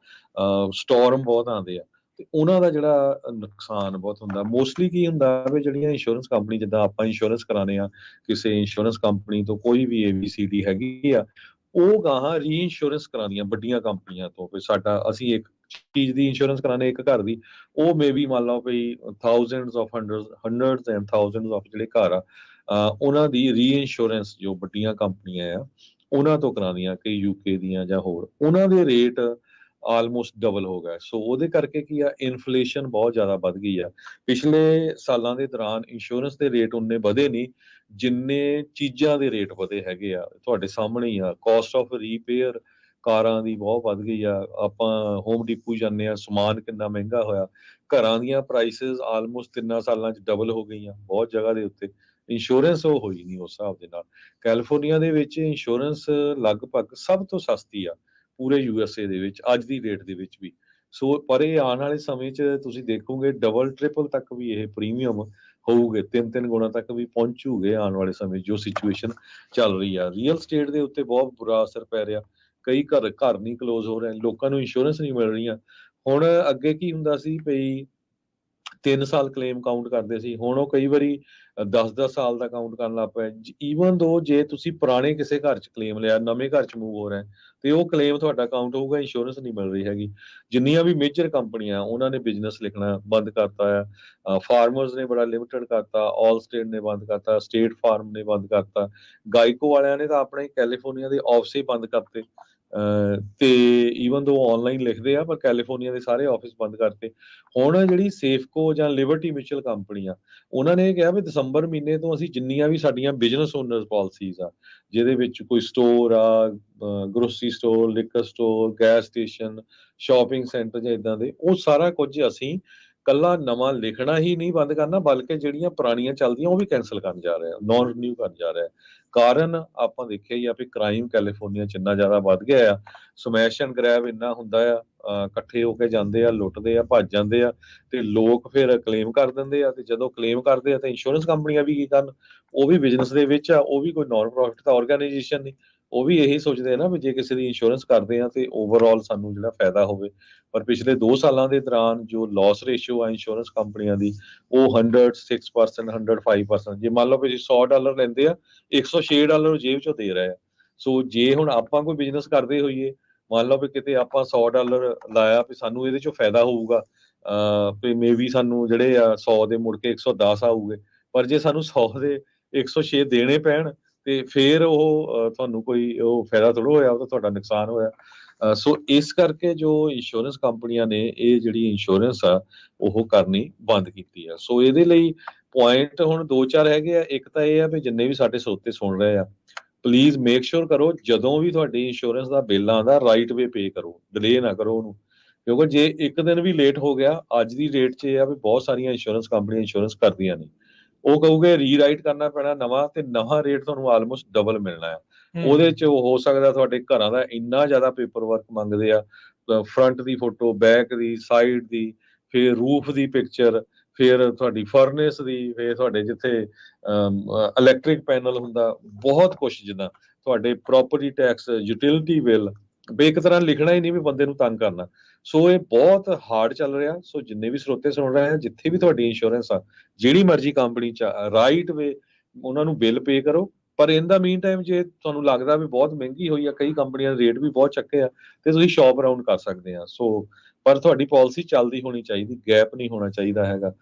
ਸਟੋਰਮ ਬਹੁਤ ਆਉਂਦੇ ਆ, ਤੇ ਉਹਨਾਂ ਦਾ ਜਿਹੜਾ ਨੁਕਸਾਨ ਬਹੁਤ ਹੁੰਦਾ। ਮੋਸਟਲੀ ਕੀ ਹੁੰਦਾ ਵੀ ਜਿਹੜੀਆਂ ਇੰਸ਼ੋਰੈਂਸ ਕੰਪਨੀ, ਜਿੱਦਾਂ ਆਪਾਂ ਇੰਸ਼ੋਰੈਂਸ ਕਰਾਉਂਦੇ ਆ ਕਿਸੇ ਇੰਸ਼ੋਰੈਂਸ ਕੰਪਨੀ ਤੋਂ, ਕੋਈ ਵੀ ABCD ਹੈਗੀ ਆ, ਉਹ ਗਾਹਾਂ ਰੀ ਇੰਸ਼ੋਰੈਂਸ ਕਰਾਉਂਦੀਆਂ ਵੱਡੀਆਂ ਕੰਪਨੀਆਂ ਤੋਂ। ਵੀ ਸਾਡਾ ਅਸੀਂ ਇੱਕ ਚੀਜ਼ ਦੀ ਇੰਸ਼ੋਰੈਂਸ ਕਰਾਉਂਦੇ ਇੱਕ ਘਰ ਦੀ, ਉਹ ਮੇ ਬੀ ਮੰਨ ਲਓ ਵੀ thousands of hundreds and thousands of ਜਿਹੜੇ ਘਰ ਆ, ਉਹਨਾਂ ਦੀ ਰੀ ਇੰਸ਼ੋਰੈਂਸ ਜੋ ਵੱਡੀਆਂ ਕੰਪਨੀਆਂ ਆ ਉਹਨਾਂ ਤੋਂ ਕਰਾਉਂਦੀਆਂ, ਕਈ UK ਦੀਆਂ ਜਾਂ ਹੋਰ, ਉਹਨਾਂ ਦੇ ਰੇਟ ਆਲਮੋਸਟ ਡਬਲ ਹੋ ਗਏ। ਸੋ ਉਹਦੇ ਕਰਕੇ ਕੀ ਆ, ਇਨਫਲੇਸ਼ਨ ਬਹੁਤ ਜ਼ਿਆਦਾ ਵੱਧ ਗਈ ਆ। ਪਿਛਲੇ ਸਾਲਾਂ ਦੇ ਦੌਰਾਨ ਇੰਸ਼ੋਰੈਂਸ ਦੇ ਰੇਟ ਉਨੇ ਵਧੇ ਨਹੀਂ ਜਿੰਨੇ ਚੀਜ਼ਾਂ ਦੇ ਰੇਟ ਵਧੇ ਹੈਗੇ ਆ। ਤੁਹਾਡੇ ਸਾਹਮਣੇ ਹੀ ਆ, ਕਾਸਟ ਆਫ ਰੀਪੇਅਰ ਕਾਰਾਂ ਦੀ ਬਹੁਤ ਵੱਧ ਗਈ ਆ। ਆਪਾਂ ਹੋਮ ਡਿਪੂ ਜਾਂਦੇ ਆ, ਸਮਾਨ ਕਿੰਨਾ ਮਹਿੰਗਾ ਹੋਇਆ। ਘਰਾਂ ਦੀਆਂ ਪ੍ਰਾਈਸਿਸ ਆਲਮੋਸਟ 3 ਸਾਲਾਂ 'ਚ ਡਬਲ ਹੋ ਗਈਆਂ ਬਹੁਤ ਜਗ੍ਹਾ ਦੇ ਉੱਤੇ। ਇੰਸ਼ੋਰੈਂਸ ਉਹ ਹੋਈ ਨਹੀਂ ਉਸ ਹਿਸਾਬ ਦੇ ਨਾਲ। ਕੈਲੀਫੋਰਨੀਆ ਦੇ ਵਿੱਚ ਇੰਸ਼ੋਰੈਂਸ ਲਗਭਗ ਸਭ ਤੋਂ ਸਸਤੀ ਆ ਪੂਰੇ USA ਦੇ ਵਿੱਚ ਅੱਜ ਦੀ ਡੇਟ ਦੇ ਵਿੱਚ ਵੀ। ਸੋ ਪਰ ਇਹ ਆਉਣ ਵਾਲੇ ਸਮੇਂ 'ਚ ਤੁਸੀਂ ਦੇਖੋਗੇ ਡਬਲ ਟ੍ਰਿਪਲ ਤੱਕ ਵੀ ਇਹ ਪ੍ਰੀਮੀਅਮ ਹੋਊਗੇ, 3-3 ਗੁਣਾ ਤੱਕ ਵੀ ਪਹੁੰਚੂਗੇ ਆਉਣ ਵਾਲੇ ਸਮੇਂ ਜੋ ਸਿਚੁਏਸ਼ਨ ਚੱਲ ਰਹੀ ਆ। ਰੀਅਲ ਸਟੇਟ ਦੇ ਉੱਤੇ ਬਹੁਤ ਬੁਰਾ ਅਸਰ ਪੈ ਰਿਹਾ। ਕਈ ਘਰ ਘਰ ਨਹੀਂ ਕਲੋਜ਼ ਹੋ ਰਹੇ, ਲੋਕਾਂ ਨੂੰ ਇੰਸ਼ੋਰੈਂਸ ਨਹੀਂ ਮਿਲ ਰਹੀਆਂ। ਹੁਣ ਅੱਗੇ ਕੀ ਹੁੰਦਾ ਸੀ ਭਈ 3 ਸਾਲ ਕਲੇਮ ਕਾਊਂਟ ਕਰਦੇ ਸੀ, ਹੁਣ ਉਹ ਕਈ ਵਾਰੀ 10-10 ਸਾਲ ਦਾ ਕਾਊਂਟ ਕਰਨ ਲੱਗ ਪਏ। ਈਵਨ ਦੋ ਜੇ ਤੁਸੀਂ ਪੁਰਾਣੇ ਕਿਸੇ ਘਰ 'ਚ ਕਲੇਮ ਲਿਆ, ਨਵੇਂ ਘਰ 'ਚ ਮੂਵ ਹੋ ਰਹੇ, ਤੇ ਉਹ ਕਲੇਮ ਤੁਹਾਡਾ ਕਾਊਂਟ ਹੋਊਗਾ, ਇੰਸ਼ੋਰੈਂਸ ਨਹੀਂ ਮਿਲ ਰਹੀ ਹੈਗੀ। ਜਿੰਨੀਆਂ ਵੀ ਮੇਜਰ ਕੰਪਨੀਆਂ ਉਹਨਾਂ ਨੇ ਬਿਜ਼ਨਸ ਲਿਖਣਾ ਬੰਦ ਕਰਤਾ ਆ। ਫਾਰਮਰਸ ਨੇ ਬੜਾ ਲਿਮਟਿਡ ਕਰਤਾ, ਆਲ ਸਟੇਟ ਨੇ ਬੰਦ ਕਰਤਾ, ਸਟੇਟ ਫਾਰਮ ਨੇ ਬੰਦ ਕਰਤਾ, ਗਾਈਕੋ ਵਾਲਿਆਂ ਨੇ ਤਾਂ ਆਪਣੇ ਕੈਲੀਫੋਰਨੀਆ ਦੇ ਆਫਿਸ ਹੀ ਬੰਦ ਕਰਤੇ। ਤੇ ਈਵਨ ਦੋ ਆਨਲਾਈਨ ਲਿਖਦੇ ਆ, ਪਰ ਕੈਲੀਫੋਰਨੀਆ ਦੇ ਸਾਰੇ ਆਫਿਸ ਬੰਦ ਕਰਤੇ। ਹੁਣ ਜਿਹੜੀ ਸੇਫਕੋ ਜਾਂ ਲਿਬਰਟੀ ਮਿਊਚੁਅਲ ਕੰਪਨੀ ਆ, ਉਹਨਾਂ ਨੇ ਇਹ ਕਿਹਾ ਵੀ ਦਸੰਬਰ ਮਹੀਨੇ ਤੋਂ ਅਸੀਂ ਜਿੰਨੀਆਂ ਵੀ ਸਾਡੀਆਂ ਬਿਜ਼ਨਸ ਓਨਰਸ ਪਾਲਿਸੀਜ਼ ਆ, ਜਿਹਦੇ ਵਿੱਚ ਕੋਈ ਸਟੋਰ ਆ, grocery store, liquor store, gas station, shopping centre ਜਾਂ ਇਦਾਂ ਦੇ, ਉਹ ਸਾਰਾ ਕੁਝ ਅਸੀਂ ਕੱਲਾ ਨਵਾਂ ਲਿਖਣਾ ਹੀ ਨਹੀਂ ਬੰਦ ਕਰਨਾ, ਬਲਕਿ ਜਿਹੜੀਆਂ ਪੁਰਾਣੀਆਂ ਚੱਲਦੀਆਂ ਉਹ ਵੀ ਕੈਂਸਲ ਕਰਨ ਜਾ ਰਹੇ ਆ, ਨਾਨ ਰੀਨਿਊ ਕਰਨ ਜਾ ਰਹੇ ਆ। ਕਾਰਨ ਆਪਾਂ ਦੇਖਿਆ ਹੀ ਆ ਵੀ ਕ੍ਰਾਈਮ ਕੈਲੀਫੋਰਨੀਆ 'ਚ ਇੰਨਾ ਜ਼ਿਆਦਾ ਵੱਧ ਗਿਆ ਆ, ਸਮੈਸ਼ ਐਂਡ ਗ੍ਰੈਬ ਇੰਨਾ ਹੁੰਦਾ ਆ, ਇਕੱਠੇ ਹੋ ਕੇ ਜਾਂਦੇ ਆ, ਲੁੱਟਦੇ ਆ, ਭੱਜ ਜਾਂਦੇ ਆ, ਤੇ ਲੋਕ ਫਿਰ ਕਲੇਮ ਕਰ ਦਿੰਦੇ ਆ। ਤੇ ਜਦੋਂ ਕਲੇਮ ਕਰਦੇ ਆ ਤਾਂ ਇੰਸ਼ੋਰੈਂਸ ਕੰਪਨੀਆਂ ਵੀ ਕੀ ਕਰਨ, ਉਹ ਵੀ ਬਿਜ਼ਨਸ ਦੇ ਵਿੱਚ ਆ, ਉਹ ਵੀ ਕੋਈ ਨਾਨ ਪ੍ਰੋਫਿਟ ਦਾ ਆਰਗੇਨਾਈਜੇਸ਼ਨ ਨਹੀਂ, ਉਹ ਵੀ ਇਹੀ ਸੋਚਦੇ ਆ ਨਾ ਵੀ ਜੇ ਕਿਸੇ ਦੀ ਇੰਸ਼ੋਰੈਂਸ ਕਰਦੇ ਆ ਤੇ ਓਵਰਆਲ ਸਾਨੂੰ ਜਿਹੜਾ ਫਾਇਦਾ ਹੋਵੇ। ਪਰ ਪਿਛਲੇ 2 ਸਾਲਾਂ ਦੇ ਦੌਰਾਨ ਜੋ ਲਾਸ ਰੇਸ਼ੀਓ ਆ ਇੰਸ਼ੋਰੈਂਸ ਕੰਪਨੀਆਂ ਦੀ, ਉਹ 106%, 105%। ਜੇ ਮੰਨ ਲਓ ਵੀ $100 ਲੈਂਦੇ ਆ, $106 ਜੇਬ ਚੋਂ ਦੇ ਰਹੇ ਆ। ਸੋ ਜੇ ਹੁਣ ਆਪਾਂ ਕੋਈ ਬਿਜ਼ਨਸ ਕਰਦੇ ਹੋਈਏ, ਮੰਨ ਲਓ ਵੀ ਕਿਤੇ ਆਪਾਂ $100 ਲਾਇਆ ਵੀ ਸਾਨੂੰ ਇਹਦੇ ਚੋਂ ਫਾਇਦਾ ਹੋਊਗਾ, ਵੀ ਮੇਬੀ ਸਾਨੂੰ ਜਿਹੜੇ ਆ 100 ਦੇ ਮੁੜ ਕੇ 110 ਆਊਗੇ, ਪਰ ਜੇ ਸਾਨੂੰ 100 ਦੇ 106 ਦੇਣੇ ਪੈਣ ਤੇ ਫਿਰ ਉਹ ਤੁਹਾਨੂੰ ਕੋਈ ਉਹ ਫਾਇਦਾ ਥੋੜ੍ਹਾ ਹੋਇਆ, ਉਹ ਤਾਂ ਤੁਹਾਡਾ ਨੁਕਸਾਨ ਹੋਇਆ। ਸੋ ਇਸ ਕਰਕੇ ਜੋ ਇੰਸ਼ੋਰੈਂਸ ਕੰਪਨੀਆਂ ਨੇ ਇਹ ਜਿਹੜੀ ਇੰਸ਼ੋਰੈਂਸ ਆ ਉਹ ਕਰਨੀ ਬੰਦ ਕੀਤੀ ਆ। ਸੋ ਇਹਦੇ ਲਈ ਪੁਆਇੰਟ ਹੁਣ 2-4 ਹੈਗੇ ਆ। ਇੱਕ ਤਾਂ ਇਹ ਆ ਵੀ ਜਿੰਨੇ ਵੀ ਸਾਡੇ ਸਰੋਤੇ ਸੁਣ ਰਹੇ ਆ, ਪਲੀਜ਼ ਮੇਕ ਸ਼ੋਰ ਕਰੋ ਜਦੋਂ ਵੀ ਤੁਹਾਡੀ ਇੰਸ਼ੋਰੈਂਸ ਦਾ ਬਿੱਲ ਆਉਂਦਾ ਰਾਈਟ ਵੇ ਪੇ ਕਰੋ, ਡਿਲੇ ਨਾ ਕਰੋ ਉਹਨੂੰ। ਕਿਉਂਕਿ ਜੇ ਇੱਕ ਦਿਨ ਵੀ ਲੇਟ ਹੋ ਗਿਆ, ਅੱਜ ਦੀ ਡੇਟ 'ਚ ਇਹ ਆ ਵੀ ਬਹੁਤ ਸਾਰੀਆਂ ਇੰਸ਼ੋਰੈਂਸ ਕੰਪਨੀਆਂ ਇੰਸ਼ੋਰੈਂਸ ਕਰਦੀਆਂ ਨੇ, ਉਹ ਕਹੂਗੇ ਰੀਰਾਈਟ ਕਰਨਾ ਪੈਣਾ ਨਵਾਂ, ਤੇ ਨਵਾਂ ਰੇਟ ਤੁਹਾਨੂੰ ਆਲਮੋਸਟ ਡਬਲ ਮਿਲਣਾ ਆ। ਉਹਦੇ 'ਚ ਹੋ ਸਕਦਾ ਤੁਹਾਡੇ ਘਰਾਂ ਦਾ ਇੰਨਾ ਜ਼ਿਆਦਾ ਪੇਪਰ ਵਰਕ ਮੰਗਦੇ ਆ, ਫਰੰਟ ਦੀ ਫੋਟੋ, ਬੈਕ ਦੀ, ਸਾਈਡ ਦੀ, ਫਿਰ ਰੂਫ ਦੀ ਪਿਕਚਰ, ਫਿਰ ਤੁਹਾਡੀ ਫਰਨੇਸ ਦੀ, ਫਿਰ ਤੁਹਾਡੇ ਜਿੱਥੇ ਇਲੈਕਟ੍ਰਿਕ ਪੈਨਲ ਹੁੰਦਾ, ਬਹੁਤ ਕੁਛ, ਜਿੱਦਾਂ ਤੁਹਾਡੇ ਪ੍ਰੋਪਰਟੀ ਟੈਕਸ, ਯੂਟਿਲਿਟੀ ਬਿੱਲ, ਵੀ ਇੱਕ ਤਰ੍ਹਾਂ ਲਿਖਣਾ ਹੀ ਨਹੀਂ ਵੀ ਬੰਦੇ ਨੂੰ ਤੰਗ ਕਰਨਾ। ਸੋ ਇਹ ਬਹੁਤ ਹਾਰਡ ਚੱਲ ਰਿਹਾ। ਸੋ ਜਿੰਨੇ ਵੀ ਸਰੋਤੇ ਸੁਣ ਰਹੇ ਆ, ਜਿੱਥੇ ਵੀ ਤੁਹਾਡੀ ਇੰਸ਼ੋਰੈਂਸ ਆ, ਜਿਹੜੀ ਮਰਜ਼ੀ ਕੰਪਨੀ 'ਚ, ਰਾਈਟ ਵੇ ਉਹਨਾਂ ਨੂੰ ਬਿੱਲ ਪੇ ਕਰੋ। ਪਰ ਇਨ ਦਾ ਮੀਨ ਟਾਈਮ ਜੇ ਤੁਹਾਨੂੰ ਲੱਗਦਾ ਵੀ ਬਹੁਤ ਮਹਿੰਗੀ ਹੋਈ ਆ, ਕਈ ਕੰਪਨੀਆਂ ਦੇ ਰੇਟ ਵੀ ਬਹੁਤ ਚੱਕੇ ਆ, ਤੇ ਤੁਸੀਂ ਸ਼ੌਪ ਅਰਾਊਂਡ ਕਰ ਸਕਦੇ ਆ। ਸੋ ਪਰ ਤੁਹਾਡੀ ਪਾਲਿਸੀ ਚੱਲਦੀ ਹੋਣੀ ਚਾਹੀਦੀ, ਗੈਪ ਨਹੀਂ ਹੋਣਾ ਚਾਹੀਦਾ ਹੈਗਾ।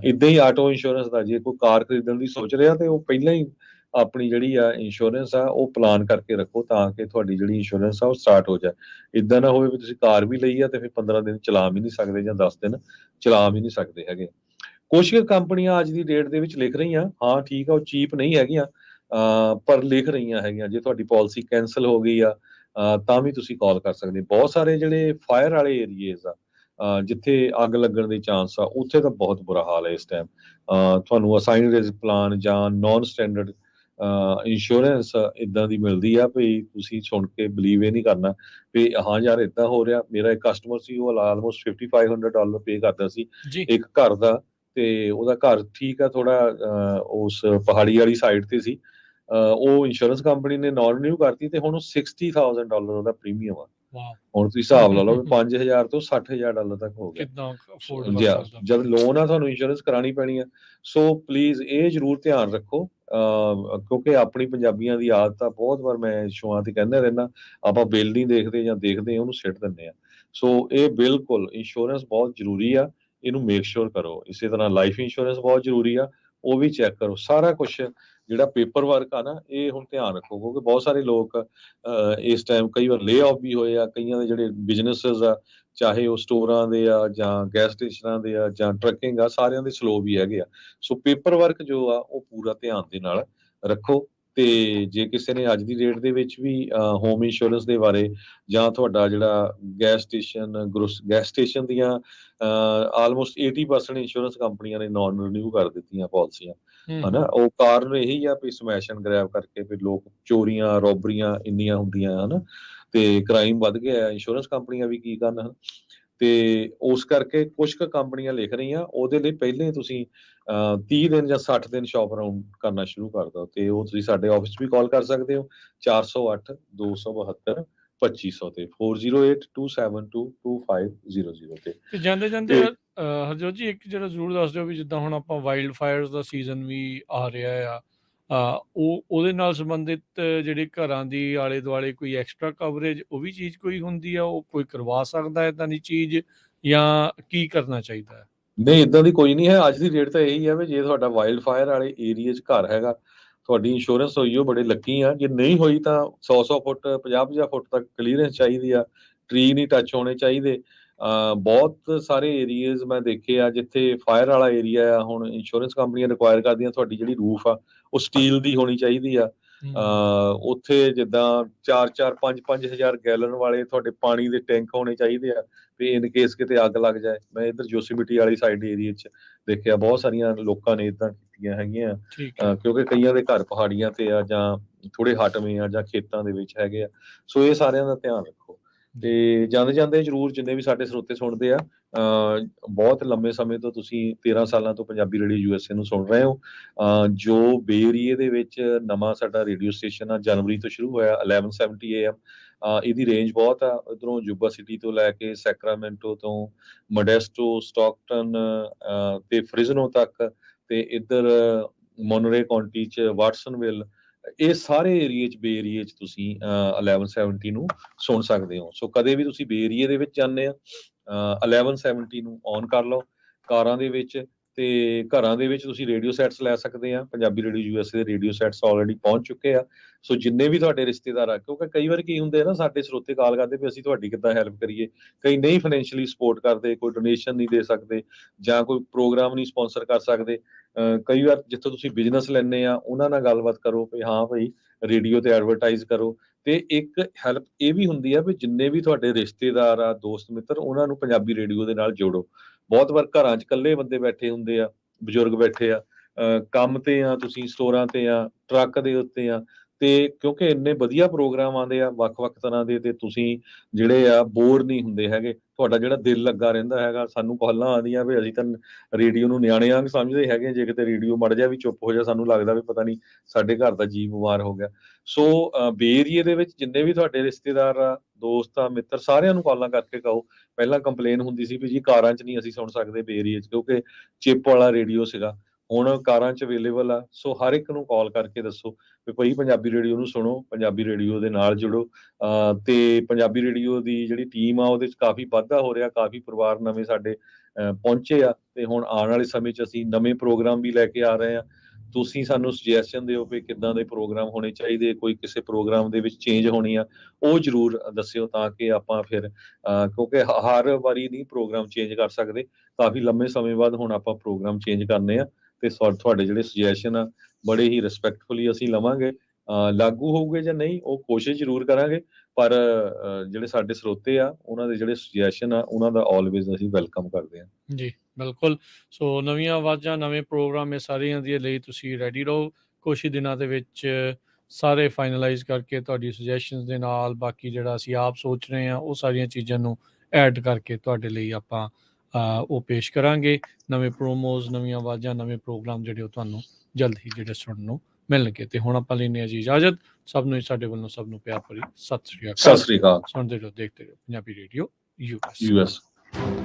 ਇੱਦਾਂ ਹੀ ਆਟੋ ਇੰਸ਼ੋਰੈਂਸ ਦਾ, ਜੇ ਕੋਈ ਕਾਰ ਖਰੀਦਣ ਦੀ ਸੋਚ ਰਿਹਾ ਤੇ ਉਹ ਪਹਿਲਾਂ ਹੀ ਆਪਣੀ ਜਿਹੜੀ ਆ ਇੰਸ਼ੋਰੈਂਸ ਆ ਉਹ ਪਲਾਨ ਕਰਕੇ ਰੱਖੋ, ਤਾਂ ਕਿ ਤੁਹਾਡੀ ਜਿਹੜੀ ਇੰਸ਼ੋਰੈਂਸ ਆ ਉਹ ਸਟਾਰਟ ਹੋ ਜਾਏ। ਇੱਦਾਂ ਨਾ ਹੋਵੇ ਵੀ ਤੁਸੀਂ ਕਾਰ ਵੀ ਲਈ ਆ ਤੇ ਫਿਰ 15 ਦਿਨ ਚਲਾ ਵੀ ਨਹੀਂ ਸਕਦੇ, ਜਾਂ 10 ਦਿਨ ਚਲਾ ਵੀ ਨਹੀਂ ਸਕਦੇ ਹੈਗੇ। ਕੁਛ ਕੁ ਕੰਪਨੀਆਂ ਅੱਜ ਦੀ ਡੇਟ ਦੇ ਵਿੱਚ ਲਿਖ ਰਹੀਆਂ, ਹਾਂ ਠੀਕ ਆ, ਉਹ ਚੀਪ ਨਹੀਂ ਹੈਗੀਆਂ, ਪਰ ਲਿਖ ਰਹੀਆਂ ਹੈਗੀਆਂ ਜੇ ਤੁਹਾਡੀ ਪਾਲਿਸੀ ਕੈਂਸਲ ਹੋ ਗਈ ਆ ਤਾਂ ਵੀ ਤੁਸੀਂ ਕਾਲ ਕਰ ਸਕਦੇ। ਬਹੁਤ ਸਾਰੇ ਜਿਹੜੇ ਫਾਇਰ ਵਾਲੇ ਏਰੀਏਜ਼ ਆ, ਜਿੱਥੇ ਅੱਗ ਲੱਗਣ ਦੇ ਚਾਂਸ ਆ, ਉੱਥੇ ਤਾਂ ਬਹੁਤ ਬੁਰਾ ਹਾਲ ਹੈ ਇਸ ਟਾਈਮ। ਤੁਹਾਨੂੰ ਅਸਾਈਨ ਰਿਸਕ ਪਲਾਨ ਜਾਂ ਨਾਨ ਸਟੈਂਡਰਡ ਇੰਸ਼ੋਰੈਂਸ ਇਦਾਂ ਦੀ ਮਿਲਦੀ ਆ ਵੀ ਤੁਸੀਂ ਸੁਣ ਕੇ ਬਲੀਵ ਇਹ ਨਹੀਂ ਕਰਨਾ ਵੀ ਹਾਂ ਯਾਰ ਇਦਾਂ ਹੋ ਰਿਹਾ। ਮੇਰਾ ਇੱਕ ਕਸਟਮਰ ਸੀ, ਉਹ ਆਲਮੋਸਟ $5500 ਪੇ ਕਰਦਾ ਸੀ ਜੀ। ਇੱਕ ਘਰ ਦਾ, ਤੇ ਉਹਦਾ ਘਰ ਠੀਕ ਆ ਥੋੜਾ ਉਸ ਪਹਾੜੀ ਵਾਲੀ ਸਾਈਡ ਤੇ ਸੀ। ਉਹ ਇੰਸ਼ੋਰੈਂਸ ਕੰਪਨੀ ਨੇ ਨਾਨ ਰਿਨਿਊ ਕਰਤੀ ਤੇ ਹੁਣ ਉਹ $60,000 ਉਹਦਾ ਪ੍ਰੀਮੀਅਮ ਆ। ਵਾਹ! ਹੁਣ ਤੁਸੀਂ ਹਿਸਾਬ ਲਾ ਲਓ ਵੀ $5000 ਤੋਂ $60,000 ਤੱਕ ਹੋ ਗਿਆ। ਕਿੱਦਾਂ ਅਫੋਰਡ ਕਰ ਜਾਂ ਸਕਦਾ ਜਦ ਬੰਦਾ? ਲੋਨ ਆ ਤੁਹਾਨੂੰ ਇੰਸ਼ੋਰੈਂਸ ਕਰਾਣੀ ਪੈਣੀ ਆ। ਸੋ ਪਲੀਜ਼ ਇਹ ਜ਼ਰੂਰ ਧਿਆਨ ਰੱਖੋ, ਕਿਉਂਕਿ ਆਪਣੀ ਪੰਜਾਬੀਆਂ ਦੀ ਆਦਤ ਆ, ਬਹੁਤ ਵਾਰ ਮੈਂ ਸ਼ੋਆਂ ਤੇ ਕਹਿੰਦਾ ਰਹਿੰਦਾ, ਆਪਾਂ ਬਿੱਲ ਨਹੀਂ ਦੇਖਦੇ ਜਾਂ ਦੇਖਦੇ ਉਹਨੂੰ ਸਿੱਟ ਦਿੰਦੇ ਆ। ਸੋ ਇਹ ਬਿਲਕੁਲ ਇੰਸ਼ੋਰੈਂਸ ਬਹੁਤ ਜ਼ਰੂਰੀ ਆ, ਇਹਨੂੰ ਮੇਕ ਸ਼ੋਰ ਕਰੋ। ਇਸੇ ਤਰ੍ਹਾਂ ਲਾਈਫ ਇੰਸ਼ੋਰੈਂਸ ਬਹੁਤ ਜ਼ਰੂਰੀ ਆ, ਉਹ ਵੀ ਚੈੱਕ ਕਰੋ। ਸਾਰਾ ਕੁਛ ਜਿਹੜਾ ਪੇਪਰ ਵਰਕ ਆ ਨਾ, ਇਹ ਹੁਣ ਧਿਆਨ ਰੱਖੋ, ਕਿਉਂਕਿ ਬਹੁਤ ਸਾਰੇ ਲੋਕ ਇਸ ਟਾਈਮ ਕਈ ਵਾਰ ਲੇ ਆਫ ਵੀ ਹੋਏ ਆ। ਕਈਆਂ ਦੇ ਜਿਹੜੇ ਬਿਜ਼ਨੈਸਸ ਆ, ਚਾਹੇ ਉਹ ਸਟੋਰਾਂ ਦੇ ਆ ਜਾਂ ਗੈਸ ਸਟੇਸ਼ਨਾਂ ਦੇ ਆ ਜਾਂ ਟਰੱਕਿੰਗ ਆ, ਸਾਰਿਆਂ ਦੇ ਸਲੋ ਵੀ ਹੈਗੇ ਆ। ਸੋ ਪੇਪਰ ਵਰਕ ਜੋ ਆ ਉਹ ਪੂਰਾ ਧਿਆਨ ਦੇ ਨਾਲ ਰੱਖੋ। ਤੇ ਜੇ ਕਿਸੇ ਨੇ ਅੱਜ ਦੀ ਡੇਟ ਦੇ ਵਿੱਚ ਵੀ ਹੋਮ ਇੰਸ਼ੋਰੈਂਸ ਦੇ ਬਾਰੇ ਜਾਂ ਤੁਹਾਡਾ ਜਿਹੜਾ ਗੈਸ ਸਟੇਸ਼ਨ ਦੀਆਂ ਆਲਮੋਸਟ 80% ਇੰਸ਼ੋਰੈਂਸ ਕੰਪਨੀਆਂ ਨੇ ਨਾਨ ਰਿਨਿਊ ਕਰ ਦਿੱਤੀਆਂ ਪਾਲਿਸੀਆਂ, ਹਨਾ। ਉਹ ਕਾਰਨ ਇਹੀ ਆ ਵੀ ਸਮੈਸ਼ ਐਂਡ ਗ੍ਰੈਬ ਕਰਕੇ ਵੀ ਲੋਕ ਚੋਰੀਆਂ ਰੋਬਰੀਆਂ ਇੰਨੀਆਂ ਹੁੰਦੀਆਂ ਹਨਾ, ਤੇ ਕ੍ਰਾਈਮ ਵੱਧ ਗਿਆ। ਇੰਸ਼ੋਰੈਂਸ ਕੰਪਨੀਆਂ ਵੀ ਕੀ ਕਰਨ, ਤੇ ਉਸ ਕਰਕੇ ਕੁਝ ਕੁ ਕੰਪਨੀਆਂ ਲਿਖ ਰਹੀਆਂ ਉਹਦੇ ਲਈ ਪਹਿਲੇ ਤੁਸੀਂ 30 ਦਿਨ ਜਾਂ 60 ਦਿਨ ਸ਼ੌਪ ਅਰਾਊਂਡ ਕਰਨਾ ਸ਼ੁਰੂ ਕਰ ਦਿਓ। ਤੇ ਉਹ ਤੁਸੀਂ ਸਾਡੇ ਆਫਿਸ ਵੀ ਕਾਲ ਕਰ ਸਕਦੇ ਹੋ 408-272-2500 ਤੇ 4082722500 ਤੇ। ਤੇ ਜਾਂਦੇ ਜਾਂਦੇ ਤੇ ਹਰਜੋਤ ਜੀ ਇੱਕ ਜਿਹੜਾ ਜ਼ਰੂਰ ਦੱਸ ਦਿਓ ਵੀ ਜਿੱਦਾਂ ਹੁਣ ਆਪਾਂ ਵਾਈਲਡ ਫਾਇਰਸ ਦਾ ਸੀਜ਼ਨ ਵੀ ਆ ਰਿਹਾ ਆ, ਉਹਦੇ ਨਾਲ ਸੰਬੰਧਿਤ ਜਿਹੜੇ ਘਰਾਂ ਦੀ ਆਲੇ ਦੁਆਲੇ ਕੋਈ ਐਕਸਟਰਾ ਕਵਰੇਜ ਉਹ ਵੀ ਚੀਜ਼ ਕੋਈ ਹੁੰਦੀ ਆ, ਉਹ ਕੋਈ ਕਰਵਾ ਸਕਦਾ ਏਦਾਂ ਦੀ ਚੀਜ਼, ਜਾਂ ਕੀ ਕਰਨਾ ਚਾਹੀਦਾ ਹੈ? ਨਹੀਂ, ਇਦਾਂ ਦੀ ਕੋਈ ਨਹੀਂ ਹੈ। ਅੱਜ ਦੀ ਡੇਟ ਤਾਂ ਇਹੀ ਹੈ ਵੀ ਜੇ ਤੁਹਾਡਾ ਵਾਈਲਡ ਫਾਇਰ ਵਾਲੇ ਏਰੀਏ 'ਚ ਘਰ ਹੈਗਾ, ਤੁਹਾਡੀ ਇੰਸ਼ੋਰੈਂਸ ਹੋਈ, ਉਹ ਬੜੇ ਲੱਕੀ ਆ। ਜੇ ਨਹੀਂ ਹੋਈ ਤਾਂ 100 ਫੁੱਟ 50 ਫੁੱਟ ਤੱਕ ਕਲੀਅਰੈਂਸ ਚਾਹੀਦੀ ਆ, ਟਰੀ ਨਹੀਂ ਟੱਚ ਹੋਣੇ ਚਾਹੀਦੇ। ਬਹੁਤ ਸਾਰੇ ਏਰੀਏਜ਼ ਮੈਂ ਦੇਖੇ ਆ ਜਿੱਥੇ ਫਾਇਰ ਵਾਲਾ ਏਰੀਆ ਆ, ਹੁਣ ਇੰਸ਼ੋਰੈਂਸ ਕੰਪਨੀਆਂ ਰਿਕੁਆਇਰ ਕਰਦੀਆਂ ਤੁਹਾਡੀ ਜਿਹੜੀ ਰੂਫ ਆ ਉਹ ਸਟੀਲ ਦੀ ਹੋਣੀ ਚਾਹੀਦੀ ਆ। ਉੱਥੇ ਜਿੱਦਾਂ 4-4 5-5 ਹਜ਼ਾਰ ਗੈਲਨ ਵਾਲੇ ਤੁਹਾਡੇ ਪਾਣੀ ਦੇ ਟੈਂਕ ਹੋਣੇ ਚਾਹੀਦੇ ਆ ਵੀ ਇਨ ਕੇਸ ਕਿਤੇ ਅੱਗ ਲੱਗ ਜਾਏ। ਮੈਂ ਇੱਧਰ ਜੋਸ਼ੀਮਿੱਟੀ ਵਾਲੀ ਸਾਈਡ ਏਰੀਏ 'ਚ ਦੇਖਿਆ ਬਹੁਤ ਸਾਰੀਆਂ ਲੋਕਾਂ ਨੇ ਇਦਾਂ ਕੀਤੀਆਂ ਹੈਗੀਆਂ, ਠੀਕ ਹੈ। ਕਿਉਂਕਿ ਕਈਆਂ ਦੇ ਘਰ ਪਹਾੜੀਆਂ ਤੇ ਆ ਜਾਂ ਥੋੜੇ ਹਟਵੇਂ ਆ ਜਾਂ ਖੇਤਾਂ ਦੇ ਵਿੱਚ ਹੈਗੇ ਆ। ਸੋ ਇਹ ਸਾਰਿਆਂ ਦਾ ਧਿਆਨ ਰੱਖੋ। ਤੇ ਜਾਂਦੇ ਜਾਂਦੇ ਜ਼ਰੂਰ ਜਿੰਨੇ ਵੀ ਸਾਡੇ ਸਰੋਤੇ ਸੁਣਦੇ ਆ, ਬਹੁਤ ਲੰਮੇ ਸਮੇਂ ਤੋਂ ਤੁਸੀਂ 13 ਸਾਲਾਂ ਤੋਂ ਪੰਜਾਬੀ ਰੇਡੀਓ USA ਨੂੰ ਸੁਣ ਰਹੇ ਹੋ। ਜੋ ਬੇ ਏਰੀਏ ਦੇ ਵਿੱਚ ਨਵਾਂ ਸਾਡਾ ਰੇਡੀਓ ਸਟੇਸ਼ਨ ਆ, ਜਨਵਰੀ ਤੋਂ ਸ਼ੁਰੂ ਹੋਇਆ 1170 AM। ਇਹਦੀ ਰੇਂਜ ਬਹੁਤ ਆ, ਇੱਧਰੋਂ ਜੁਬਾ ਸਿਟੀ ਤੋਂ ਲੈ ਕੇ ਸੈਕਰਾਮੈਂਟੋ ਤੋਂ ਮੋਡੈਸਟੋ, ਸਟਾਕਟਨ ਤੇ ਫ੍ਰਿਜ਼ਨੋ ਤੱਕ, ਤੇ ਇੱਧਰ ਮੋਨਰੇ ਕਾਉਂਟੀ 'ਚ ਵਾਟਸਨਵਿਲ, ਇਹ ਸਾਰੇ ਏਰੀਏ 'ਚ ਬੇ ਏਰੀਏ 'ਚ ਤੁਸੀਂ 1170 ਨੂੰ ਸੁਣ ਸਕਦੇ ਹੋ। ਸੋ ਕਦੇ ਵੀ ਤੁਸੀਂ ਬੇ ਏਰੀਏ ਦੇ ਵਿੱਚ ਜਾਂਦੇ ਆ, 1170 ਨੂੰ ਔਨ ਕਰ ਲਓ ਕਾਰਾਂ ਦੇ ਵਿੱਚ। ਤੇ ਘਰਾਂ ਦੇ ਵਿੱਚ ਤੁਸੀਂ ਰੇਡੀਓ ਸੈਟਸ ਲੈ ਸਕਦੇ ਆ। ਪੰਜਾਬੀ ਰੇਡੀਓ USA ਦੇ ਰੇਡੀਓ ਸੈਟਸ ਆਲਰੇਡੀ ਪਹੁੰਚ ਚੁੱਕੇ ਆ। ਸੋ ਜਿੰਨੇ ਵੀ ਤੁਹਾਡੇ ਰਿਸ਼ਤੇਦਾਰ ਆ, ਕਿਉਂਕਿ ਕਈ ਵਾਰ ਕੀ ਹੁੰਦੇ ਆ ਨਾ, ਸਾਡੇ ਸਰੋਤੇ ਕਾਲ ਕਰਦੇ ਵੀ ਅਸੀਂ ਤੁਹਾਡੀ ਕਿੱਦਾਂ ਹੈਲਪ ਕਰੀਏ। ਕਈ ਨਹੀਂ ਫਾਈਨੈਂਸ਼ੀਅਲੀ ਸਪੋਰਟ ਕਰਦੇ, ਕੋਈ ਡੋਨੇਸ਼ਨ ਨਹੀਂ ਦੇ ਸਕਦੇ ਜਾਂ ਕੋਈ ਪ੍ਰੋਗਰਾਮ ਨਹੀਂ ਸਪਾਂਸਰ ਕਰ ਸਕਦੇ। ਕਈ ਵਾਰ ਜਿੱਥੋਂ ਤੁਸੀਂ ਬਿਜ਼ਨਸ ਲੈਂਦੇ ਆ ਉਹਨਾਂ ਨਾਲ ਗੱਲਬਾਤ ਕਰੋ ਵੀ ਹਾਂ ਭਾਈ ਰੇਡੀਓ ਤੇ ਐਡਵਰਟਾਈਜ਼ ਕਰੋ। ਤੇ ਇੱਕ ਹੈਲਪ ਇਹ ਵੀ ਹੁੰਦੀ ਆ ਵੀ ਜਿੰਨੇ ਵੀ ਤੁਹਾਡੇ ਰਿਸ਼ਤੇਦਾਰ ਆ, ਦੋਸਤ ਮਿੱਤਰ, ਉਹਨਾਂ ਨੂੰ ਪੰਜਾਬੀ ਰੇਡੀਓ ਦੇ ਨਾਲ ਜੋੜੋ। ਬਹੁਤ ਵਾਰ ਘਰਾਂ 'ਚ ਇਕੱਲੇ ਬੰਦੇ ਬੈਠੇ ਹੁੰਦੇ ਆ, ਬਜ਼ੁਰਗ ਬੈਠੇ ਆ, ਕੰਮ ਤੇ ਆ, ਤੁਸੀਂ ਸਟੋਰਾਂ ਤੇ ਆ, ਟਰੱਕ ਦੇ ਉੱਤੇ ਆ, ਤੇ ਕਿਉਂਕਿ ਇੰਨੇ ਵਧੀਆ ਪ੍ਰੋਗਰਾਮ ਆਉਂਦੇ ਆ ਵੱਖ-ਵੱਖ ਤਰ੍ਹਾਂ ਦੇ, ਤੇ ਤੁਸੀਂ ਜਿਹੜੇ ਆ ਬੋਰ ਨਹੀਂ ਹੁੰਦੇ ਹੈਗੇ। ਤੁਹਾਡਾ ਜਿਹੜਾ ਦਿਲ ਲੱਗਾ ਰਹਿੰਦਾ ਹੈਗਾ। ਸਾਨੂੰ ਕਾਲਾਂ ਆਉਂਦੀਆਂ ਵੀ ਅਸੀਂ ਤਾਂ ਰੇਡੀਓ ਨੂੰ ਨਿਆਣਿਆਂ ਵਾਂਗ ਸਮਝਦੇ ਹੈਗੇ, ਜੇ ਕਿਤੇ ਰੇਡੀਓ ਮਾੜਾ ਜਿਹਾ ਵੀ ਚੁੱਪ ਹੋ ਜਾ ਸਾਨੂੰ ਲੱਗਦਾ ਵੀ ਪਤਾ ਨਹੀਂ ਸਾਡੇ ਘਰ ਦਾ ਜੀਅ ਬਿਮਾਰ ਹੋ ਗਿਆ। ਸੋ ਬੇ ਏਰੀਏ ਦੇ ਵਿੱਚ ਜਿੰਨੇ ਵੀ ਤੁਹਾਡੇ ਰਿਸ਼ਤੇਦਾਰ ਆ, ਦੋਸਤ ਆ, ਮਿੱਤਰ, ਸਾਰਿਆਂ ਨੂੰ ਕਾਲਾਂ ਕਰਕੇ ਕਹੋ। ਪਹਿਲਾਂ ਕੰਪਲੇਨ ਹੁੰਦੀ ਸੀ ਵੀ ਜੀ ਕਾਰਾਂ 'ਚ ਨਹੀਂ ਅਸੀਂ ਸੁਣ ਸਕਦੇ ਬੇ ਏਰੀਏ 'ਚ, ਕਿਉਂਕਿ ਚਿੱਪ ਵਾਲਾ ਰੇਡੀਓ ਸੀਗਾ। ਹੁਣ ਕਾਰਾਂ 'ਚ ਅਵੇਲੇਬਲ ਆ। ਸੋ ਹਰ ਇੱਕ ਨੂੰ ਕਾਲ ਕਰਕੇ ਦੱਸੋ ਵੀ ਭਾਈ ਪੰਜਾਬੀ ਰੇਡੀਓ ਨੂੰ ਸੁਣੋ, ਪੰਜਾਬੀ ਰੇਡੀਓ ਦੇ ਨਾਲ ਜੁੜੋ। ਤੇ ਪੰਜਾਬੀ ਰੇਡੀਓ ਦੀ ਜਿਹੜੀ ਟੀਮ ਆ ਉਹਦੇ 'ਚ ਕਾਫੀ ਵਾਧਾ ਹੋ ਰਿਹਾ, ਕਾਫੀ ਪਰਿਵਾਰ ਨਵੇਂ ਸਾਡੇ ਪਹੁੰਚੇ ਆ, ਤੇ ਹੁਣ ਆਉਣ ਵਾਲੇ ਸਮੇਂ 'ਚ ਅਸੀਂ ਨਵੇਂ ਪ੍ਰੋਗਰਾਮ ਵੀ ਲੈ ਕੇ ਆ ਰਹੇ ਆ। ਤੁਸੀਂ ਸਾਨੂੰ ਸੁਜੈਸ਼ਨ ਦਿਓ ਵੀ ਕਿੱਦਾਂ ਦੇ ਪ੍ਰੋਗਰਾਮ ਹੋਣੇ ਚਾਹੀਦੇ, ਕੋਈ ਕਿਸੇ ਪ੍ਰੋਗਰਾਮ ਦੇ ਵਿੱਚ ਚੇਂਜ ਹੋਣੀ ਆ, ਉਹ ਜ਼ਰੂਰ ਦੱਸਿਓ ਤਾਂ ਕਿ ਆਪਾਂ ਫਿਰ ਕਿਉਂਕਿ ਹਰ ਵਾਰੀ ਨਹੀਂ ਪ੍ਰੋਗਰਾਮ ਚੇਂਜ ਕਰ ਸਕਦੇ। ਕਾਫੀ ਲੰਮੇ ਸਮੇਂ ਬਾਅਦ ਹੁਣ ਆਪਾਂ ਪ੍ਰੋਗਰਾਮ ਚੇਂਜ ਕਰਨੇ ਆ, ਤੇ ਤੁਹਾਡੇ ਜਿਹੜੇ ਸੁਜੈਸ਼ਨ ਆ ਬੜੇ ਹੀ ਰਿਸਪੈਕਟਫੁਲੀ ਅਸੀਂ ਲਵਾਂਗੇ। ਲਾਗੂ ਹੋਊਗੇ ਜਾਂ ਨਹੀਂ ਉਹ ਕੋਸ਼ਿਸ਼ ਜ਼ਰੂਰ ਕਰਾਂਗੇ, ਪਰ ਜਿਹੜੇ ਸਾਡੇ ਸਰੋਤੇ ਆ ਉਹਨਾਂ ਦੇ ਜਿਹੜੇ ਸੁਜੈਸ਼ਨ ਆ ਉਹਨਾਂ ਦਾ ਆਲਵੇਜ਼ ਅਸੀਂ ਵੈਲਕਮ ਕਰਦੇ ਹਾਂ। ਜੀ, ਬਿਲਕੁਲ। ਸੋ ਨਵੀਆਂ ਆਵਾਜ਼ਾਂ, ਨਵੇਂ ਪ੍ਰੋਗਰਾਮ ਇਹ ਸਾਰਿਆਂ ਦੇ ਲਈ ਤੁਸੀਂ ਰੈਡੀ ਰਹੋ। ਕੁਛ ਹੀ ਦਿਨਾਂ ਦੇ ਵਿੱਚ ਸਾਰੇ ਫਾਈਨਲਾਈਜ਼ ਕਰਕੇ ਤੁਹਾਡੀ ਸੁਜੈਸ਼ਨਸ ਦੇ ਨਾਲ ਬਾਕੀ ਜਿਹੜਾ ਅਸੀਂ ਆਪ ਸੋਚ ਰਹੇ ਹਾਂ ਉਹ ਸਾਰੀਆਂ ਚੀਜ਼ਾਂ ਨੂੰ ਐਡ ਕਰਕੇ ਤੁਹਾਡੇ ਲਈ ਆਪਾਂ ਉਹ ਪੇਸ਼ ਕਰਾਂਗੇ। ਨਵੇਂ ਪ੍ਰੋਮੋਜ਼, ਨਵੀਆਂ ਆਵਾਜ਼ਾਂ, ਨਵੇਂ ਪ੍ਰੋਗਰਾਮ ਜਿਹੜੇ ਉਹ ਤੁਹਾਨੂੰ ਜਲਦ ਹੀ ਜਿਹੜੇ ਸੁਣਨ ਨੂੰ ਮਿਲਣਗੇ। ਤੇ ਹੁਣ ਆਪਾਂ ਲੈਂਦੇ ਹਾਂ ਜੀ ਇਜਾਜ਼ਤ। ਸਭ ਨੂੰ ਸਾਡੇ ਵੱਲੋਂ ਸਭ ਨੂੰ ਪਿਆਰ ਭਰੀ ਸਤਿ ਸ਼੍ਰੀ ਅਕਾਲ। ਸਤਿ ਸ੍ਰੀ ਅਕਾਲ। ਸੁਣਦੇ ਰਹੋ, ਦੇਖਦੇ ਰਹੋ ਪੰਜਾਬੀ ਰੇਡੀਓ US।